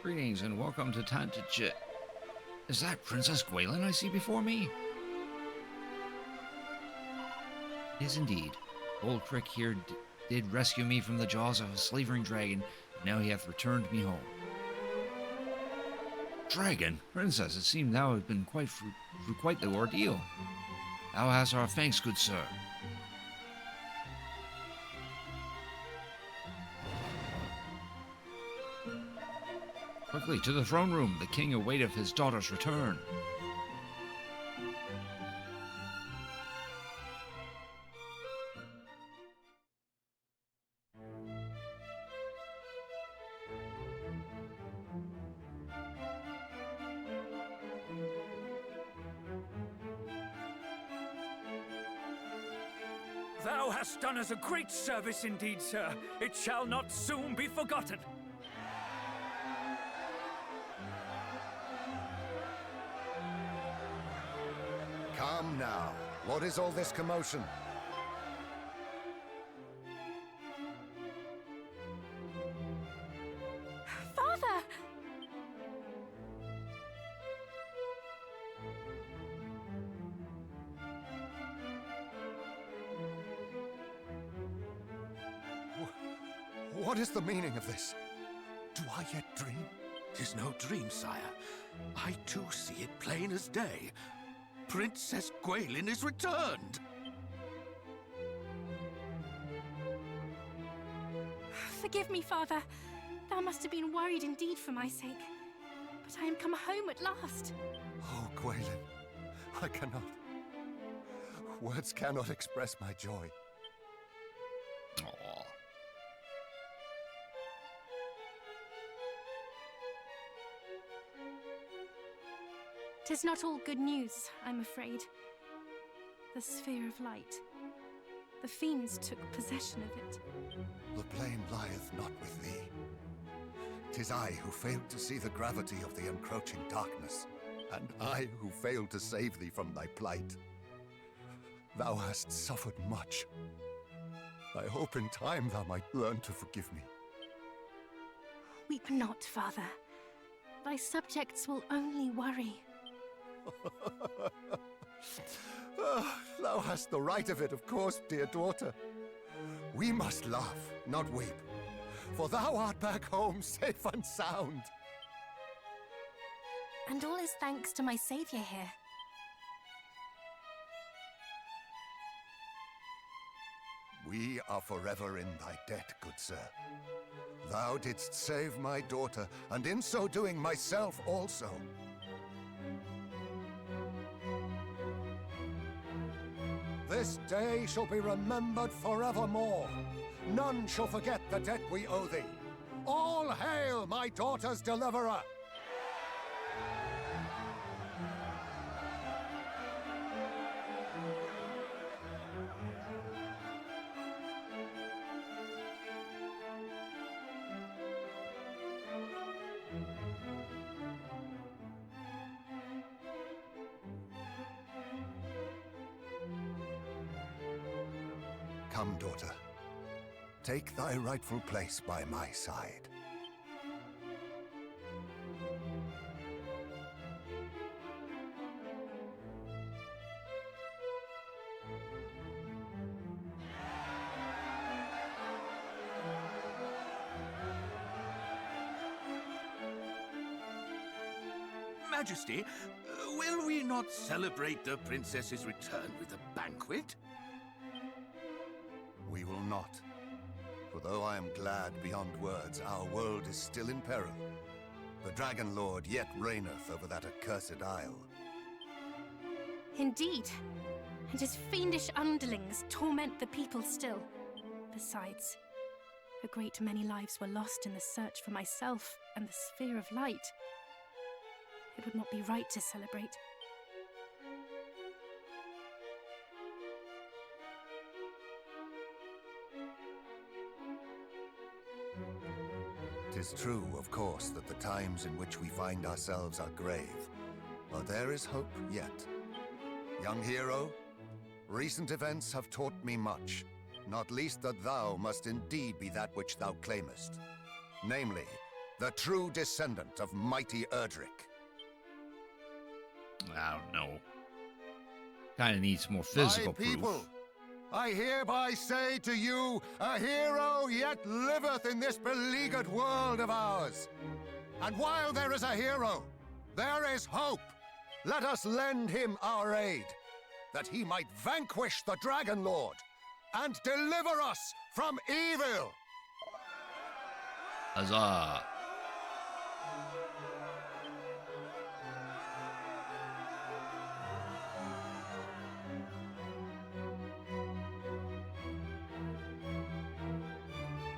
Greetings and welcome to Tantagel. Is that Princess Gwaelin I see before me? It is indeed. Old Crick here did rescue me from the jaws of a slavering dragon, and now he hath returned me home. Dragon? Princess, it seemed thou hast been through quite the ordeal. Thou hast our thanks, good sir. Quickly, to the throne room. The king awaiteth his daughter's return. Thou hast done us a great service indeed, sir. It shall not soon be forgotten. Come now. What is all this commotion? Father! What is the meaning of this? Do I yet dream? 'Tis no dream, sire. I too see it plain as day. Princess Gwaelin is returned! Forgive me, father. Thou must have been worried indeed for my sake. But I am come home at last. Oh, Gwaelin, I cannot. Words cannot express my joy. Aw. 'Tis not all good news, I'm afraid. The sphere of light. The fiends took possession of it. The blame lieth not with thee. 'Tis I who failed to see the gravity of the encroaching darkness, and I who failed to save thee from thy plight. Thou hast suffered much. I hope in time thou might learn to forgive me. Weep not, father. Thy subjects will only worry. Thou hast the right of it, of course, dear daughter. We must laugh, not weep, for thou art back home safe and sound. And all is thanks to my savior here. We are forever in thy debt, good sir. Thou didst save my daughter, and in so doing myself also. This day shall be remembered forevermore. None shall forget the debt we owe thee. All hail my daughter's deliverer! Come, daughter. Take thy rightful place by my side. Majesty, will we not celebrate the princess's return with a banquet? We will not. For though I am glad beyond words, our world is still in peril. The Dragon Lord yet reigneth over that accursed isle. Indeed. And his fiendish underlings torment the people still. Besides, a great many lives were lost in the search for myself and the sphere of light. It would not be right to celebrate. 'Tis true, of course, that the times in which we find ourselves are grave, but there is hope yet. Young hero, recent events have taught me much, not least that thou must indeed be that which thou claimest, namely, the true descendant of mighty Erdrick. I don't know. Kind of needs more physical My people, proof. I hereby say to you, a hero yet liveth in this beleaguered world of ours. And while there is a hero, there is hope. Let us lend him our aid, that he might vanquish the Dragon Lord and deliver us from evil. Huzzah.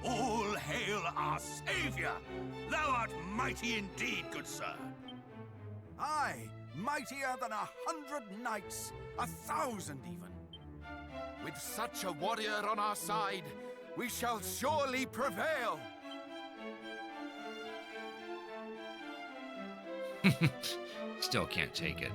All hail our savior! Thou art mighty indeed, good sir. Aye, mightier than 100 knights, 1,000 even. With such a warrior on our side, we shall surely prevail. Still can't take it.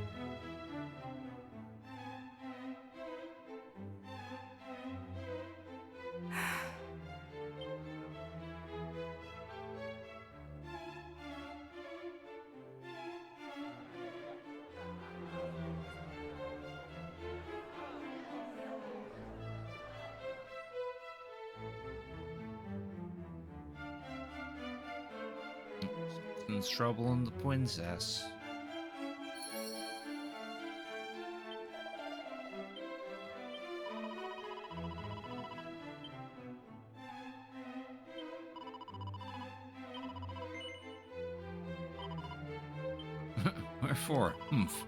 Something's troubling the princess. Wherefore? Oomph.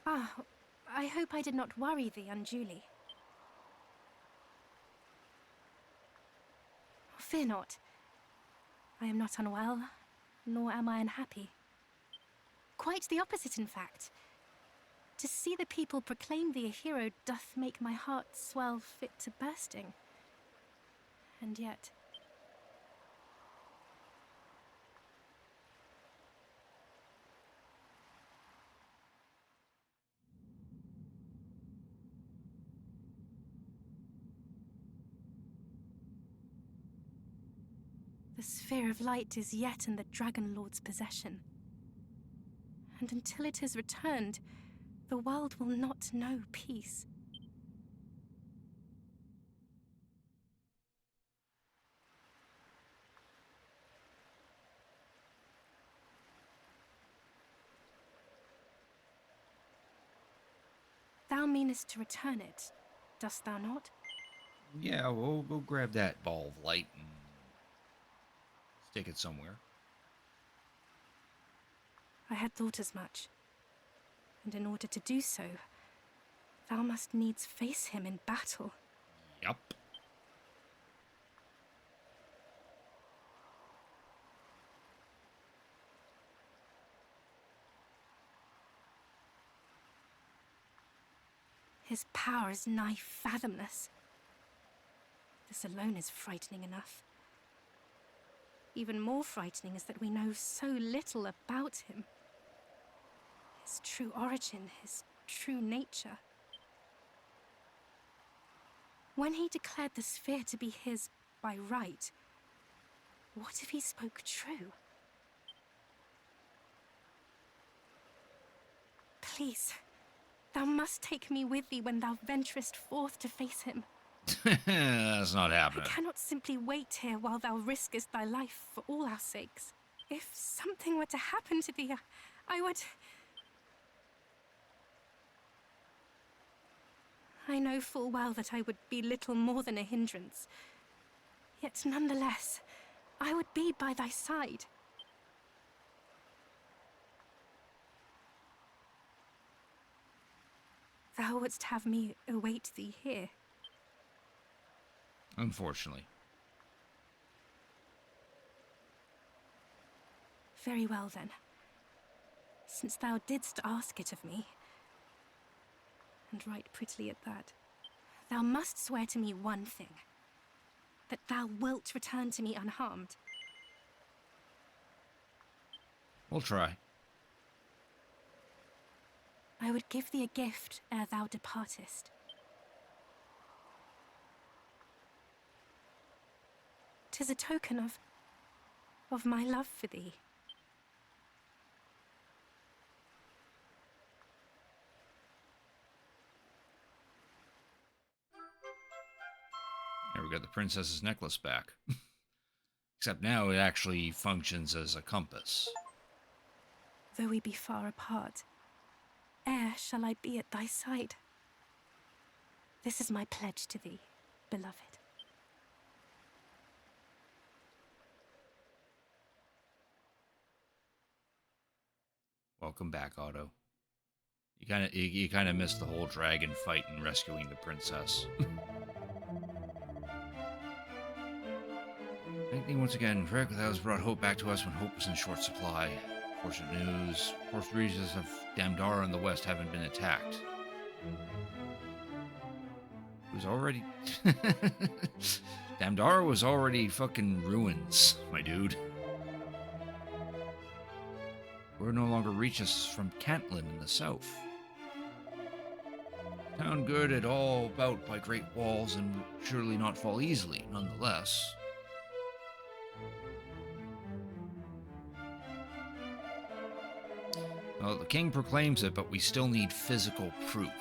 Ah, I hope I did not worry thee unduly. Fear not. I am not unwell, nor am I unhappy. Quite the opposite, in fact. To see the people proclaim thee a hero doth make my heart swell fit to bursting. And yet... the sphere of light is yet in the Dragon Lord's possession. And until it is returned, the world will not know peace. Thou meanest to return it, dost thou not? Yeah, we'll go grab that ball of light and stick it somewhere. I had thought as much. And in order to do so, thou must needs face him in battle. Yup. His power is nigh fathomless. This alone is frightening enough. Even more frightening is that we know so little about him. His true origin, his true nature. When he declared the sphere to be his by right, what if he spoke true? Please, thou must take me with thee when thou venturest forth to face him. That's not happening. I cannot simply wait here while thou riskest thy life for all our sakes. If something were to happen to thee, I would... I know full well that I would be little more than a hindrance. Yet nonetheless, I would be by thy side. Thou wouldst have me await thee here. Unfortunately. Very well then. Since thou didst ask it of me, and right prettily at that, thou must swear to me one thing. That thou wilt return to me unharmed. We'll try. I would give thee a gift ere thou departest. 'Tis a token of my love for thee. There we got the princess's necklace back. Except now it actually functions as a compass. Though we be far apart, e'er shall I be at thy side. This is my pledge to thee, beloved. Welcome back, Otto. You kind of missed the whole dragon fight and rescuing the princess. Thank thee once again. Trek thou hast brought hope back to us when hope was in short supply. Fortunate news. Forced regions of Damdara in the west haven't been attacked. It was already... Damdara was already fucking ruins, my dude. Word no longer reaches from Cantlin in the south. Town good at all about by great walls and will surely not fall easily, nonetheless. Well, the king proclaims it, but we still need physical proof.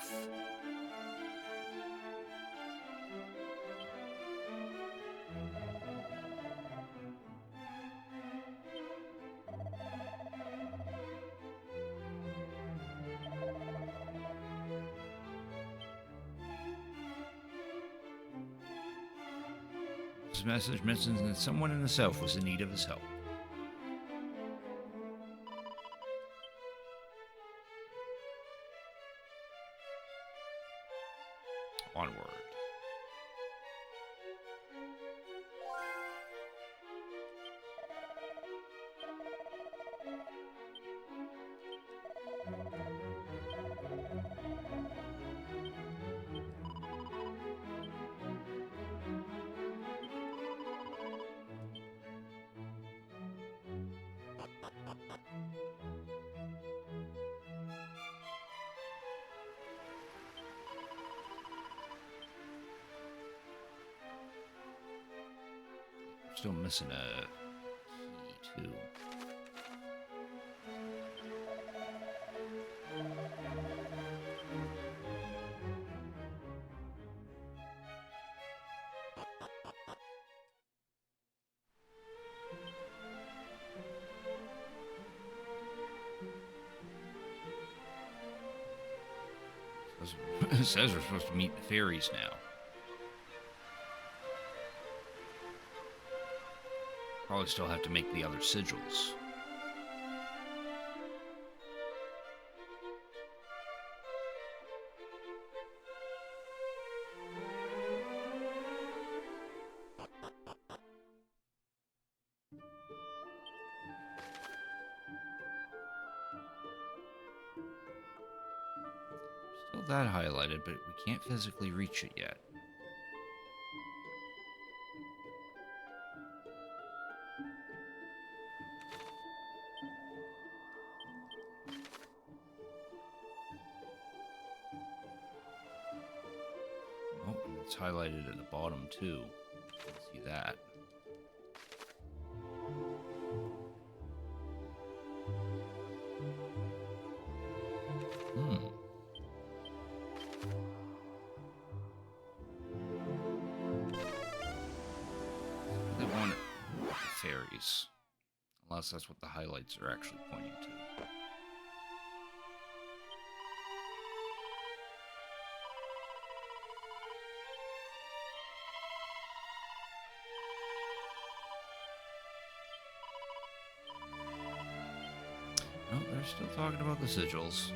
This message mentions that someone in the south was in need of his help. Onward. Still missing a key, too. It says we're supposed to meet the fairies now. Probably still have to make the other sigils. Still that highlighted, but we can't physically reach it yet. Oh, it's highlighted at the bottom too. See that. They want it with the fairies. Unless that's what the highlights are actually pointing to. Oh, they're still talking about the sigils.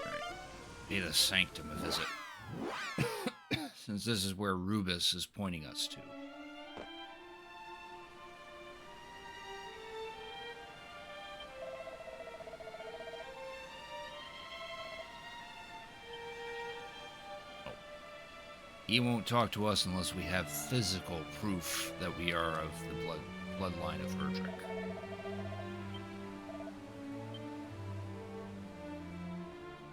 Alright. Pay the Sanctum a visit. Since this is where Rubus is pointing us to. He won't talk to us unless we have physical proof that we are of the bloodline of Erdrick.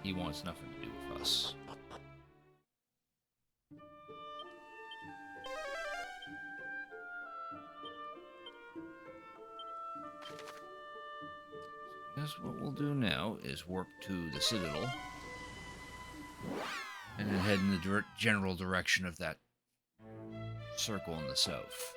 He wants nothing to do with us. So I guess what we'll do now is warp to the Citadel. And then head in the general direction of that circle in the south.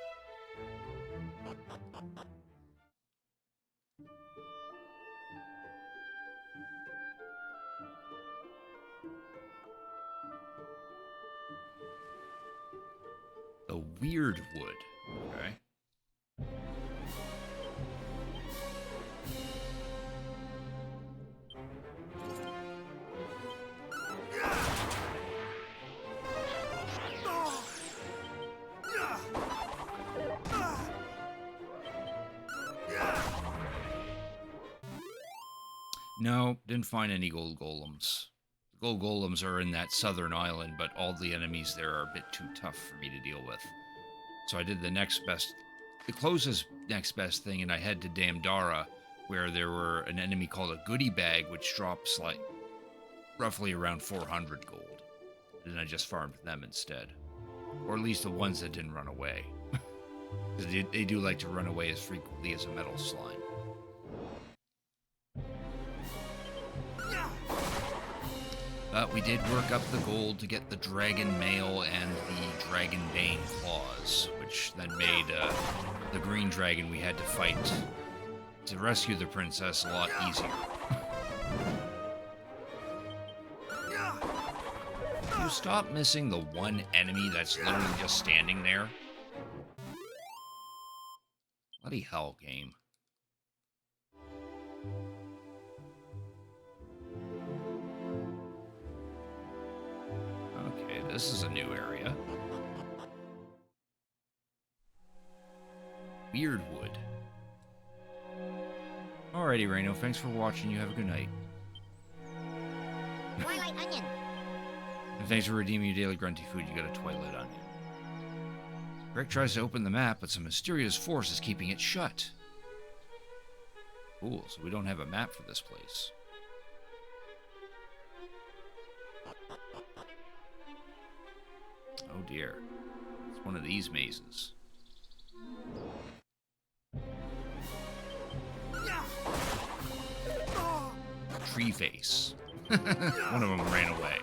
The Weird Wood. Okay. No, didn't find any gold golems. The gold golems are in that southern island, but all the enemies there are a bit too tough for me to deal with. So I did the closest next best thing, and I head to Damdara, where there were an enemy called a goodie bag, which drops like roughly around 400 gold. And I just farmed them instead. Or at least the ones that didn't run away. Because they do like to run away as frequently as a metal slime. But we did work up the gold to get the dragon mail and the dragon bane claws, which then made the green dragon we had to fight to rescue the princess a lot easier. You stop missing the one enemy that's literally just standing there? Bloody hell, game. Okay, this is a new area. Weirdwood. Alrighty, Reno, thanks for watching. You have a good night. Twilight onion. And thanks for redeeming your daily grunty food. You got a Twilight onion. Greg tries to open the map, but some mysterious force is keeping it shut. Cool, so we don't have a map for this place. Oh dear. It's one of these mazes. Tree face. One of them ran away.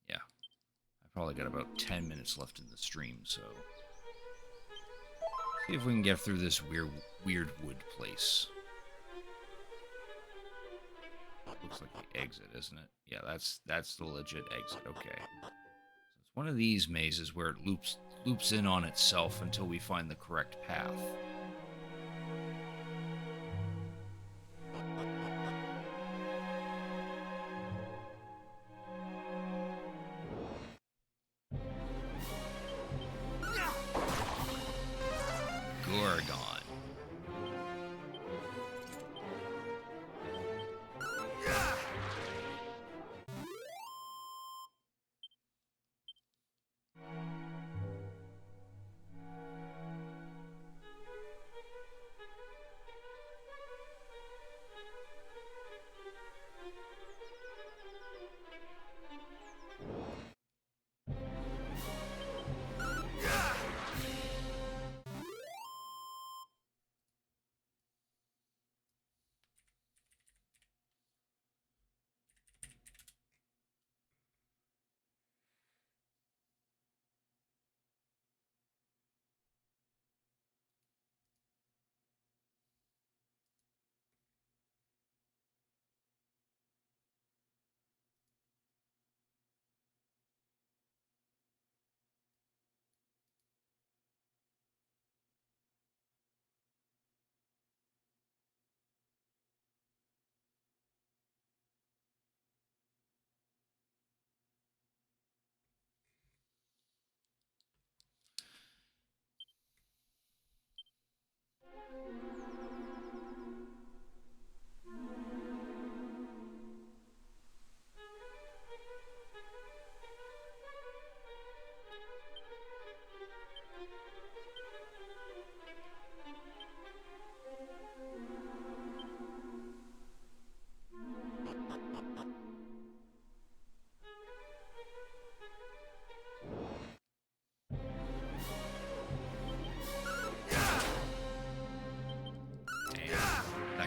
Yeah. I probably got about 10 minutes left in the stream, so... see if we can get through this weird wood place. Looks like the exit, isn't it? Yeah, that's the legit exit. Okay. So it's one of these mazes where it loops in on itself until we find the correct path. Gorgon.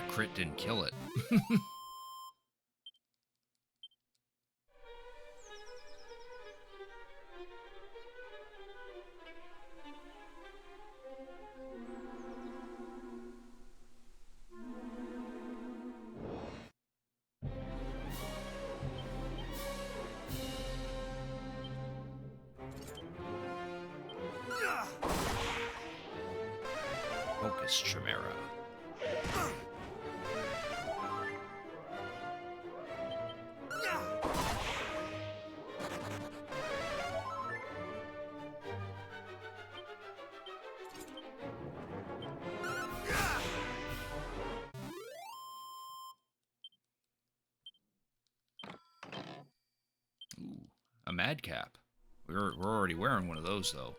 Crit didn't kill it. Focus, Chimera. a madcap. We're already wearing one of those, though.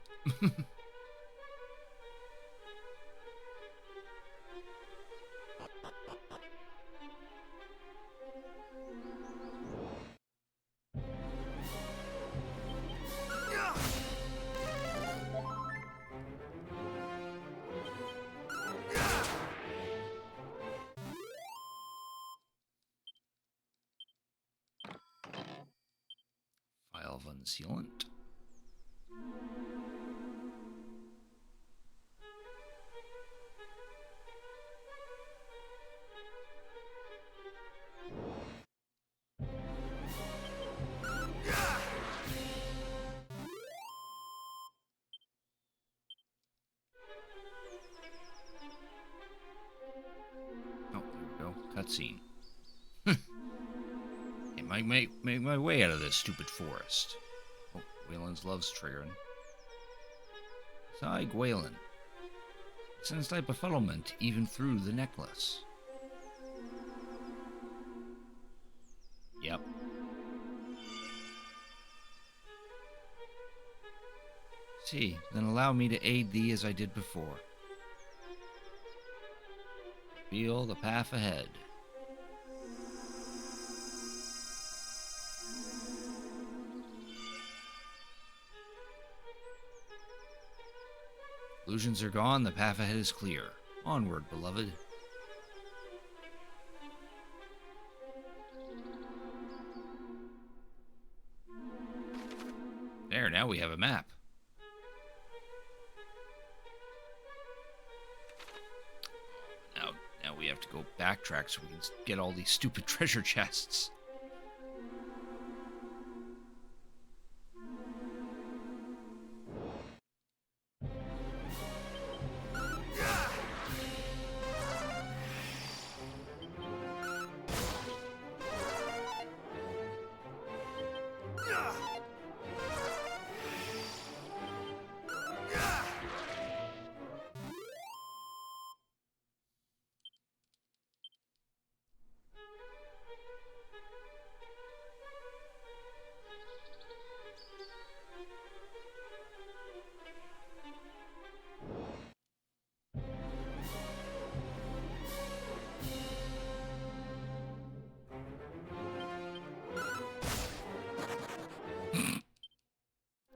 File of unsealant. Oh, there we go. Cutscene. It might make my way out of this stupid forest. Oh, Gwaelin's love's triggering. Sigh, Gwaelin. Sense thy befuddlement even through the necklace. Yep. See, then allow me to aid thee as I did before. Feel the path ahead. Illusions are gone, the path ahead is clear. Onward, beloved. There, now we have a map. Now we have to go backtrack so we can get all these stupid treasure chests.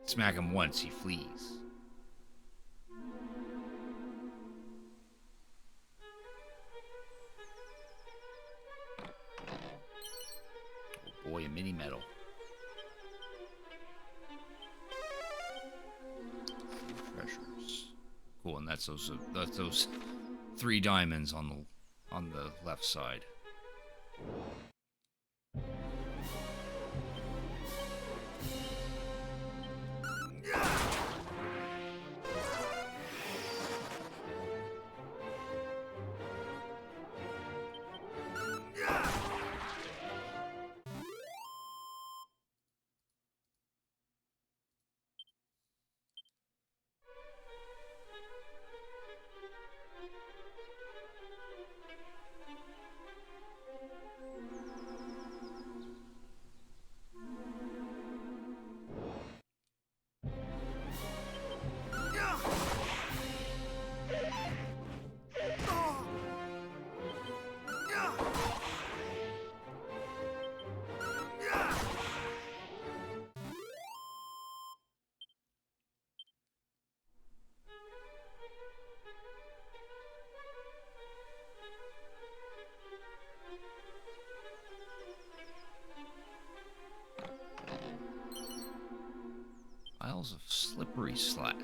Smack him once, he flees. Oh boy, a mini medal. Treasures. Cool, and that's those 3 diamonds on the left side. Piles of slippery sap.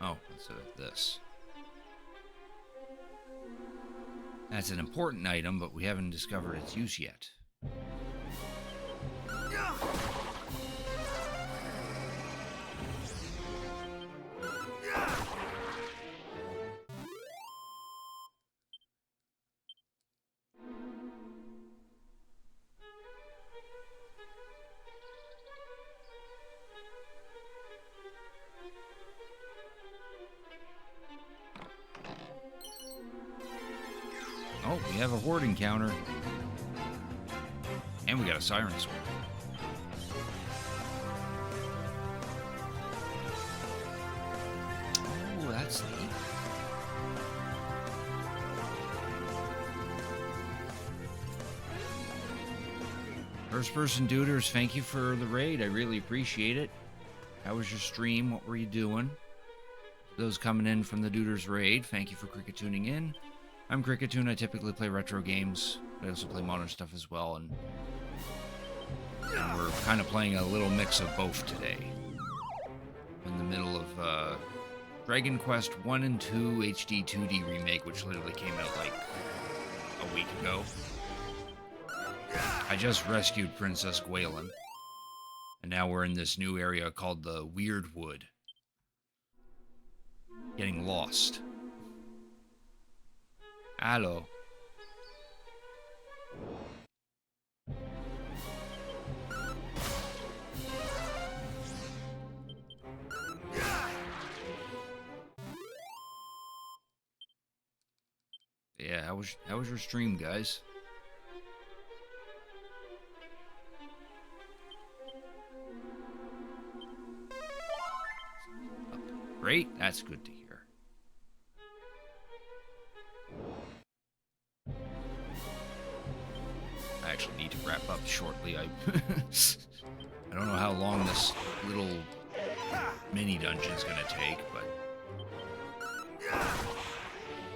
Oh, this. That's an important item, but we haven't discovered its use yet. Oh, we have a horde encounter. And we got a siren sword. Oh, that's neat. First person duders, thank you for the raid. I really appreciate it. How was your stream? What were you doing? Those coming in from the Duders raid, thank you for Cricket tuning in. I'm Cricket Tune. I typically play retro games. I also play modern stuff as well, and we're kind of playing a little mix of both today. In the middle of Dragon Quest 1 and 2 HD-2D Remake, which literally came out like a week ago. I just rescued Princess Gwaelin, and now we're in this new area called the Weird Wood. Getting lost. Hello. Yeah, how was your stream, guys? Great, that's good to hear. I actually need to wrap up shortly. I don't know how long this little mini dungeon's gonna take, but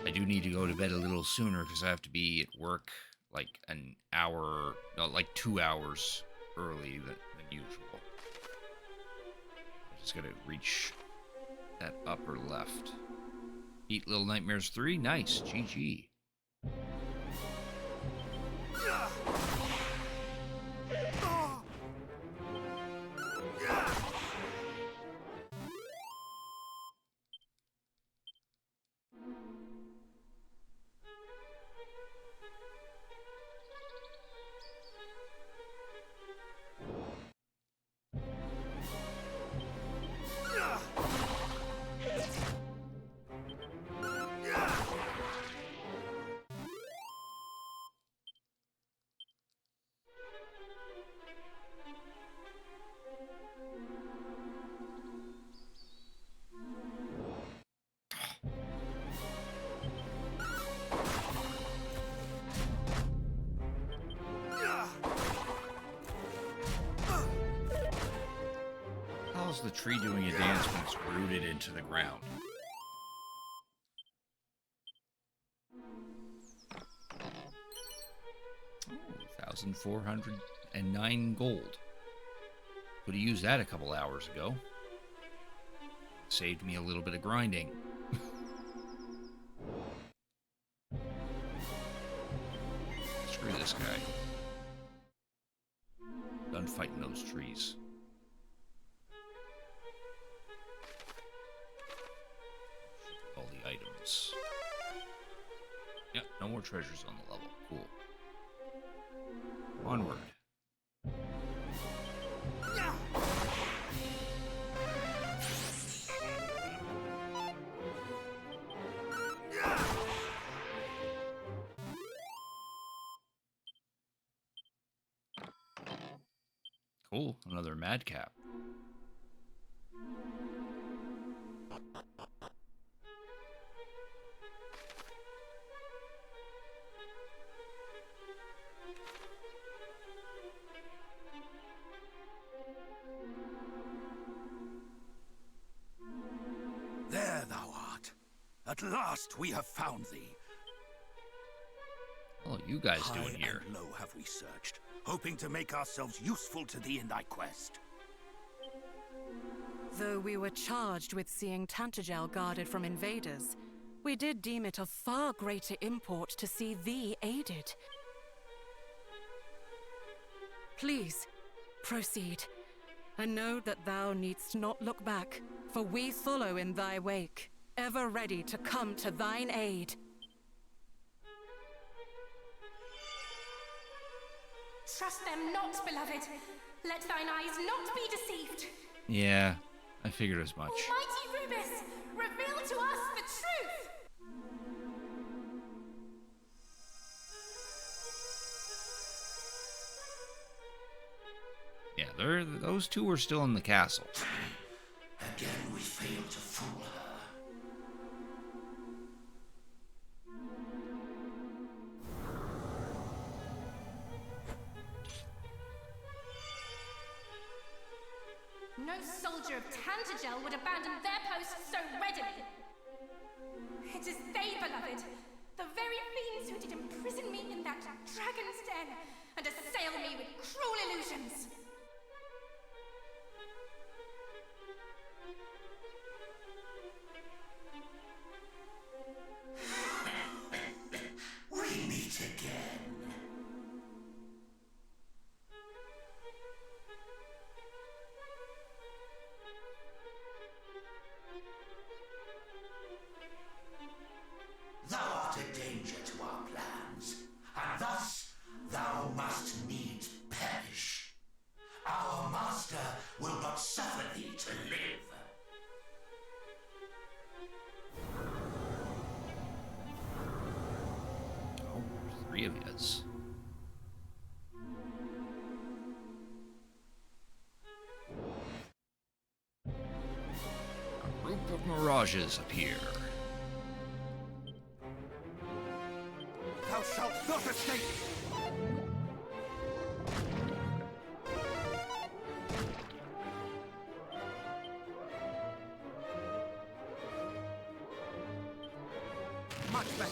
I do need to go to bed a little sooner because I have to be at work like an hour, no, like 2 hours early than usual. I just gotta reach that upper left. Beat Little Nightmares 3, nice, GG. How's the tree doing a dance when it's rooted into the ground? Oh, 1,409 gold. Could have used that a couple hours ago. Saved me a little bit of grinding. Screw this guy. Done fighting those trees. All the items. Yep, no more treasures on the level. Cool. Onward. Cool, another madcap. There thou art. At last we have found thee. What are you guys High doing here? and low have we searched, hoping to make ourselves useful to thee in thy quest. Though we were charged with seeing Tantagel guarded from invaders, we did deem it of far greater import to see thee aided. Please, proceed, and know that thou needst not look back, for we follow in thy wake, ever ready to come to thine aid. Trust them not, beloved. Let thine eyes not be deceived. Yeah, I figured as much. Almighty Rubis, reveal to us the truth! those two are still in the castle. Again, we failed to fool her. No soldier of Tantagel would abandon their post so readily. It is they, beloved, the very fiends who did imprison me in that dragon's den and assail me with cruel illusions. We meet again. Thou art a danger to our plans, and thus thou must needs perish. Our master will not suffer thee to live. Oh, 3 of his. A group of mirages appear. Thou shalt not escape! Much better.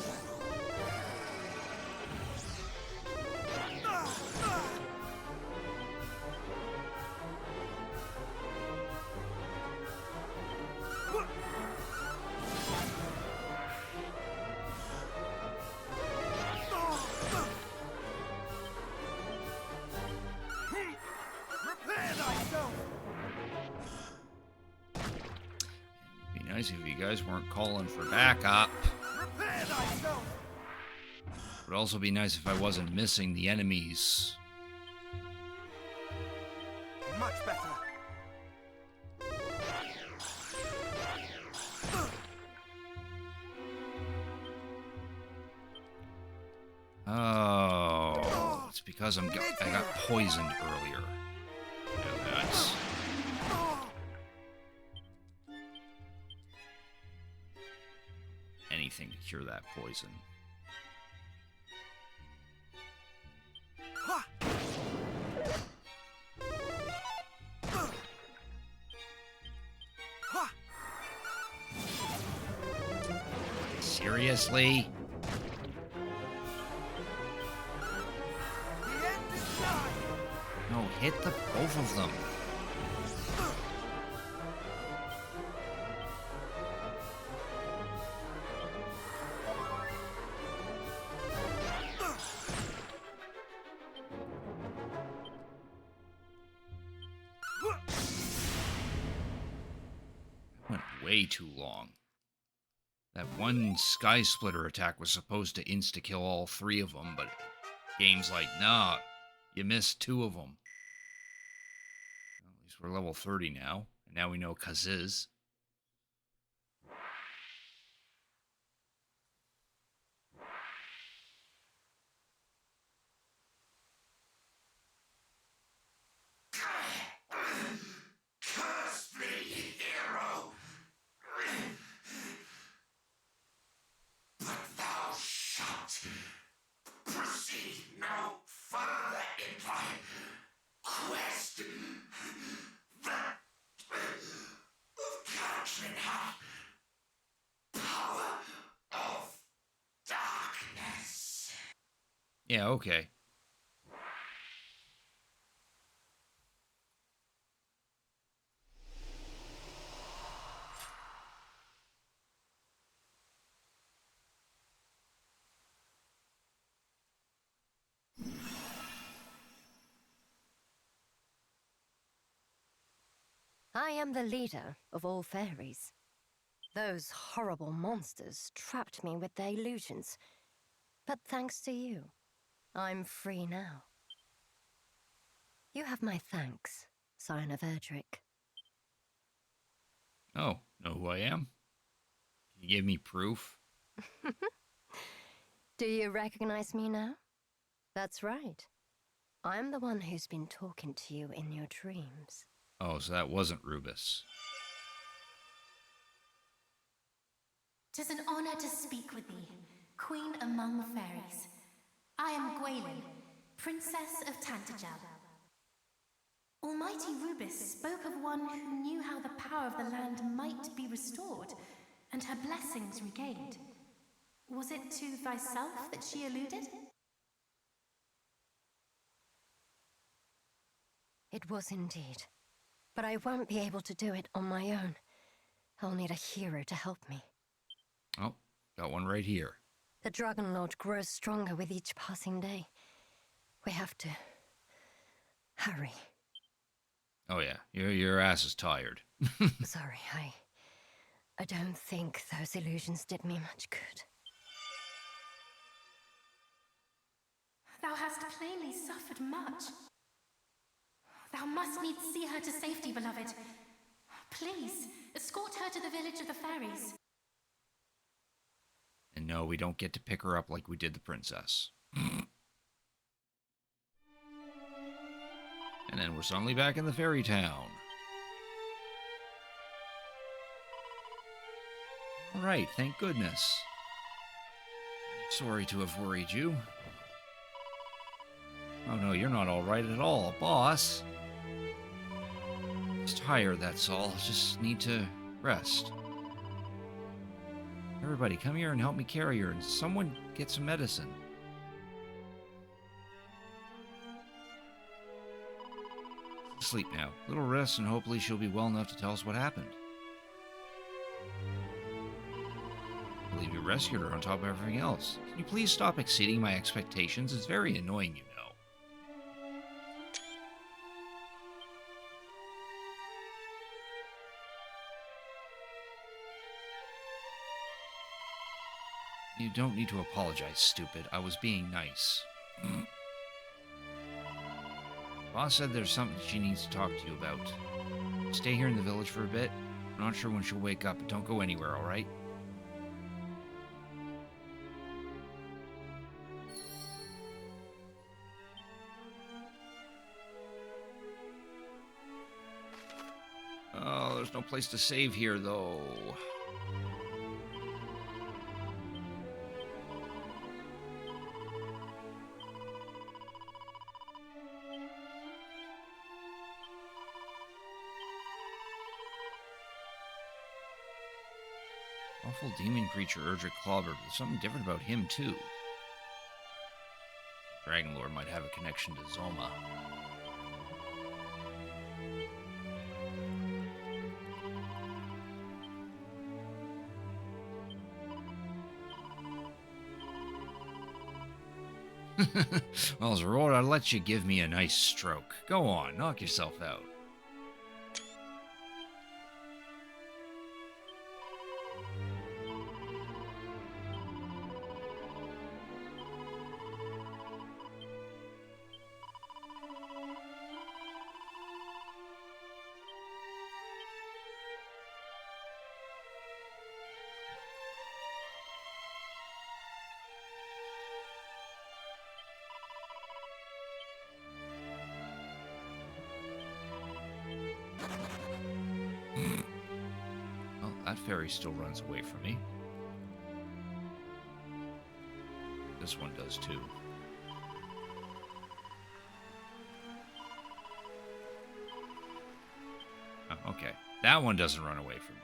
Prepare thyself! Be nice if you guys weren't calling for backup. Prepare thyself! Would also be nice if I wasn't missing the enemies. Much better. Oh, it's because I got poisoned earlier. Yeah, that's... anything to cure that poison. Seriously? The end is nigh. No, hit the both of them. That went way too long. That one Sky Splitter attack was supposed to insta-kill all 3 of them, but game's like, nah, you missed 2 of them. Well, at least we're level 30 now, and now we know Kaziz. Curse thee, hero! But thou shalt proceed no further in thy quest. That of Catherine hath power of darkness. Yeah, okay. I am the leader of all fairies. Those horrible monsters trapped me with their illusions. But thanks to you, I'm free now. You have my thanks, Scion of Erdrick. Oh, know who I am? Can you give me proof? Do you recognize me now? That's right. I'm the one who's been talking to you in your dreams. Oh, so that wasn't Rubus. "'Tis an honor to speak with thee, Queen among fairies. I am Gwaelin, Princess of Tantagel. Almighty Rubus spoke of one who knew how the power of the land might be restored, and her blessings regained. Was it to thyself that she alluded?" It was indeed. But I won't be able to do it on my own. I'll need a hero to help me. Oh, got one right here. The Dragon Lord grows stronger with each passing day. We have to... hurry. Oh yeah, your ass is tired. Sorry, I don't think those illusions did me much good. "Thou hast plainly suffered much. Thou must needs see her to safety, beloved. Please, escort her to the village of the fairies." And no, we don't get to pick her up like we did the princess. And then we're suddenly back in the fairy town. Alright, thank goodness. Sorry to have worried you. Oh no, you're not alright at all, boss. Just tired, that's all. Just need to rest. Everybody, come here and help me carry her, and someone get some medicine. Sleep now. Little rest, and hopefully she'll be well enough to tell us what happened. I believe you rescued her on top of everything else. Can you please stop exceeding my expectations? It's very annoying, you know. You don't need to apologize, stupid. I was being nice. Boss said there's something she needs to talk to you about. Stay here in the village for a bit. I'm not sure when she'll wake up, but don't go anywhere, alright? Oh, there's no place to save here, though. Awful demon creature Erdrick Clobber, but there's something different about him, too. Dragon Lord might have a connection to Zoma. Well, as a reward, I'll let you give me a nice stroke. Go on, knock yourself out. Well, that fairy still runs away from me. This one does too. Oh, okay. That one doesn't run away from me.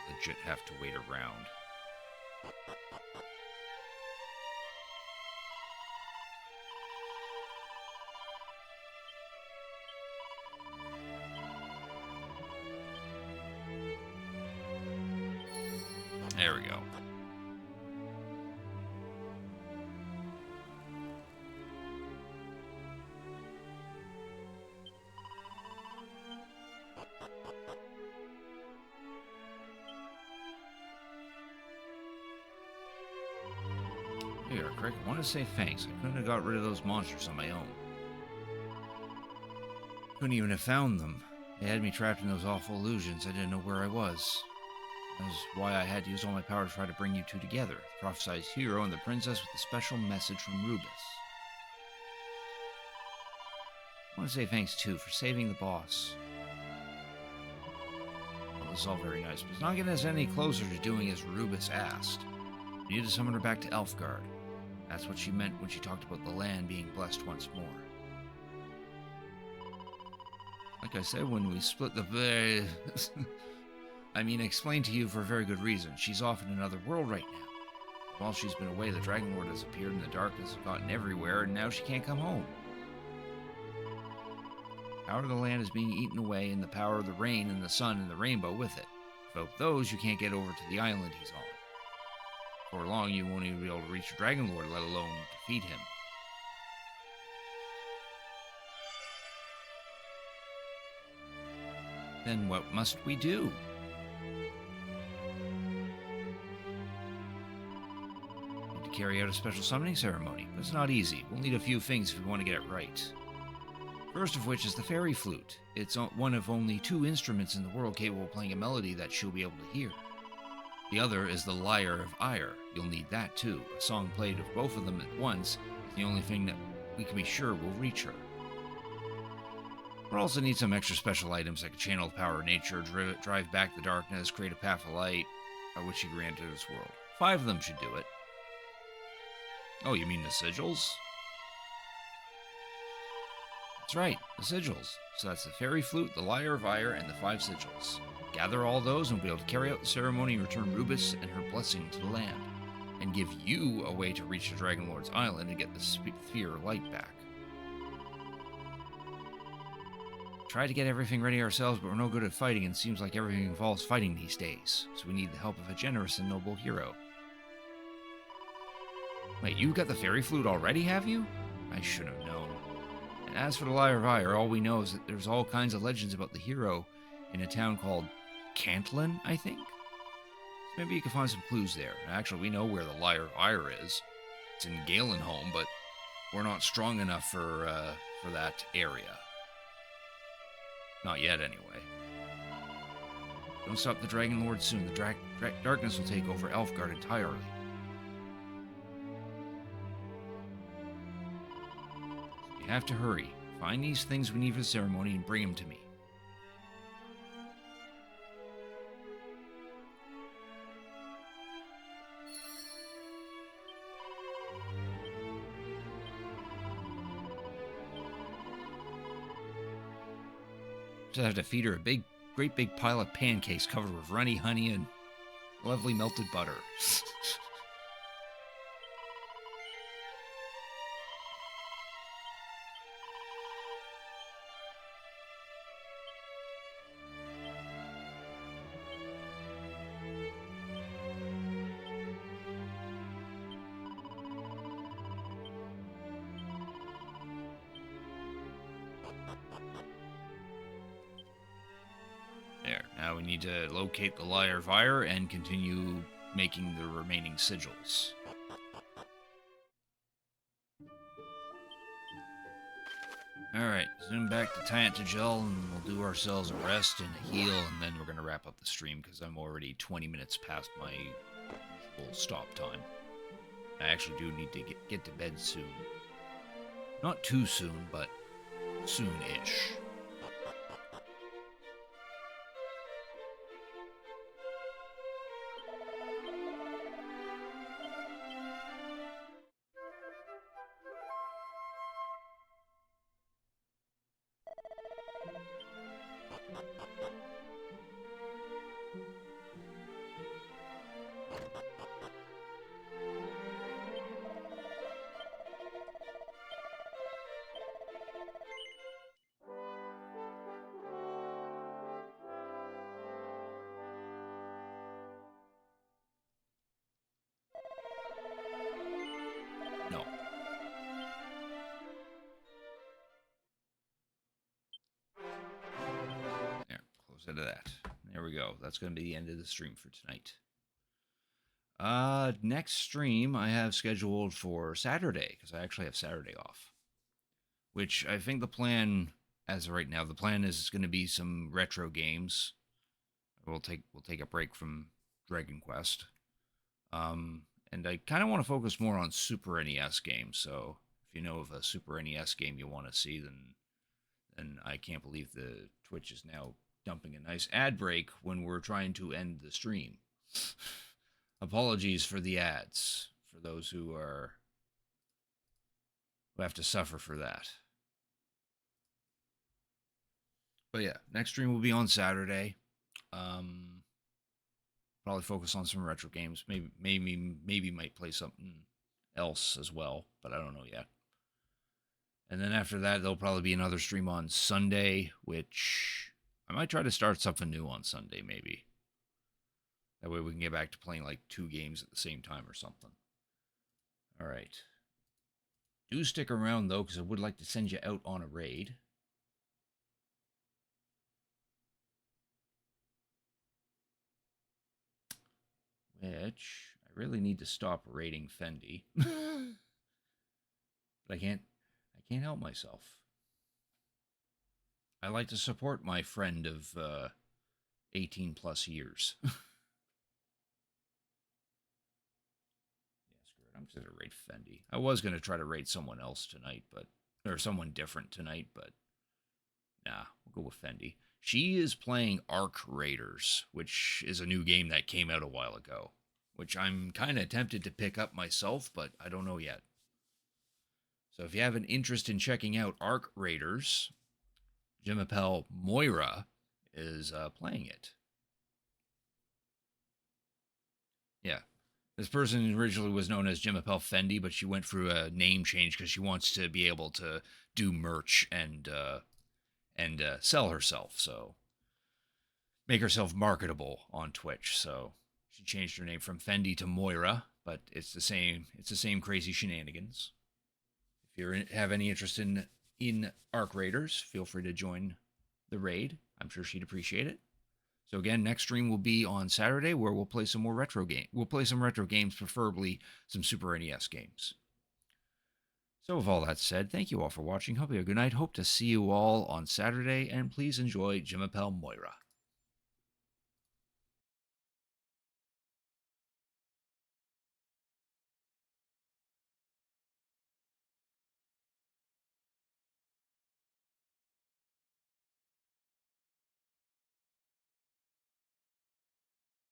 Legit have to wait around. There we go. Here, Crick, I want to say thanks. I couldn't have got rid of those monsters on my own. Couldn't even have found them. They had me trapped in those awful illusions. I didn't know where I was. That was why I had to use all my power to try to bring you two together. The prophesized hero and the princess with a special message from Rubus. I want to say thanks, too, for saving the boss. Well, this is all very nice, but it's not getting us any closer to doing as Rubus asked. We need to summon her back to Elfgard. That's what she meant when she talked about the land being blessed once more. Like I said, when we split the... I mean, explained to you for a very good reason. She's off in another world right now. While she's been away, the Dragon Lord has appeared and the darkness has gotten everywhere, and now she can't come home. The power of the land is being eaten away, and the power of the rain and the sun and the rainbow with it. Without those, you can't get over to the island he's on. For long, you won't even be able to reach the Dragon Lord, let alone defeat him. Then what must we do? Need to carry out a special summoning ceremony, but it's not easy. We'll need a few things if we want to get it right. First of which is the fairy flute. It's one of only 2 instruments in the world capable of playing a melody that she'll be able to hear. The other is the Lyre of Ire. You'll need that too. A song played of both of them at once is the only thing that we can be sure will reach her. We'll also need some extra special items like a channel of power of nature, drive back the darkness, create a path of light, by which she granted this world. 5 of them should do it. Oh, you mean the sigils? That's right, the sigils. So that's the fairy flute, the Lyre of Ire, and the 5 sigils. Gather all those and we'll be able to carry out the ceremony and return Rubus and her blessing to the land, and give you a way to reach the Dragon Lord's island and get the sphere of light back. Tried to get everything ready ourselves, but we're no good at fighting, and it seems like everything involves fighting these days, so we need the help of a generous and noble hero. Wait, you got the fairy flute already, have you? I should have known. And as for the Lyre of Ire, all we know is that there's all kinds of legends about the hero in a town called Cantlin, I think? So maybe you can find some clues there. Actually, we know where the Lyre of Ire is. It's in Galenholm, but we're not strong enough for that area. Not yet, anyway. Don't stop the Dragon Lord soon. The darkness will take over Elfgard entirely. You have to hurry. Find these things we need for the ceremony and bring them to me. Just have to feed her a great big pile of pancakes covered with runny honey and lovely melted butter. There. Now we need to locate the Lyre of Ire and continue making the remaining sigils. Alright, zoom back to Tantagel and we'll do ourselves a rest and a heal, and then we're going to wrap up the stream because I'm already 20 minutes past my usual stop time. I actually do need to get to bed soon. Not too soon, but soon-ish. No. There, close out of that. There we go. That's going to be the end of the stream for tonight. Next stream I have scheduled for Saturday, because I actually have Saturday off. Which I think the plan as of right now, the plan is going to be some retro games. We'll take a break from Dragon Quest. And I kind of want to focus more on Super NES games. So if you know of a Super NES game you want to see, then I can't believe the Twitch is now dumping a nice ad break when we're trying to end the stream. Apologies for the ads for those who have to suffer for that. But yeah, next stream will be on Saturday. Probably focus on some retro games. Maybe might play something else as well, but I don't know yet. And then after that, there'll probably be another stream on Sunday, which I might try to start something new on Sunday, maybe. That way we can get back to playing like 2 games at the same time or something. All right. Do stick around, though, because I would like to send you out on a raid. Which I really need to stop raiding Fendi. But I can't help myself. I like to support my friend of 18 plus years. Yeah, screw it. I'm just gonna raid Fendi. I was gonna try to raid someone else tonight, or someone different tonight, but nah, we'll go with Fendi. She is playing Arc Raiders, which is a new game that came out a while ago, which I'm kind of tempted to pick up myself, but I don't know yet. So if you have an interest in checking out Arc Raiders, Jimapel Moira is playing it. Yeah. This person originally was known as Jimapel Fendi, but she went through a name change because she wants to be able to do merch and sell herself, so make herself marketable on Twitch. So she changed her name from Fendi to Moira, but it's the same crazy shenanigans. If you have any interest in Arc Raiders, feel free to join the raid. I'm sure she'd appreciate it. So again, next stream will be on Saturday, where we'll play some more retro games. We'll play some retro games, preferably some Super NES games. So with all that said, thank you all for watching. Hope you have a good night. Hope to see you all on Saturday, and please enjoy Jimapel Moira.